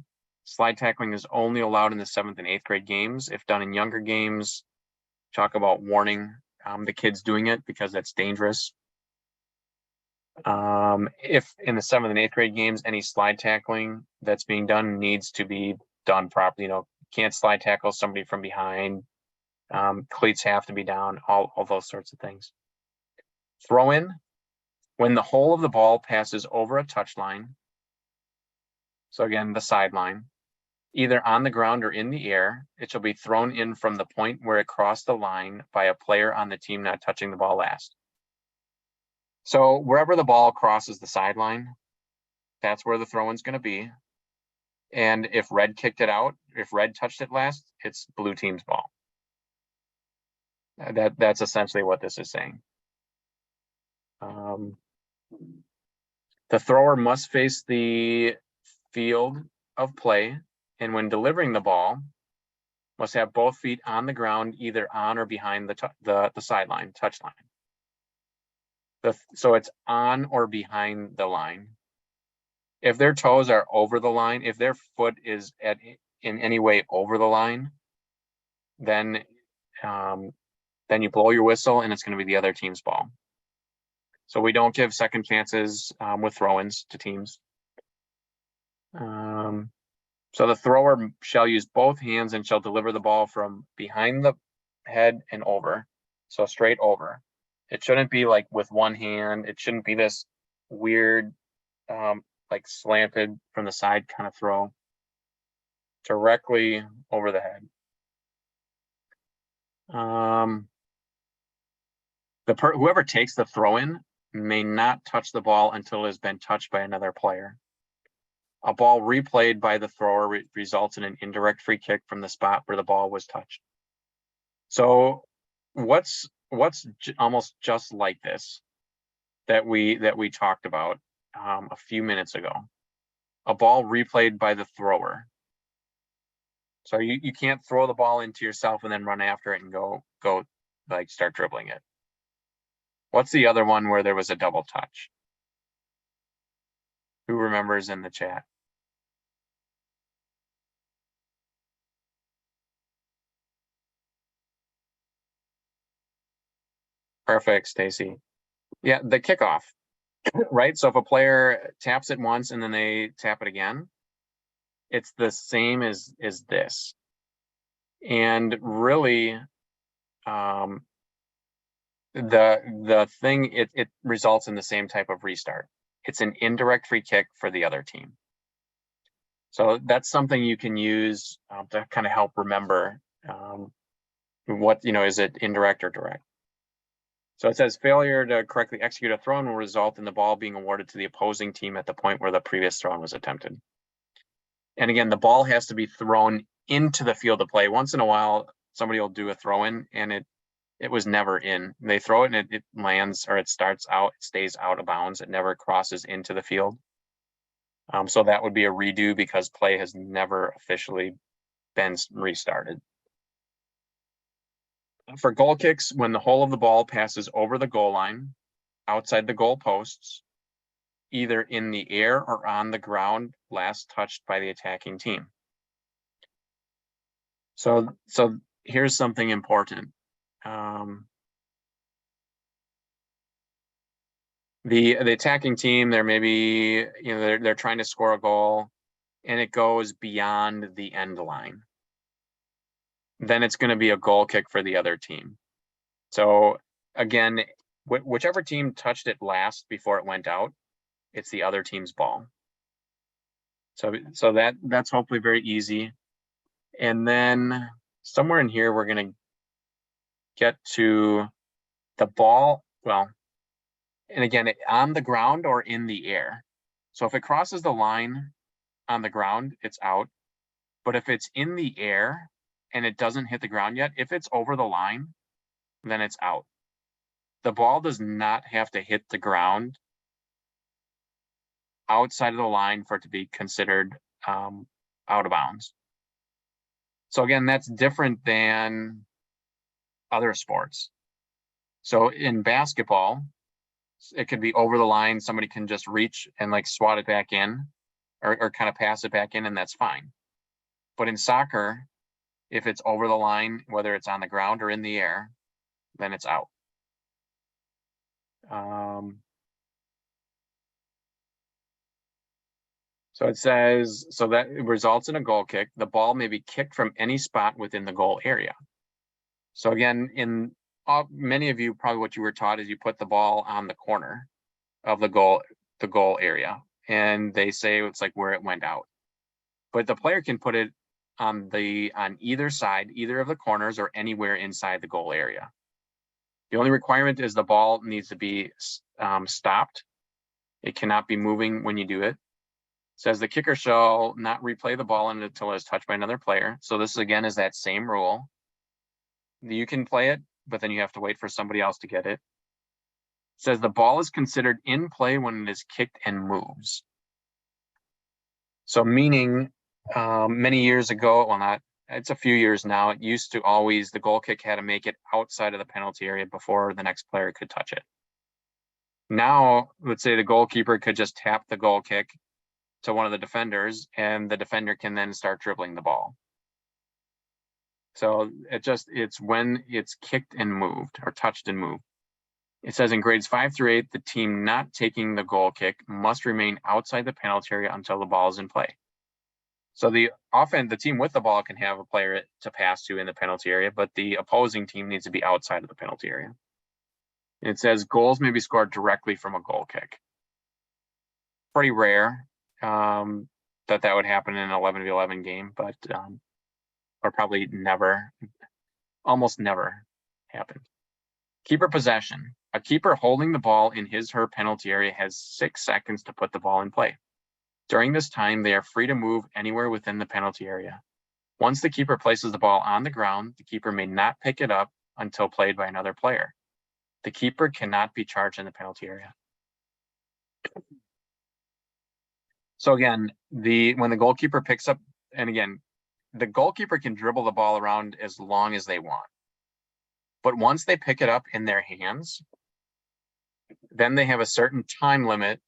Slide tackling is only allowed in the 7th and 8th grade games. If done in younger games, talk about warning the kids doing it because that's dangerous. If in the 7th and 8th grade games, any slide tackling that's being done needs to be done properly. Can't slide tackle somebody from behind. Cleats have to be down, all those sorts of things. Throw in, when the whole of the ball passes over a touchline. So again, the sideline, either on the ground or in the air, it shall be thrown in from the point where it crossed the line by a player on the team not touching the ball last. So wherever the ball crosses the sideline, that's where the throw-in's going to be. And if red kicked it out, if red touched it last, it's blue team's ball. That's essentially what this is saying. The thrower must face the field of play, and when delivering the ball, must have both feet on the ground, either on or behind the sideline, touch line. So it's on or behind the line. If their toes are over the line, if their foot is in any way over the line, then you blow your whistle and it's going to be the other team's ball. So we don't give second chances with throw-ins to teams. So the thrower shall use both hands and shall deliver the ball from behind the head and over. So straight over. It shouldn't be like with one hand. It shouldn't be this weird, like slanted from the side kind of throw. Directly over the head. Whoever takes the throw-in may not touch the ball until it has been touched by another player. A ball replayed by the thrower results in an indirect free kick from the spot where the ball was touched. So what's almost just like this that we talked about a few minutes ago? A ball replayed by the thrower. So you can't throw the ball into yourself and then run after it and go like start dribbling it. What's the other one where there was a double touch? Who remembers in the chat? Perfect, Stacy. Yeah, the kickoff, right? So if a player taps it once and then they tap it again, it's the same as this. And really, the thing, it results in the same type of restart. It's an indirect free kick for the other team. So that's something you can use to kind of help remember what, is it indirect or direct? So it says failure to correctly execute a throw-in will result in the ball being awarded to the opposing team at the point where the previous throw-in was attempted. And again, the ball has to be thrown into the field of play. Once in a while, somebody will do a throw-in and it was never in. They throw it and it lands, or it starts out, it stays out of bounds. It never crosses into the field. So that would be a redo because play has never officially been restarted. For goal kicks, when the whole of the ball passes over the goal line, outside the goal posts, either in the air or on the ground, last touched by the attacking team. So here's something important. The attacking team, they're maybe, they're trying to score a goal and it goes beyond the end line. Then it's going to be a goal kick for the other team. So again, whichever team touched it last before it went out, it's the other team's ball. So that's hopefully very easy. And then somewhere in here, we're going to get to the ball. Well, and again, on the ground or in the air. So if it crosses the line on the ground, it's out. But if it's in the air and it doesn't hit the ground yet, if it's over the line, then it's out. The ball does not have to hit the ground outside of the line for it to be considered out of bounds. So again, that's different than other sports. So in basketball, it could be over the line. Somebody can just reach and like swat it back in or kind of pass it back in, and that's fine. But in soccer, if it's over the line, whether it's on the ground or in the air, then it's out. So it says, so that it results in a goal kick. The ball may be kicked from any spot within the goal area. So again, in many of you, probably what you were taught is you put the ball on the corner of the goal area, and they say it's like where it went out. But the player can put it on either side, either of the corners or anywhere inside the goal area. The only requirement is the ball needs to be stopped. It cannot be moving when you do it. It says the kicker shall not replay the ball until it is touched by another player. So this again is that same rule. You can play it, but then you have to wait for somebody else to get it. It says the ball is considered in play when it is kicked and moves. So meaning many years ago, well, it's a few years now, it used to always, the goal kick had to make it outside of the penalty area before the next player could touch it. Now, let's say the goalkeeper could just tap the goal kick to one of the defenders, and the defender can then start dribbling the ball. So it's when it's kicked and moved or touched and moved. It says in grades 5 through 8, the team not taking the goal kick must remain outside the penalty area until the ball is in play. So the team with the ball can have a player to pass to in the penalty area, but the opposing team needs to be outside of the penalty area. It says goals may be scored directly from a goal kick. Pretty rare that would happen in an 11-v11 game, but or probably never, almost never happened. Keeper possession. A keeper holding the ball in his/her penalty area has 6 seconds to put the ball in play. During this time, they are free to move anywhere within the penalty area. Once the keeper places the ball on the ground, the keeper may not pick it up until played by another player. The keeper cannot be charged in the penalty area. So again, when the goalkeeper picks up, and again, the goalkeeper can dribble the ball around as long as they want. But once they pick it up in their hands, then they have a certain time limit.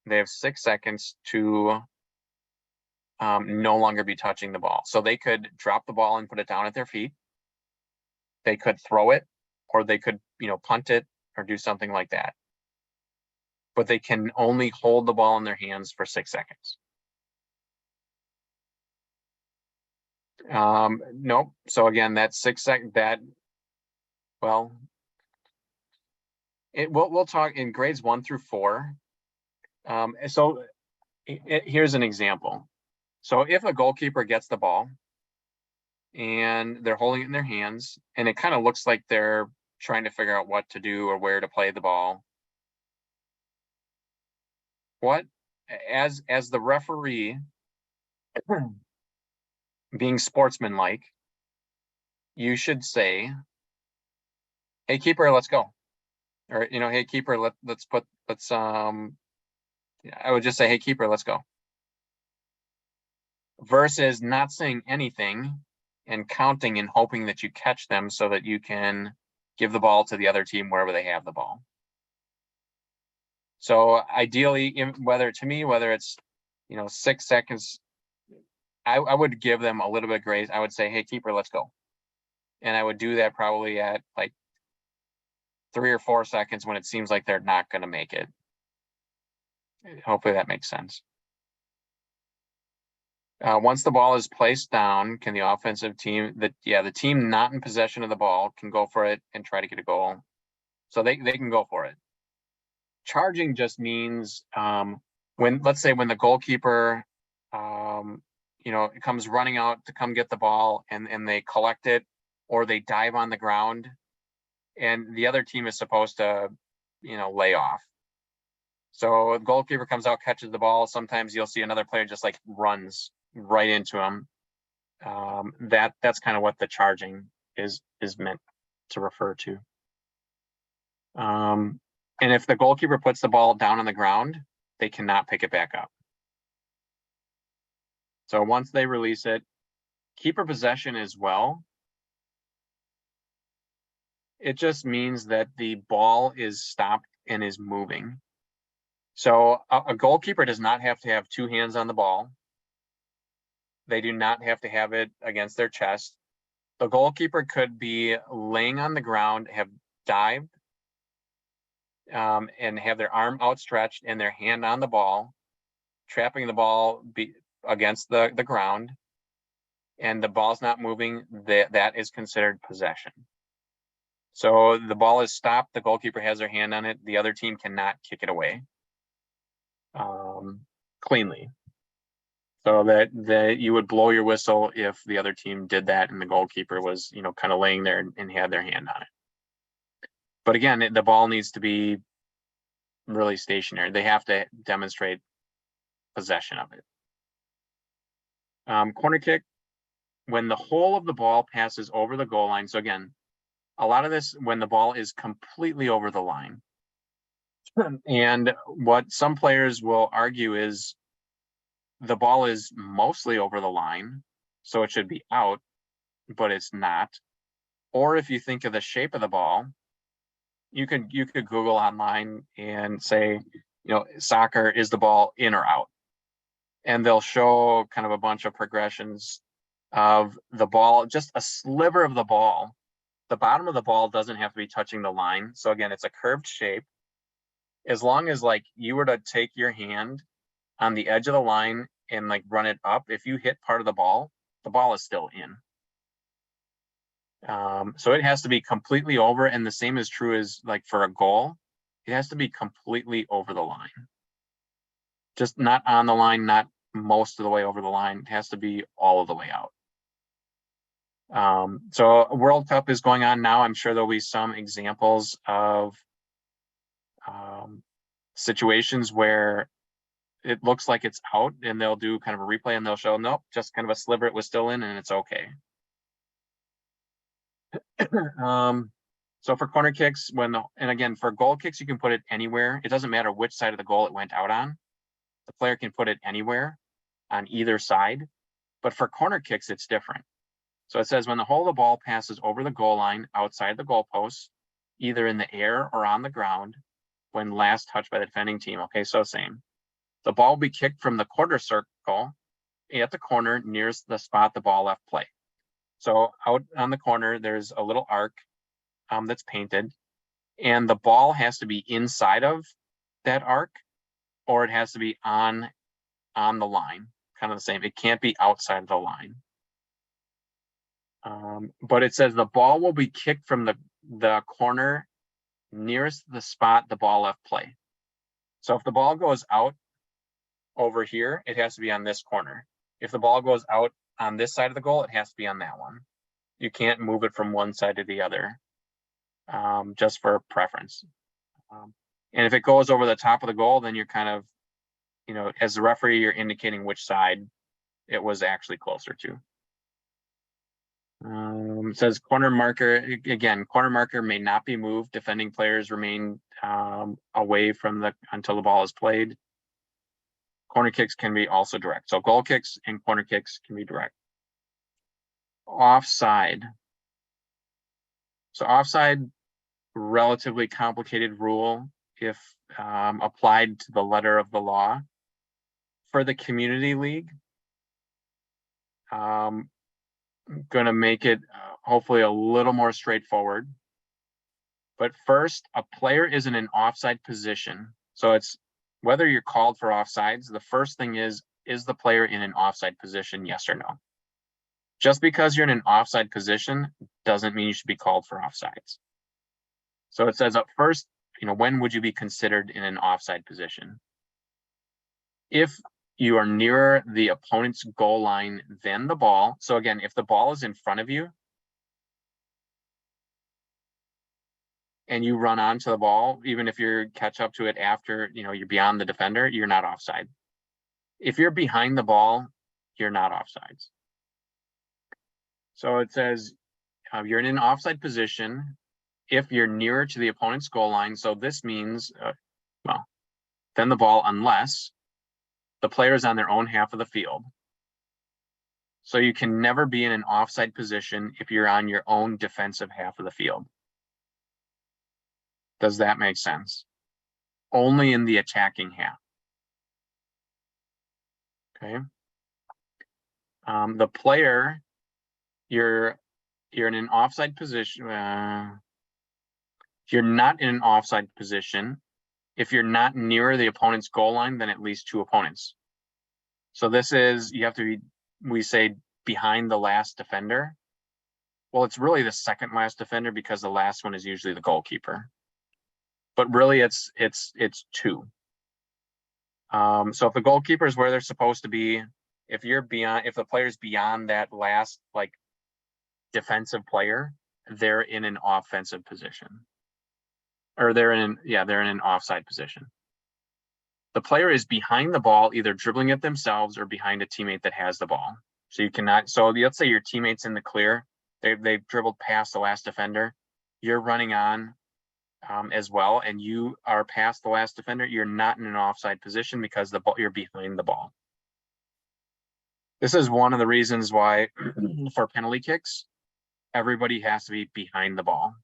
They have 6 seconds to no longer be touching the ball. So they could drop the ball and put it down at their feet. They could throw it, or they could, punt it or do something like that. But they can only hold the ball in their hands for 6 seconds. Nope. So again, that's 6 seconds. We'll talk in grades 1 through 4. So here's an example. So if a goalkeeper gets the ball and they're holding it in their hands, and it kind of looks like they're trying to figure out what to do or where to play the ball, as the referee, being sportsmanlike, you should say, "Hey keeper, let's go," or "Hey keeper, I would just say, "Hey keeper, let's go," versus not saying anything and counting and hoping that you catch them so that you can give the ball to the other team wherever they have the ball. So ideally, whether it's 6 seconds, I would give them a little bit of grace. I would say, hey, keeper, let's go. And I would do that probably at like 3 or 4 seconds when it seems like they're not going to make it. Hopefully that makes sense. Once the ball is placed down, can the offensive team, the team not in possession of the ball can go for it and try to get a goal. So they can go for it. Charging just means let's say when the goalkeeper, it comes running out to come get the ball and they collect it or they dive on the ground and the other team is supposed to, lay off. So the goalkeeper comes out, catches the ball. Sometimes you'll see another player just like runs right into him. That's kind of what the charging is meant to refer to. And if the goalkeeper puts the ball down on the ground, they cannot pick it back up. So once they release it, keeper possession as well. It just means that the ball is stopped and is moving. So a goalkeeper does not have to have 2 hands on the ball. They do not have to have it against their chest. The goalkeeper could be laying on the ground, have dived, and have their arm outstretched and their hand on the ball, trapping the ball against the ground, and the ball's not moving. That is considered possession. So the ball is stopped. The goalkeeper has their hand on it. The other team cannot kick it away cleanly. So that you would blow your whistle if the other team did that and the goalkeeper was, kind of laying there and had their hand on it. But again, the ball needs to be really stationary. They have to demonstrate possession of it. Corner kick, when the whole of the ball passes over the goal line. So again, a lot of this when the ball is completely over the line. And what some players will argue is the ball is mostly over the line, so it should be out, but it's not. Or if you think of the shape of the ball, you could Google online and say, soccer, is the ball in or out? And they'll show kind of a bunch of progressions of the ball, just a sliver of the ball. The bottom of the ball doesn't have to be touching the line. So again, it's a curved shape. As long as like you were to take your hand on the edge of the line and like run it up, if you hit part of the ball is still in. So it has to be completely over, and the same is true as like for a goal. It has to be completely over the line. Just not on the line, not most of the way over the line. It has to be all of the way out. So World Cup is going on now. I'm sure there'll be some examples of situations where it looks like it's out and they'll do kind of a replay and they'll show, nope, just kind of a sliver, it was still in and it's okay. So for corner kicks, and again, for goal kicks, you can put it anywhere. It doesn't matter which side of the goal it went out on. The player can put it anywhere on either side. But for corner kicks, it's different. So it says when the whole of the ball passes over the goal line outside the goalpost, either in the air or on the ground, when last touched by the defending team. Okay, so same. The ball will be kicked from the quarter circle at the corner nearest the spot the ball left play. So out on the corner, there's a little arc that's painted, and the ball has to be inside of that arc, or it has to be on the line, kind of the same. It can't be outside of the line. But it says the ball will be kicked from the corner nearest the spot the ball left play. So if the ball goes out over here, it has to be on this corner. If the ball goes out on this side of the goal, it has to be on that one. You can't move it from one side to the other, just for preference. And if it goes over the top of the goal, then you're kind of, as the referee, you're indicating which side it was actually closer to. It says corner marker, again, corner marker may not be moved. Defending players remain away from until the ball is played. Corner kicks can be also direct. So goal kicks and corner kicks can be direct. Offside. So offside, relatively complicated rule if applied to the letter of the law. For the community league, I'm going to make it hopefully a little more straightforward. But first, a player is in an offside position. So it's whether you're called for offsides, the first thing is the player in an offside position, yes or no? Just because you're in an offside position doesn't mean you should be called for offsides. So it says up first, when would you be considered in an offside position? If you are nearer the opponent's goal line than the ball. So again, if the ball is in front of you and you run onto the ball, even if you catch up to it after, you're beyond the defender, you're not offside. If you're behind the ball, you're not offsides. So it says you're in an offside position if you're nearer to the opponent's goal line. So this means, then the ball, unless the player is on their own half of the field. So you can never be in an offside position if you're on your own defensive half of the field. Does that make sense? Only in the attacking half. Okay. The player, you're in an offside position. You're not in an offside position if you're not nearer the opponent's goal line than at least two opponents. So this is, you have to be, we say, behind the last defender. Well, it's really the second last defender because the last one is usually the goalkeeper. But really it's two. So if the goalkeeper is where they're supposed to be, if the player's beyond that last defensive player, they're in an offensive position. Or they're in an offside position. The player is behind the ball, either dribbling it themselves or behind a teammate that has the ball. So you cannot, so let's say your teammate's in the clear, they've dribbled past the last defender, you're running on as well, and you are past the last defender, you're not in an offside position because you're behind the ball. This is one of the reasons why for penalty kicks, everybody has to be behind the ball.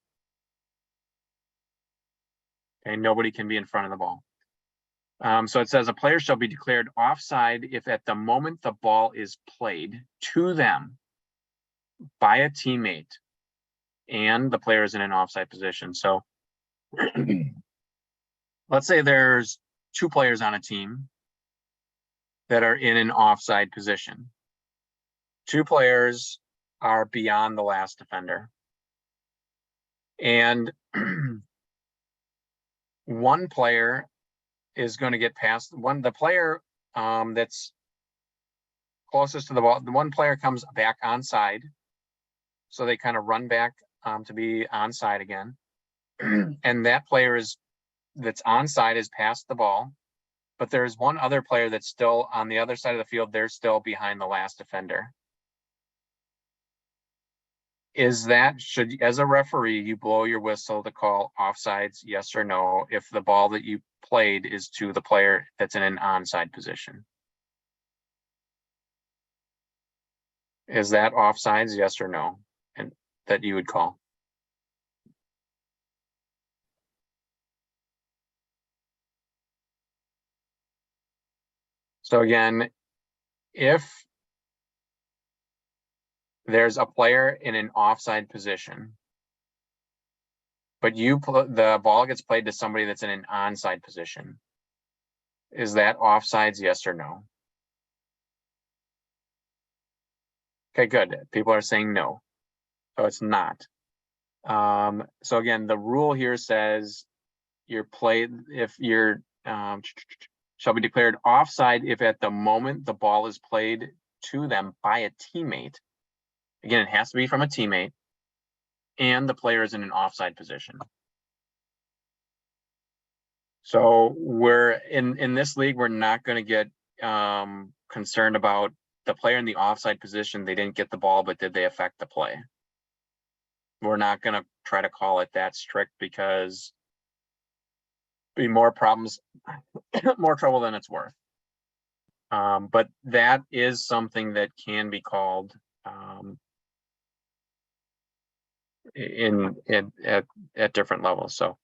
Okay, nobody can be in front of the ball. So it says a player shall be declared offside if at the moment the ball is played to them by a teammate and the player is in an offside position. So let's say there's two players on a team that are in an offside position. Two players are beyond the last defender. And one player is going to get past the player that's closest to the ball. The one player comes back onside. So they kind of run back to be onside again. And that player that's onside is past the ball. But there's one other player that's still on the other side of the field. They're still behind the last defender. As a referee, you blow your whistle to call offsides, yes or no, if the ball that you played is to the player that's in an onside position? Is that offsides, yes or no, and that you would call? So again, if there's a player in an offside position, but the ball gets played to somebody that's in an onside position, is that offsides, yes or no? Okay, good. People are saying no. So it's not. So again, the rule here says shall be declared offside if at the moment the ball is played to them by a teammate. Again, it has to be from a teammate, and the player is in an offside position. So we're in this league, we're not going to get concerned about the player in the offside position. They didn't get the ball, but did they affect the play? We're not going to try to call it that strict because be more problems, more trouble than it's worth. But that is something that can be called at different levels. So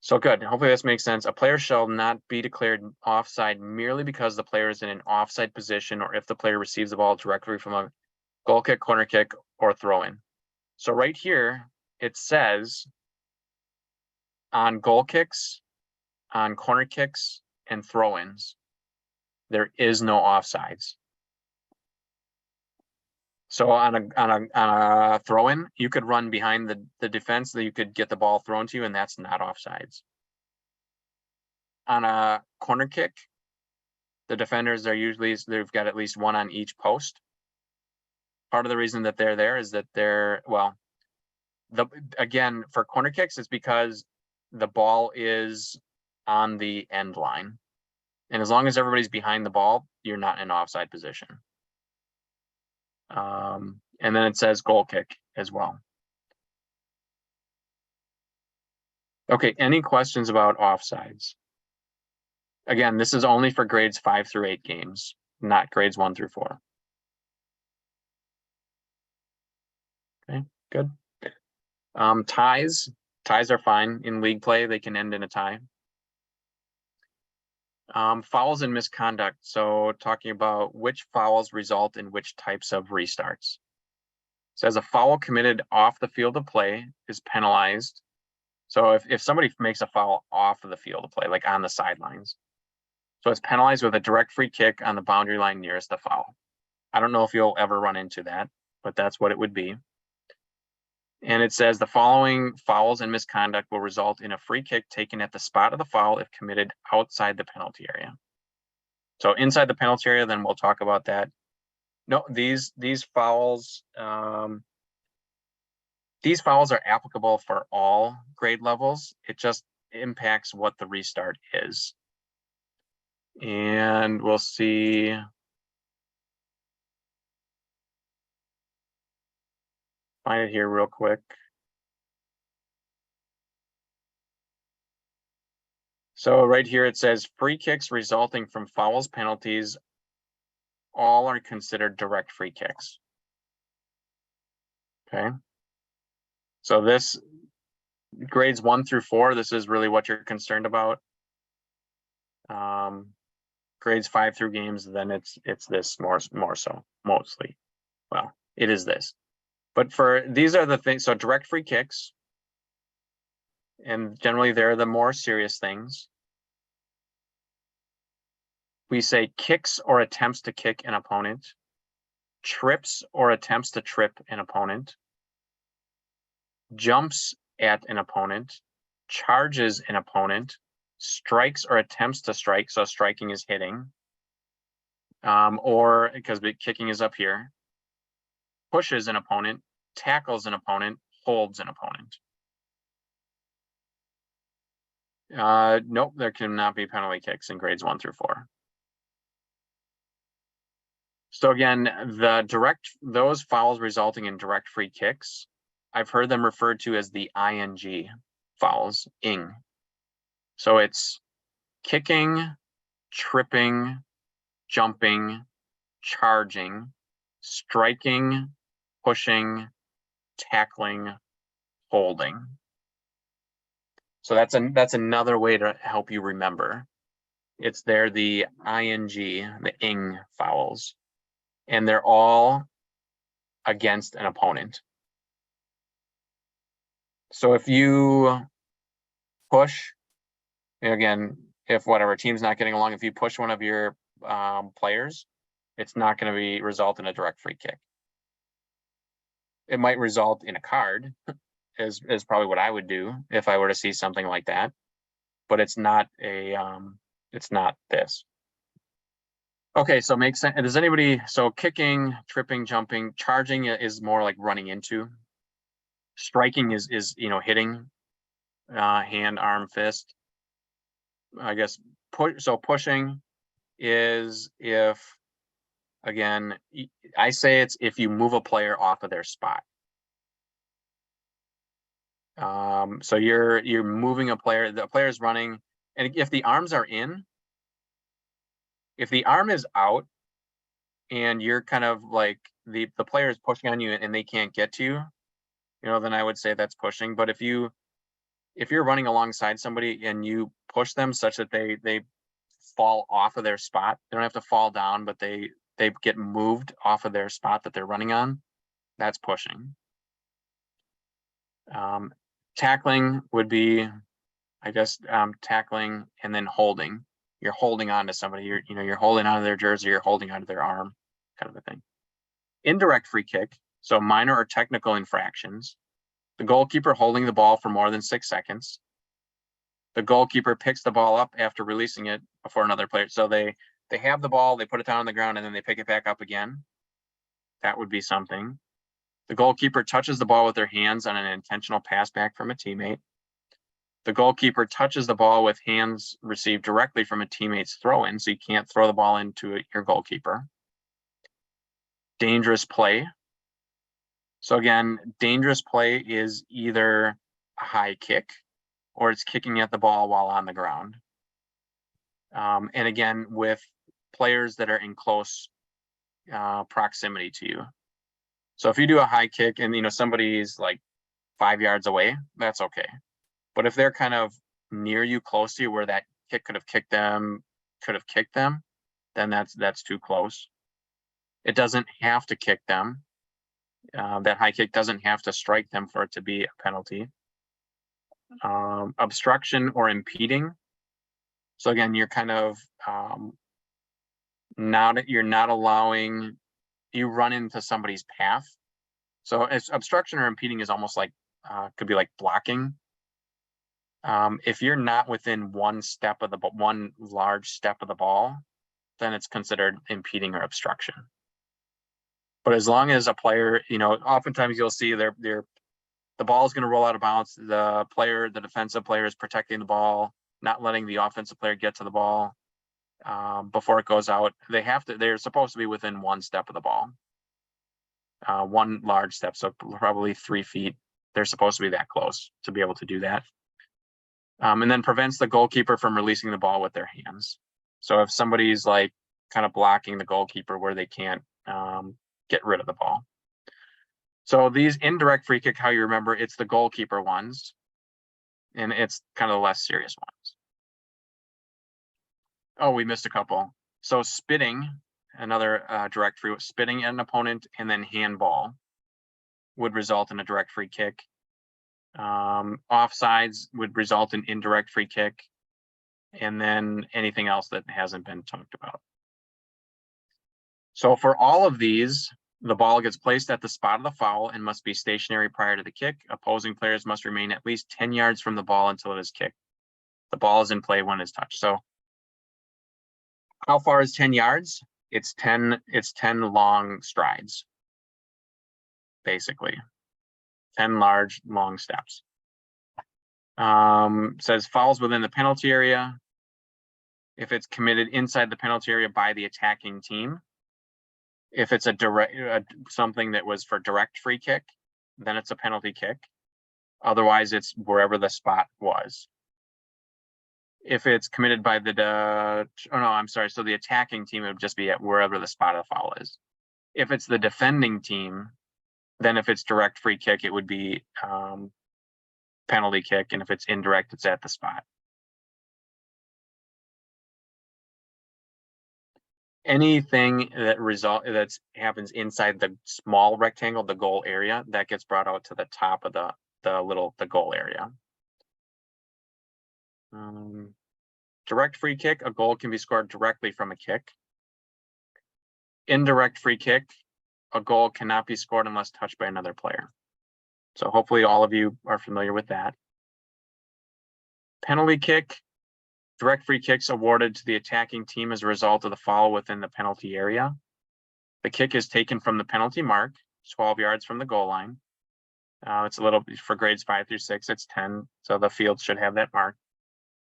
So good. Hopefully this makes sense. A player shall not be declared offside merely because the player is in an offside position or if the player receives the ball directly from a goal kick, corner kick, or throw in. So right here, it says on goal kicks, on corner kicks, and throw-ins, there is no offsides. So on a throw-in, you could run behind the defense, that you could get the ball thrown to you, and that's not offsides. On a corner kick, the defenders are usually, they've got at least one on each post. Part of the reason that they're there is that they're, well, again, for corner kicks, it's because the ball is on the end line. And as long as everybody's behind the ball, you're not in an offside position. And then it says goal kick as well. Okay, any questions about offsides? Again, this is only for grades 5 through 8 games, not grades 1 through 4. Okay, good. Ties are fine in league play. They can end in a tie. Fouls and misconduct. So talking about which fouls result in which types of restarts. It says a foul committed off the field of play is penalized. So if somebody makes a foul off of the field of play, like on the sidelines, so it's penalized with a direct free kick on the boundary line nearest the foul. I don't know if you'll ever run into that, but that's what it would be. And it says the following fouls and misconduct will result in a free kick taken at the spot of the foul if committed outside the penalty area. So inside the penalty area, then we'll talk about that. No, these fouls, these fouls are applicable for all grade levels. It just impacts what the restart is. And we'll see. Find it here real quick. So right here it says free kicks resulting from fouls, penalties, all are considered direct free kicks. Okay. So this grades 1 through 4, this is really what you're concerned about. Grades 5 through games, then it's this more so, mostly. Well, it is this. But for these are the things, so direct free kicks, and generally they're the more serious things. We say kicks or attempts to kick an opponent, trips or attempts to trip an opponent, jumps at an opponent, charges an opponent, strikes or attempts to strike, so striking is hitting, or because kicking is up here, pushes an opponent, tackles an opponent, holds an opponent. Nope, there cannot be penalty kicks in grades 1 through 4. So again, those fouls resulting in direct free kicks, I've heard them referred to as the ING fouls, ing. So it's kicking, tripping, jumping, charging, striking, pushing, tackling, holding. So that's another way to help you remember. It's there, the ING, the ing fouls, and they're all against an opponent. So if you push, again, if whatever team's not getting along, if you push one of your players, it's not going to result in a direct free kick. It might result in a card, is probably what I would do if I were to see something like that. But it's not it's not this. Okay, so makes sense. Does anybody, so kicking, tripping, jumping, charging is more like running into. Striking is hitting, hand, arm, fist. I guess pushing is if, again, I say it's if you move a player off of their spot. So you're moving a player, the player's running, and if the arms are in, if the arm is out and you're kind of like the player is pushing on you and they can't get to you, then I would say that's pushing. But if if you're running alongside somebody and you push them such that they fall off of their spot, they don't have to fall down, but they get moved off of their spot that they're running on, that's pushing. Tackling would be, I guess, tackling and then holding. You're holding on to somebody. You're holding onto their jersey. You're holding onto their arm, kind of a thing. Indirect free kick, so minor or technical infractions. The goalkeeper holding the ball for more than 6 seconds. The goalkeeper picks the ball up after releasing it before another player. So they have the ball, they put it down on the ground, and then they pick it back up again. That would be something. The goalkeeper touches the ball with their hands on an intentional pass back from a teammate. The goalkeeper touches the ball with hands received directly from a teammate's throw-in, so you can't throw the ball into your goalkeeper. Dangerous play. So again, dangerous play is either a high kick or it's kicking at the ball while on the ground. And again, with players that are in close proximity to you. So if you do a high kick and somebody's like 5 yards away, that's okay. But if they're kind of near you, close to you, where that kick could have kicked them, then that's too close. It doesn't have to kick them. That high kick doesn't have to strike them for it to be a penalty. Obstruction or impeding. So again, you're kind of you're not allowing, you run into somebody's path. So it's obstruction or impeding is almost like could be like blocking. If you're not within one large step of the ball, then it's considered impeding or obstruction. But as long as a player, oftentimes you'll see the ball is going to roll out of bounds. The defensive player is protecting the ball, not letting the offensive player get to the ball before it goes out. They're supposed to be within one step of the ball, one large step, so probably 3 feet. They're supposed to be that close to be able to do that. And then prevents the goalkeeper from releasing the ball with their hands. So if somebody's like kind of blocking the goalkeeper where they can't get rid of the ball. So these indirect free kick, how you remember, it's the goalkeeper ones, and it's kind of the less serious ones. Oh, we missed a couple. So spitting, another direct free, spitting at an opponent and then handball would result in a direct free kick. Offsides would result in indirect free kick, and then anything else that hasn't been talked about. So for all of these, the ball gets placed at the spot of the foul and must be stationary prior to the kick. Opposing players must remain at least 10 yards from the ball until it is kicked. The ball is in play when it's touched. So how far is 10 yards? It's 10 long strides, basically. 10 large, long steps. Says fouls within the penalty area. If it's committed inside the penalty area by the attacking team. If it's something that was for direct free kick, then it's a penalty kick. Otherwise, it's wherever the spot was. If it's committed by so the attacking team would just be at wherever the spot of the foul is. If it's the defending team, then if it's direct free kick, it would be penalty kick, and if it's indirect, it's at the spot. Anything that happens inside the small rectangle, the goal area, that gets brought out to the top of the goal area. Direct free kick, a goal can be scored directly from a kick. Indirect free kick, a goal cannot be scored unless touched by another player. So hopefully all of you are familiar with that. Penalty kick, direct free kicks awarded to the attacking team as a result of the foul within the penalty area. The kick is taken from the penalty mark, 12 yards from the goal line. It's a little, for grades 5 through 6, it's 10, so the field should have that mark.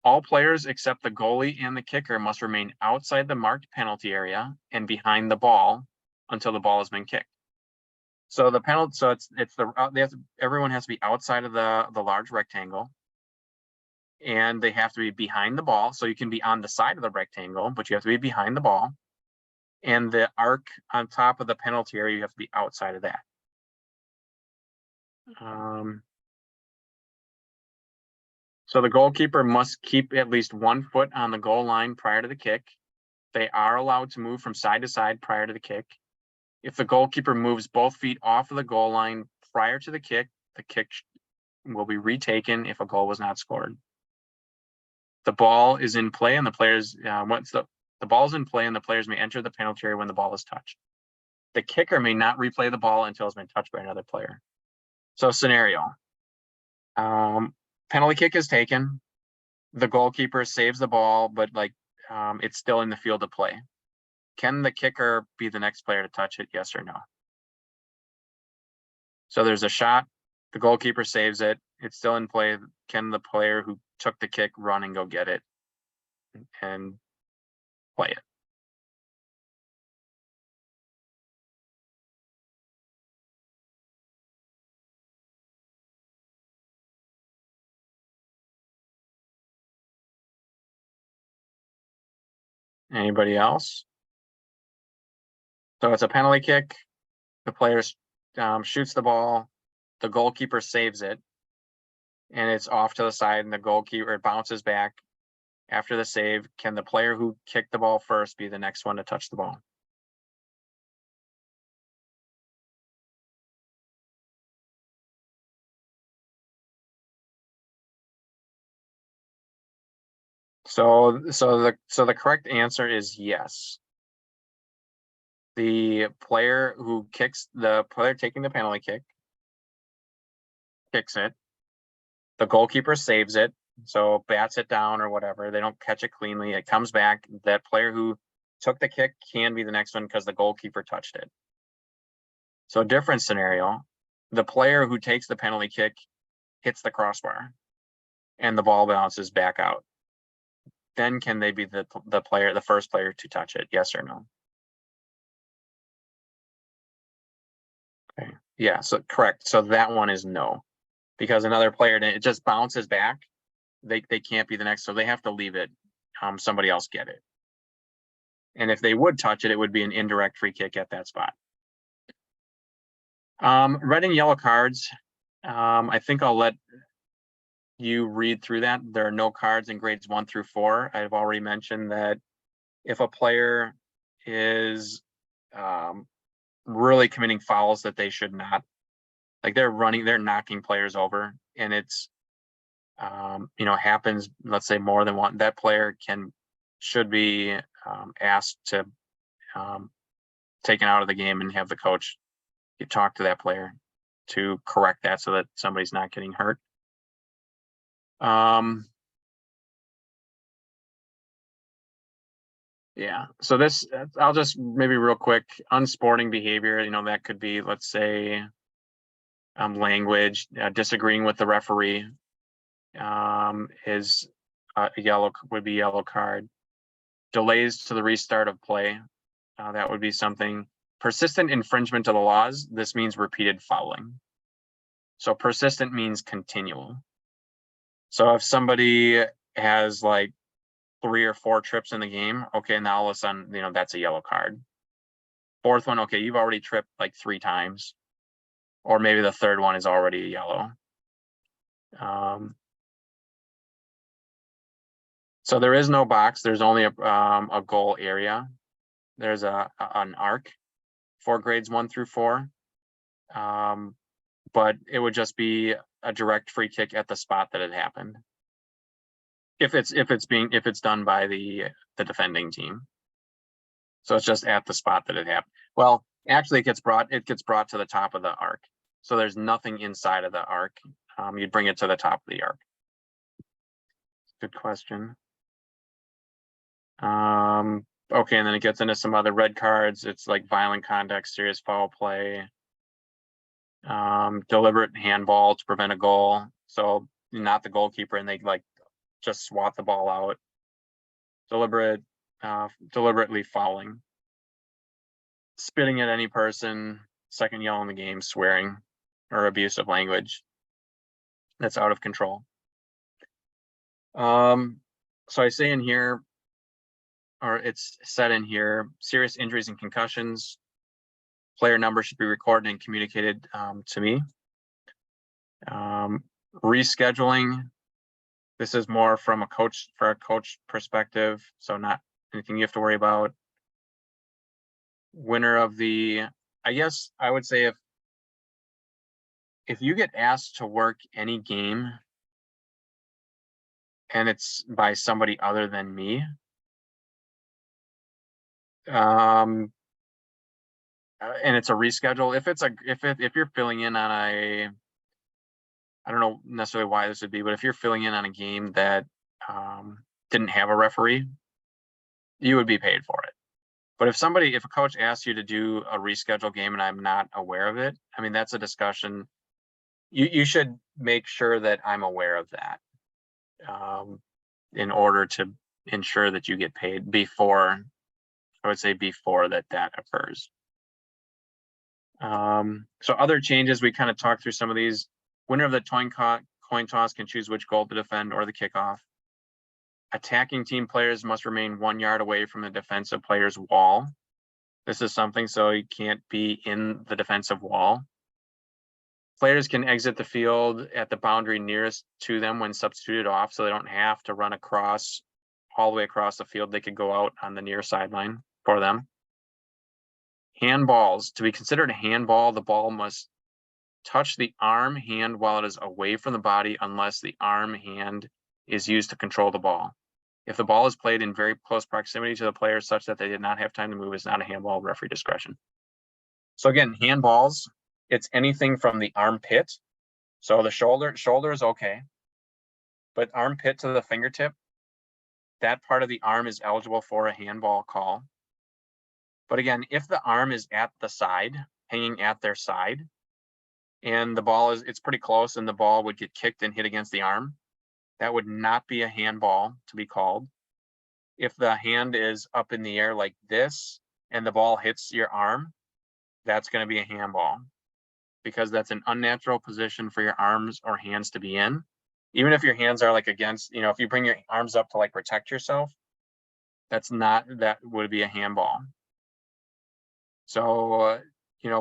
All players except the goalie and the kicker must remain outside the marked penalty area and behind the ball until the ball has been kicked. So the penalty, so everyone has to be outside of the large rectangle, and they have to be behind the ball. So you can be on the side of the rectangle, but you have to be behind the ball. And the arc on top of the penalty area, you have to be outside of that. So the goalkeeper must keep at least 1 foot on the goal line prior to the kick. They are allowed to move from side to side prior to the kick. If the goalkeeper moves both feet off of the goal line prior to the kick will be retaken if a goal was not scored. The ball is in play and the players, once the ball is in play and the players may enter the penalty area when the ball is touched. The kicker may not replay the ball until it's been touched by another player. So scenario, penalty kick is taken. The goalkeeper saves the ball, but it's still in the field of play. Can the kicker be the next player to touch it? Yes or no? So there's a shot. The goalkeeper saves it. It's still in play. Can the player who took the kick run and go get it and play it? Anybody else? So it's a penalty kick. The player shoots the ball. The goalkeeper saves it. And it's off to the side and the goalkeeper, it bounces back. After the save, can the player who kicked the ball first be the next one to touch the ball? So the correct answer is yes. The player taking the penalty kick kicks it. The goalkeeper saves it, so bats it down or whatever. They don't catch it cleanly. It comes back. That player who took the kick can be the next one because the goalkeeper touched it. So different scenario, the player who takes the penalty kick hits the crossbar and the ball bounces back out. Then can they be the first player to touch it? Yes or no? Okay. Yeah, so correct. So that one is no. Because another player, it just bounces back. They can't be the next, so they have to leave it. Somebody else get it. And if they would touch it, it would be an indirect free kick at that spot. Red and yellow cards. I think I'll let you read through that. There are no cards in grades 1 through 4. I've already mentioned that if a player is really committing fouls that they should not, like they're knocking players over, and it's happens, let's say more than one, that player should be asked to taken out of the game and have the coach talk to that player to correct that so that somebody's not getting hurt. Yeah, so this, I'll just maybe real quick, unsporting behavior, that could be, let's say, language, disagreeing with the referee, is would be yellow card. Delays to the restart of play, that would be something. Persistent infringement of the laws, this means repeated fouling. So persistent means continual. So if somebody has like 3 or 4 trips in the game, okay, now all of a sudden, that's a yellow card. Fourth one, okay, you've already tripped like 3 times, or maybe the third one is already a yellow. So there is no box. There's only a goal area. There's an arc for grades 1 through 4. But it would just be a direct free kick at the spot that it happened. If it's done by the defending team. So it's just at the spot that it happened. Well, actually it gets brought to the top of the arc. So there's nothing inside of the arc. You'd bring it to the top of the arc. Good question. Okay, and then it gets into some other red cards. It's like violent conduct, serious foul play, deliberate handball to prevent a goal. So not the goalkeeper, and they just swat the ball out. Deliberately fouling. Spitting at any person, second yell in the game, swearing, or abusive language that's out of control. So I say in here, or it's said in here, serious injuries and concussions, player number should be recorded and communicated to me. Rescheduling, This is more from a coach perspective, so not anything you have to worry about. Winner of the, I guess I would say if you get asked to work any game and it's by somebody other than me, and it's a reschedule, if you're filling in on a, I don't know necessarily why this would be, but if you're filling in on a game that didn't have a referee, you would be paid for it. But if a coach asks you to do a reschedule game and I'm not aware of it, I mean, that's a discussion. You should make sure that I'm aware of that in order to ensure that you get paid before, I would say before that occurs. So other changes, we kind of talked through some of these. Winner of the coin toss can choose which goal to defend or the kickoff. Attacking team players must remain 1 yard away from the defensive player's wall. This is something, so you can't be in the defensive wall. Players can exit the field at the boundary nearest to them when substituted off, so they don't have to run across all the way across the field. They could go out on the near sideline for them. Handballs. To be considered a handball, the ball must touch the arm hand while it is away from the body unless the arm hand is used to control the ball. If the ball is played in very close proximity to the player such that they did not have time to move, it's not a handball, referee discretion. So again, handballs, it's anything from the armpit. So the shoulder is okay, but armpit to the fingertip, that part of the arm is eligible for a handball call. But again, if the arm is at the side, hanging at their side, and the ball it's pretty close and the ball would get kicked and hit against the arm, that would not be a handball to be called. If the hand is up in the air like this and the ball hits your arm, that's going to be a handball because that's an unnatural position for your arms or hands to be in. Even if your hands are like against, if you bring your arms up to like protect yourself, that would be a handball. So,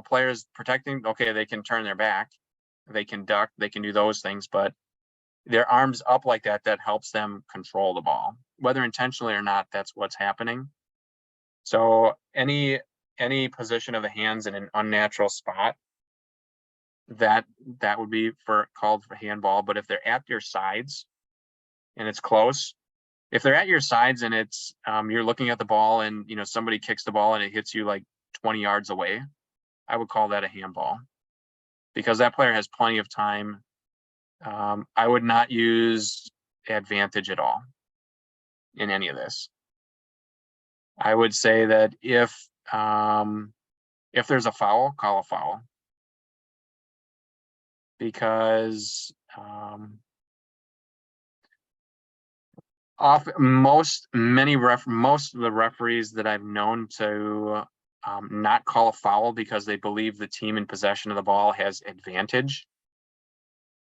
players protecting, okay, they can turn their back, they can duck, they can do those things, but their arms up like that helps them control the ball, whether intentionally or not. That's what's happening. So any position of the hands in an unnatural spot, that would be called for handball. But if they're at your sides and it's close, if they're at your sides and it's you're looking at the ball and somebody kicks the ball and it hits you like 20 yards away, I would call that a handball because that player has plenty of time. I would not use advantage at all in any of this. I would say that if there's a foul, call a foul because most of the referees that I've known to not call a foul because they believe the team in possession of the ball has advantage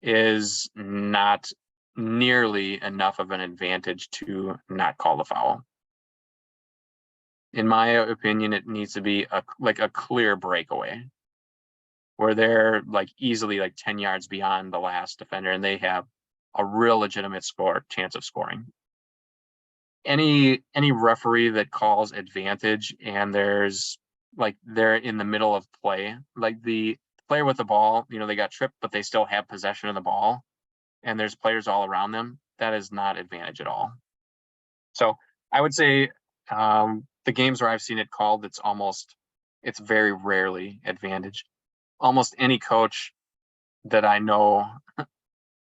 is not nearly enough of an advantage to not call the foul. In my opinion, it needs to be a clear breakaway where they're like easily like 10 yards beyond the last defender and they have a real legitimate chance of scoring. Any referee that calls advantage and there's like they're in the middle of play, like the player with the ball, they got tripped, but they still have possession of the ball and there's players all around them, that is not advantage at all. So I would say the games where I've seen it called, it's very rarely advantage. Almost any coach that I know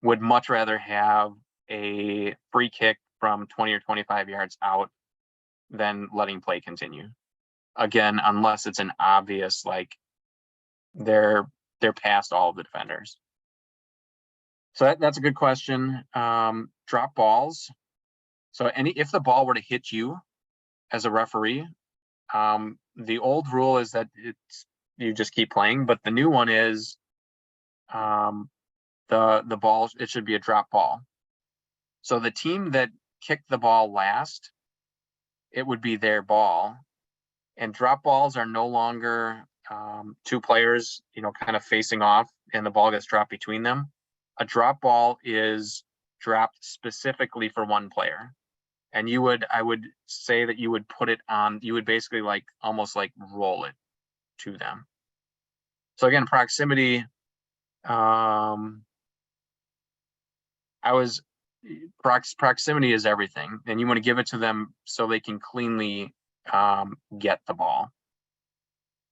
would much rather have a free kick from 20 or 25 yards out than letting play continue. Again, unless it's an obvious, like they're past all of the defenders. So that's a good question. Drop balls. So if the ball were to hit you as a referee, the old rule is that you just keep playing, but the new one is the ball, it should be a drop ball. So the team that kicked the ball last, it would be their ball. And drop balls are no longer two players, kind of facing off and the ball gets dropped between them. A drop ball is dropped specifically for one player. And I would say that you would put it on, you would basically like almost like roll it to them. So again, proximity, proximity is everything, and you want to give it to them so they can cleanly get the ball.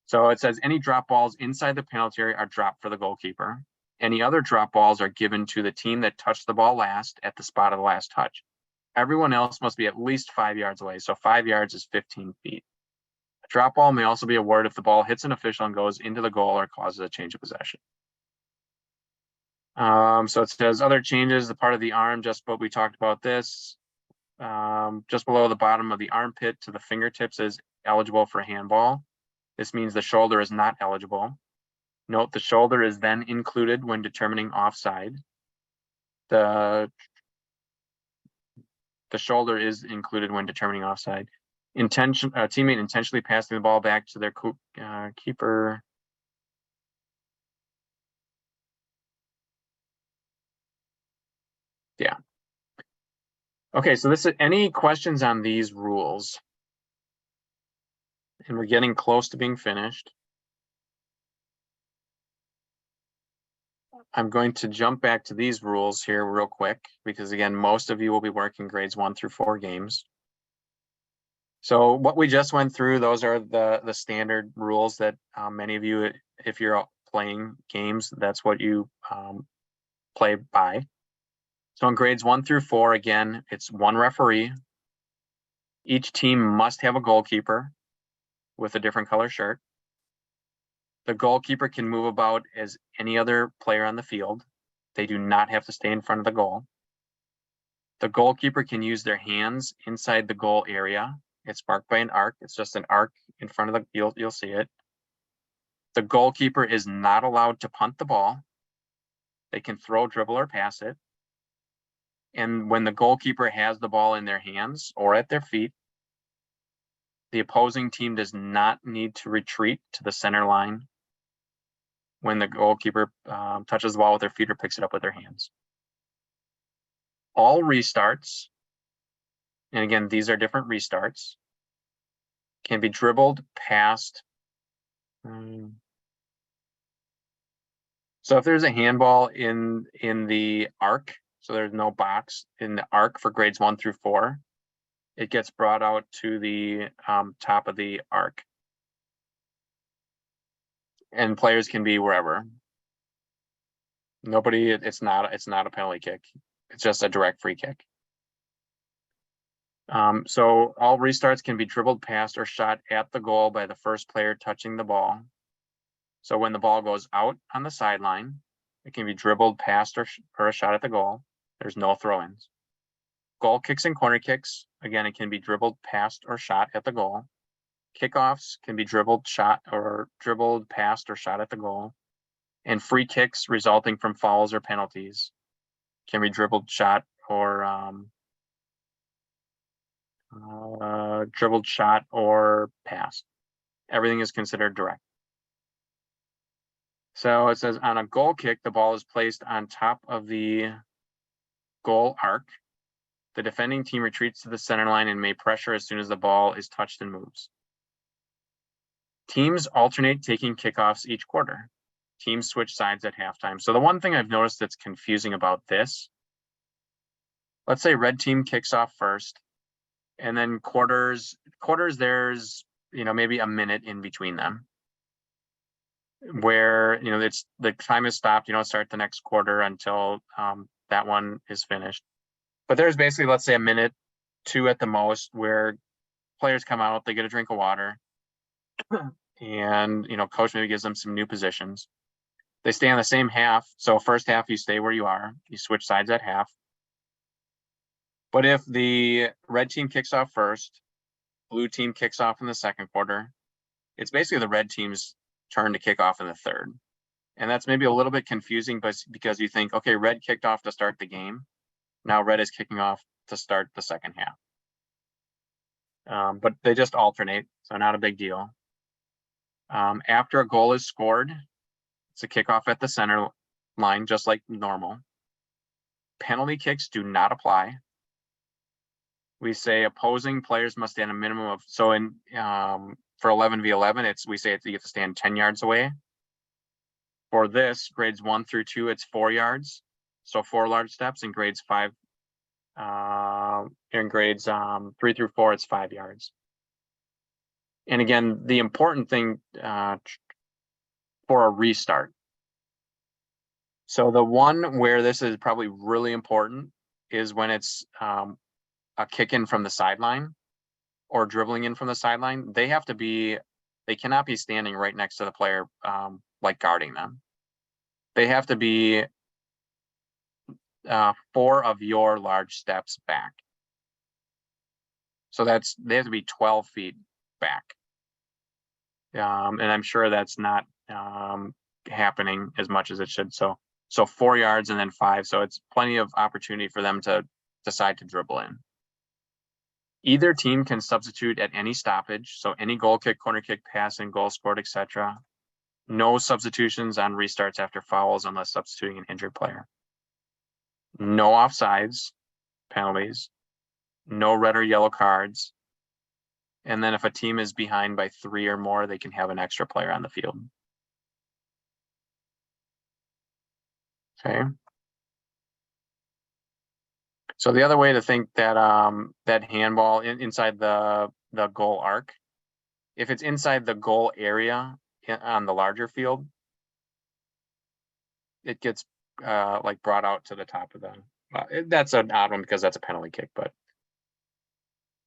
So it says any drop balls inside the penalty area are dropped for the goalkeeper. Any other drop balls are given to the team that touched the ball last at the spot of the last touch. Everyone else must be at least 5 yards away. So 5 yards is 15 feet. A drop ball may also be awarded if the ball hits an official and goes into the goal or causes a change of possession. So it says other changes, the part of the arm, just what we talked about this. Just below the bottom of the armpit to the fingertips is eligible for handball. This means the shoulder is not eligible. Note the shoulder is then included when determining offside. The shoulder is included when determining offside. Teammate intentionally passing the ball back to their keeper. Yeah. Okay, so any questions on these rules? And we're getting close to being finished. I'm going to jump back to these rules here real quick, because again, most of you will be working grades 1 through 4 games. So what we just went through, those are the standard rules that many of you, if you're playing games, that's what you play by. So in grades 1 through 4, again, it's one referee. Each team must have a goalkeeper with a different color shirt. The goalkeeper can move about as any other player on the field. They do not have to stay in front of the goal. The goalkeeper can use their hands inside the goal area. It's marked by an arc. It's just an arc in front of the, you'll see it. The goalkeeper is not allowed to punt the ball. They can throw, dribble, or pass it. And when the goalkeeper has the ball in their hands or at their feet, the opposing team does not need to retreat to the center line when the goalkeeper touches the ball with their feet or picks it up with their hands. All restarts, and again, these are different restarts, can be dribbled, passed. So if there's a handball in the arc, so there's no box in the arc for grades 1 through 4, it gets brought out to the top of the arc. And players can be wherever. Nobody, it's not a penalty kick. It's just a direct free kick. So all restarts can be dribbled, passed, or shot at the goal by the first player touching the ball. So when the ball goes out on the sideline, it can be dribbled, passed, or a shot at the goal. There's no throw-ins. Goal kicks and corner kicks, again, it can be dribbled, passed, or shot at the goal. Kickoffs can be dribbled, passed, or shot at the goal. And free kicks resulting from fouls or penalties can be dribbled, shot, or passed. Everything is considered direct. So it says on a goal kick, the ball is placed on top of the goal arc. The defending team retreats to the center line and may pressure as soon as the ball is touched and moves. Teams alternate taking kickoffs each quarter. Teams switch sides at halftime. So the one thing I've noticed that's confusing about this, let's say red team kicks off first, and then quarters, there's, maybe a minute in between them where, it's the time is stopped, start the next quarter until that one is finished. But there's basically, let's say, a minute, 2 at the most, where players come out, they get a drink of water, and coach maybe gives them some new positions. They stay on the same half. So first half, you stay where you are. You switch sides at half. But if the red team kicks off first, blue team kicks off in the second quarter, it's basically the red team's turn to kick off in the third. And that's maybe a little bit confusing, but because you think, okay, red kicked off to start the game. Now red is kicking off to start the second half. But they just alternate, so not a big deal. After a goal is scored, it's a kickoff at the center line, just like normal. penalty kicks do not apply. We say opposing players must stand a minimum of, so in for 11v11, we say you have to stand 10 yards away. For this, grades 1 through 2, it's 4 yards. So 4 large steps. In grades 5, in grades 3 through 4, it's 5 yards. And again, the important thing for a restart. So the one where this is probably really important is when it's a kick in from the sideline or dribbling in from the sideline. They cannot be standing right next to the player, like guarding them. They have to be 4 of your large steps back. So they have to be 12 feet back. And I'm sure that's not happening as much as it should. So 4 yards and then 5. So it's plenty of opportunity for them to decide to dribble in. Either team can substitute at any stoppage. So any goal kick, corner kick, pass, and goal scored, etc. No substitutions on restarts after fouls unless substituting an injured player. No offsides, penalties. No red or yellow cards. And then if a team is behind by 3 or more, they can have an extra player on the field. Okay. So the other way to think that that handball inside the goal arc, if it's inside the goal area on the larger field, it gets like brought out to the top of the. That's an odd one because that's a penalty kick. But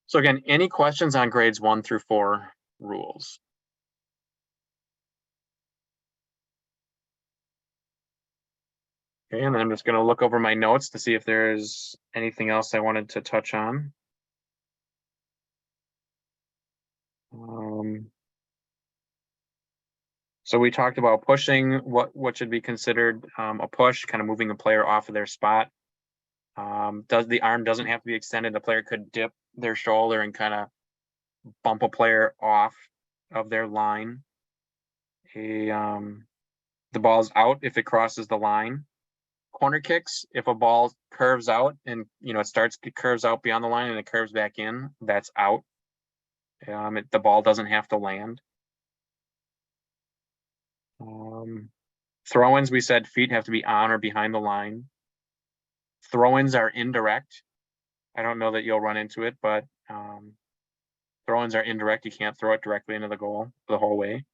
so again, any questions on grades 1 through 4 rules? Okay, and then I'm just going to look over my notes to see if there's anything else I wanted to touch on. So we talked about pushing, what should be considered a push, kind of moving a player off of their spot. The arm doesn't have to be extended. The player could dip their shoulder and kind of bump a player off of their line. The ball's out if it crosses the line. Corner kicks, if a ball curves out and it curves out beyond the line and it curves back in, that's out. The ball doesn't have to land. Throw-ins, we said feet have to be on or behind the line. Throw-ins are indirect. I don't know that you'll run into it, but throw-ins are indirect. You can't throw it directly into the goal the whole way.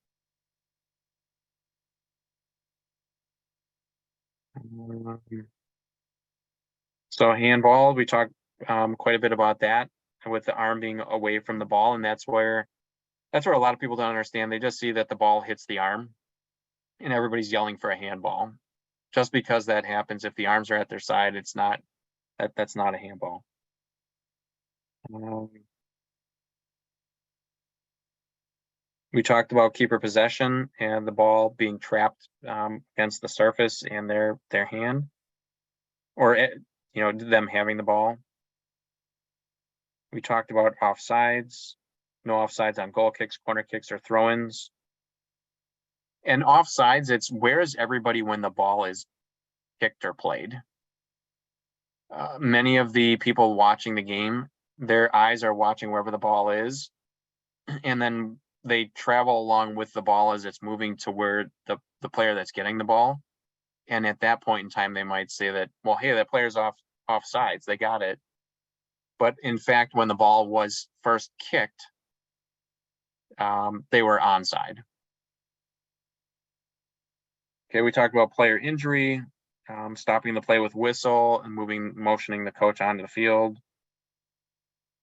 So handball, we talked quite a bit about that with the arm being away from the ball, and that's where a lot of people don't understand. They just see that the ball hits the arm and everybody's yelling for a handball. Just because that happens, if the arms are at their side, it's not that's not a handball. We talked about keeper possession and the ball being trapped against the surface and their hand, or them having the ball. We talked about offsides, no offsides on goal kicks, corner kicks, or throw-ins. And offsides, it's where is everybody when the ball is kicked or played. Many of the people watching the game, their eyes are watching wherever the ball is, and then they travel along with the ball as it's moving to where the player that's getting the ball. And at that point in time, they might say that, well, hey, that player's offsides, they got it. But in fact, when the ball was first kicked, they were onside. Okay, we talked about player injury, stopping the play with whistle and motioning the coach onto the field.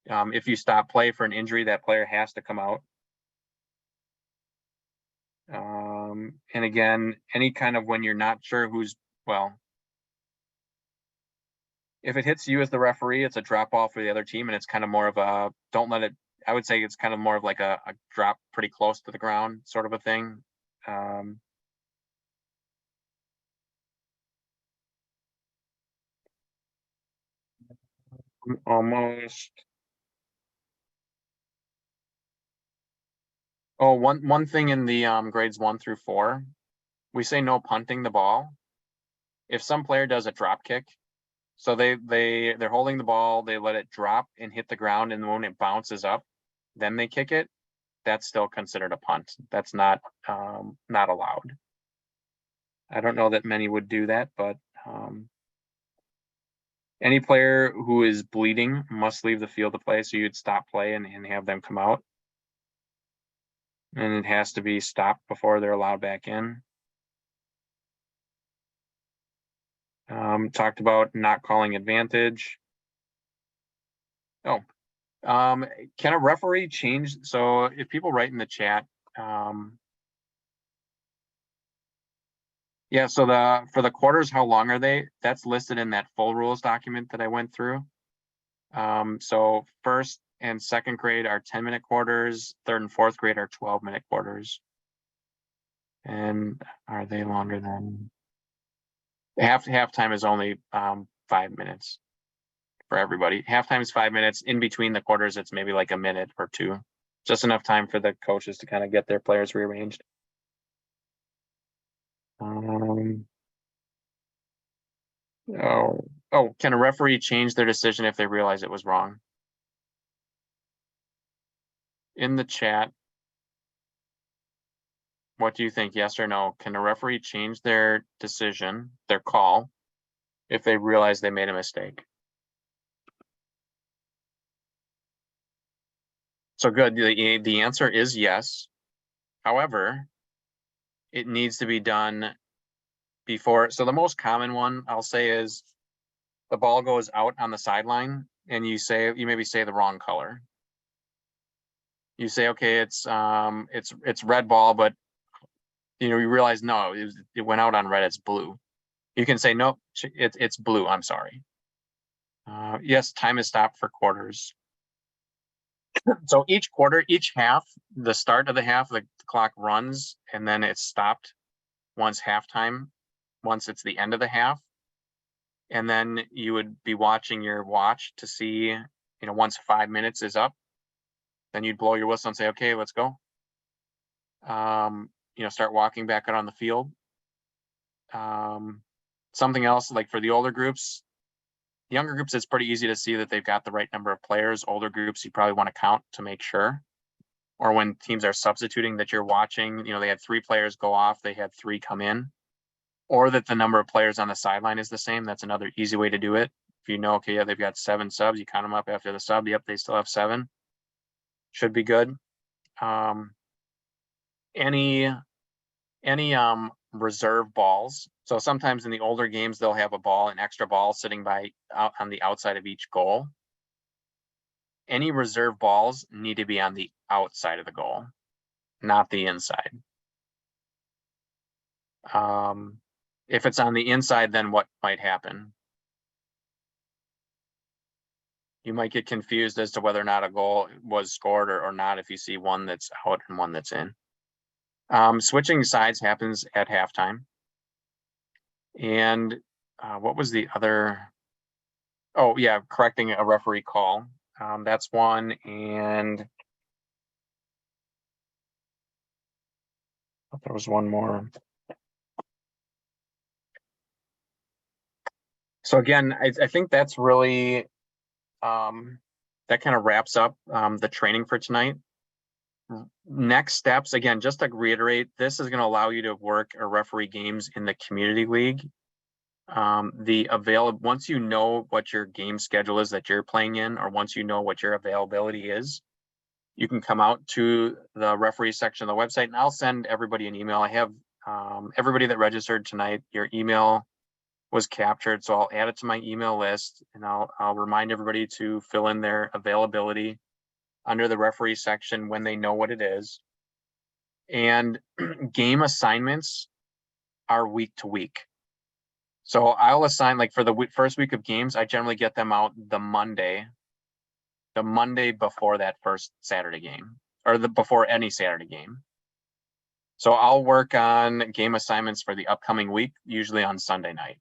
If you stop play for an injury, that player has to come out. And again, any kind of when you're not sure if it hits you as the referee, it's a drop ball for the other team, and it's kind of more of a I would say it's kind of more of like a drop pretty close to the ground sort of a thing. Almost. Oh, one thing in the grades 1 through 4, we say no punting the ball. If some player does a drop kick So they're holding the ball, they let it drop and hit the ground, and when it bounces up, then they kick it. That's still considered a punt. That's not allowed. I don't know that many would do that, but any player who is bleeding must leave the field to play. So you'd stop play and have them come out. And it has to be stopped before they're allowed back in. Talked about not calling advantage. Oh, can a referee change? So if people write in the chat, yeah, so for the quarters, how long are they? That's listed in that full rules document that I went through. So first and second grade are 10-minute quarters, third and fourth grade are 12-minute quarters. And are they longer than halftime is only 5 minutes for everybody. Halftime is 5 minutes. In between the quarters, it's maybe like a minute or two. Just enough time for the coaches to kind of get their players rearranged. Can a referee change their decision if they realize it was wrong? In the chat, what do you think? Yes or no? Can a referee change their decision, their call, if they realize they made a mistake? So good. The answer is yes. However, it needs to be done before. So the most common one I'll say is the ball goes out on the sideline and you maybe say the wrong color. You say, okay, it's red ball, but you realize no, it went out on red, it's blue. You can say, nope, it's blue, I'm sorry. Yes, time is stopped for quarters. So each quarter, each half, the start of the half, the clock runs and then it's stopped once halftime, once it's the end of the half. And then you would be watching your watch to see, once 5 minutes is up, then you'd blow your whistle and say, okay, let's go. Start walking back out on the field. Something else, like for the older groups, younger groups, it's pretty easy to see that they've got the right number of players. Older groups, you probably want to count to make sure. Or when teams are substituting, that you're watching, they had 3 players go off, they had 3 come in. Or that the number of players on the sideline is the same. That's another easy way to do it. If you know, okay, yeah, they've got 7 subs, you count them up after the sub. Yep, they still have 7. Should be good. Any reserve balls. So sometimes in the older games, they'll have an extra ball sitting out on the outside of each goal. Any reserve balls need to be on the outside of the goal, not the inside. If it's on the inside, then what might happen? You might get confused as to whether or not a goal was scored or not if you see one that's out and one that's in. Switching sides happens at halftime. And what was the other? Oh, yeah, correcting a referee call. That's one. And there was one more. So again, I think that's really, that kind of wraps up the training for tonight. Next steps, again, just to reiterate, this is going to allow you to work or referee games in the community league. Once you know what your game schedule is that you're playing in, or once you know what your availability is, you can come out to the referee section of the website, and I'll send everybody an email. I have everybody that registered tonight, your email was captured, so I'll add it to my email list, and I'll remind everybody to fill in their availability under the referee section when they know what it is. And game assignments are week to week. So I'll assign, like for the first week of games, I generally get them out the Monday before that first Saturday game, or before any Saturday game. So I'll work on game assignments for the upcoming week, usually on Sunday night.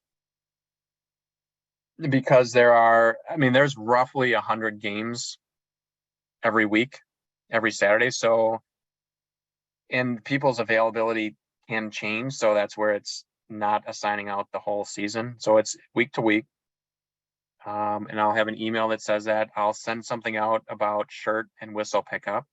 Because there's roughly 100 games every week, every Saturday. So, and people's availability can change. So that's where it's not assigning out the whole season. So it's week to week. And I'll have an email that says that. I'll send something out about shirt and whistle pickup.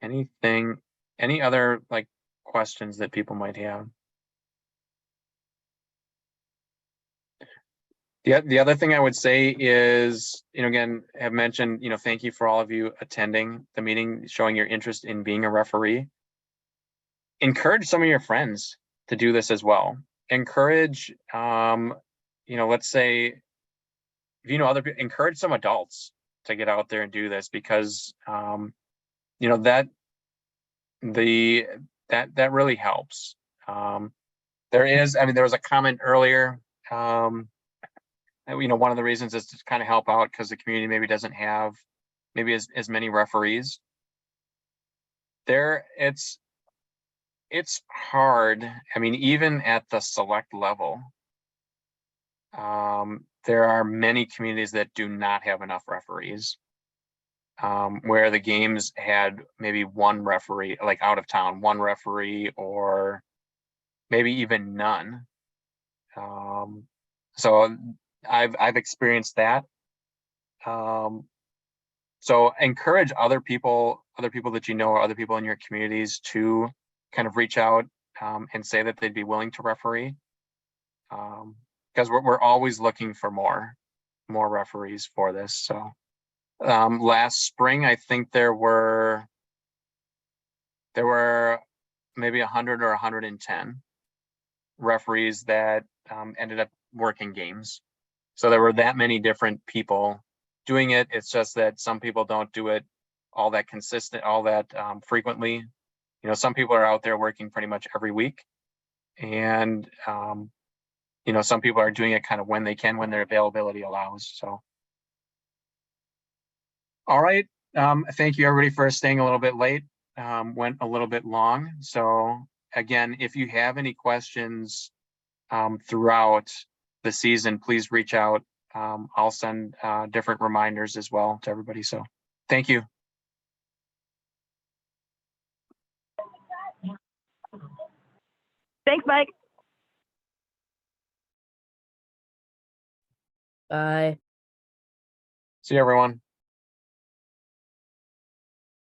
Any other like questions that people might have? The other thing I would say is, again, have mentioned, thank you for all of you attending the meeting, showing your interest in being a referee. Encourage some of your friends to do this as well. Encourage, let's say, if other people, encourage some adults to get out there and do this, because, that really helps. There was a comment earlier, one of the reasons is to kind of help out because the community maybe doesn't have maybe as many referees. It's hard. Even at the select level, there are many communities that do not have enough referees, where the games had maybe one referee, like out of town, one referee, or maybe even none. So I've experienced that. So encourage other people that or other people in your communities to kind of reach out and say that they'd be willing to referee, because we're always looking for more referees for this. So last spring, I think there were maybe 100 or 110 referees that ended up working games. So there were that many different people doing it. It's just that some people don't do it all that frequently. Some people are out there working pretty much every week, and some people are doing it kind of when they can, when their availability allows. So, all right. Thank you everybody for staying a little bit late. Went a little bit long. So again, if you have any questions throughout the season, please reach out. I'll send different reminders as well to everybody. So thank you. Thanks, Mike. Bye. See you, everyone.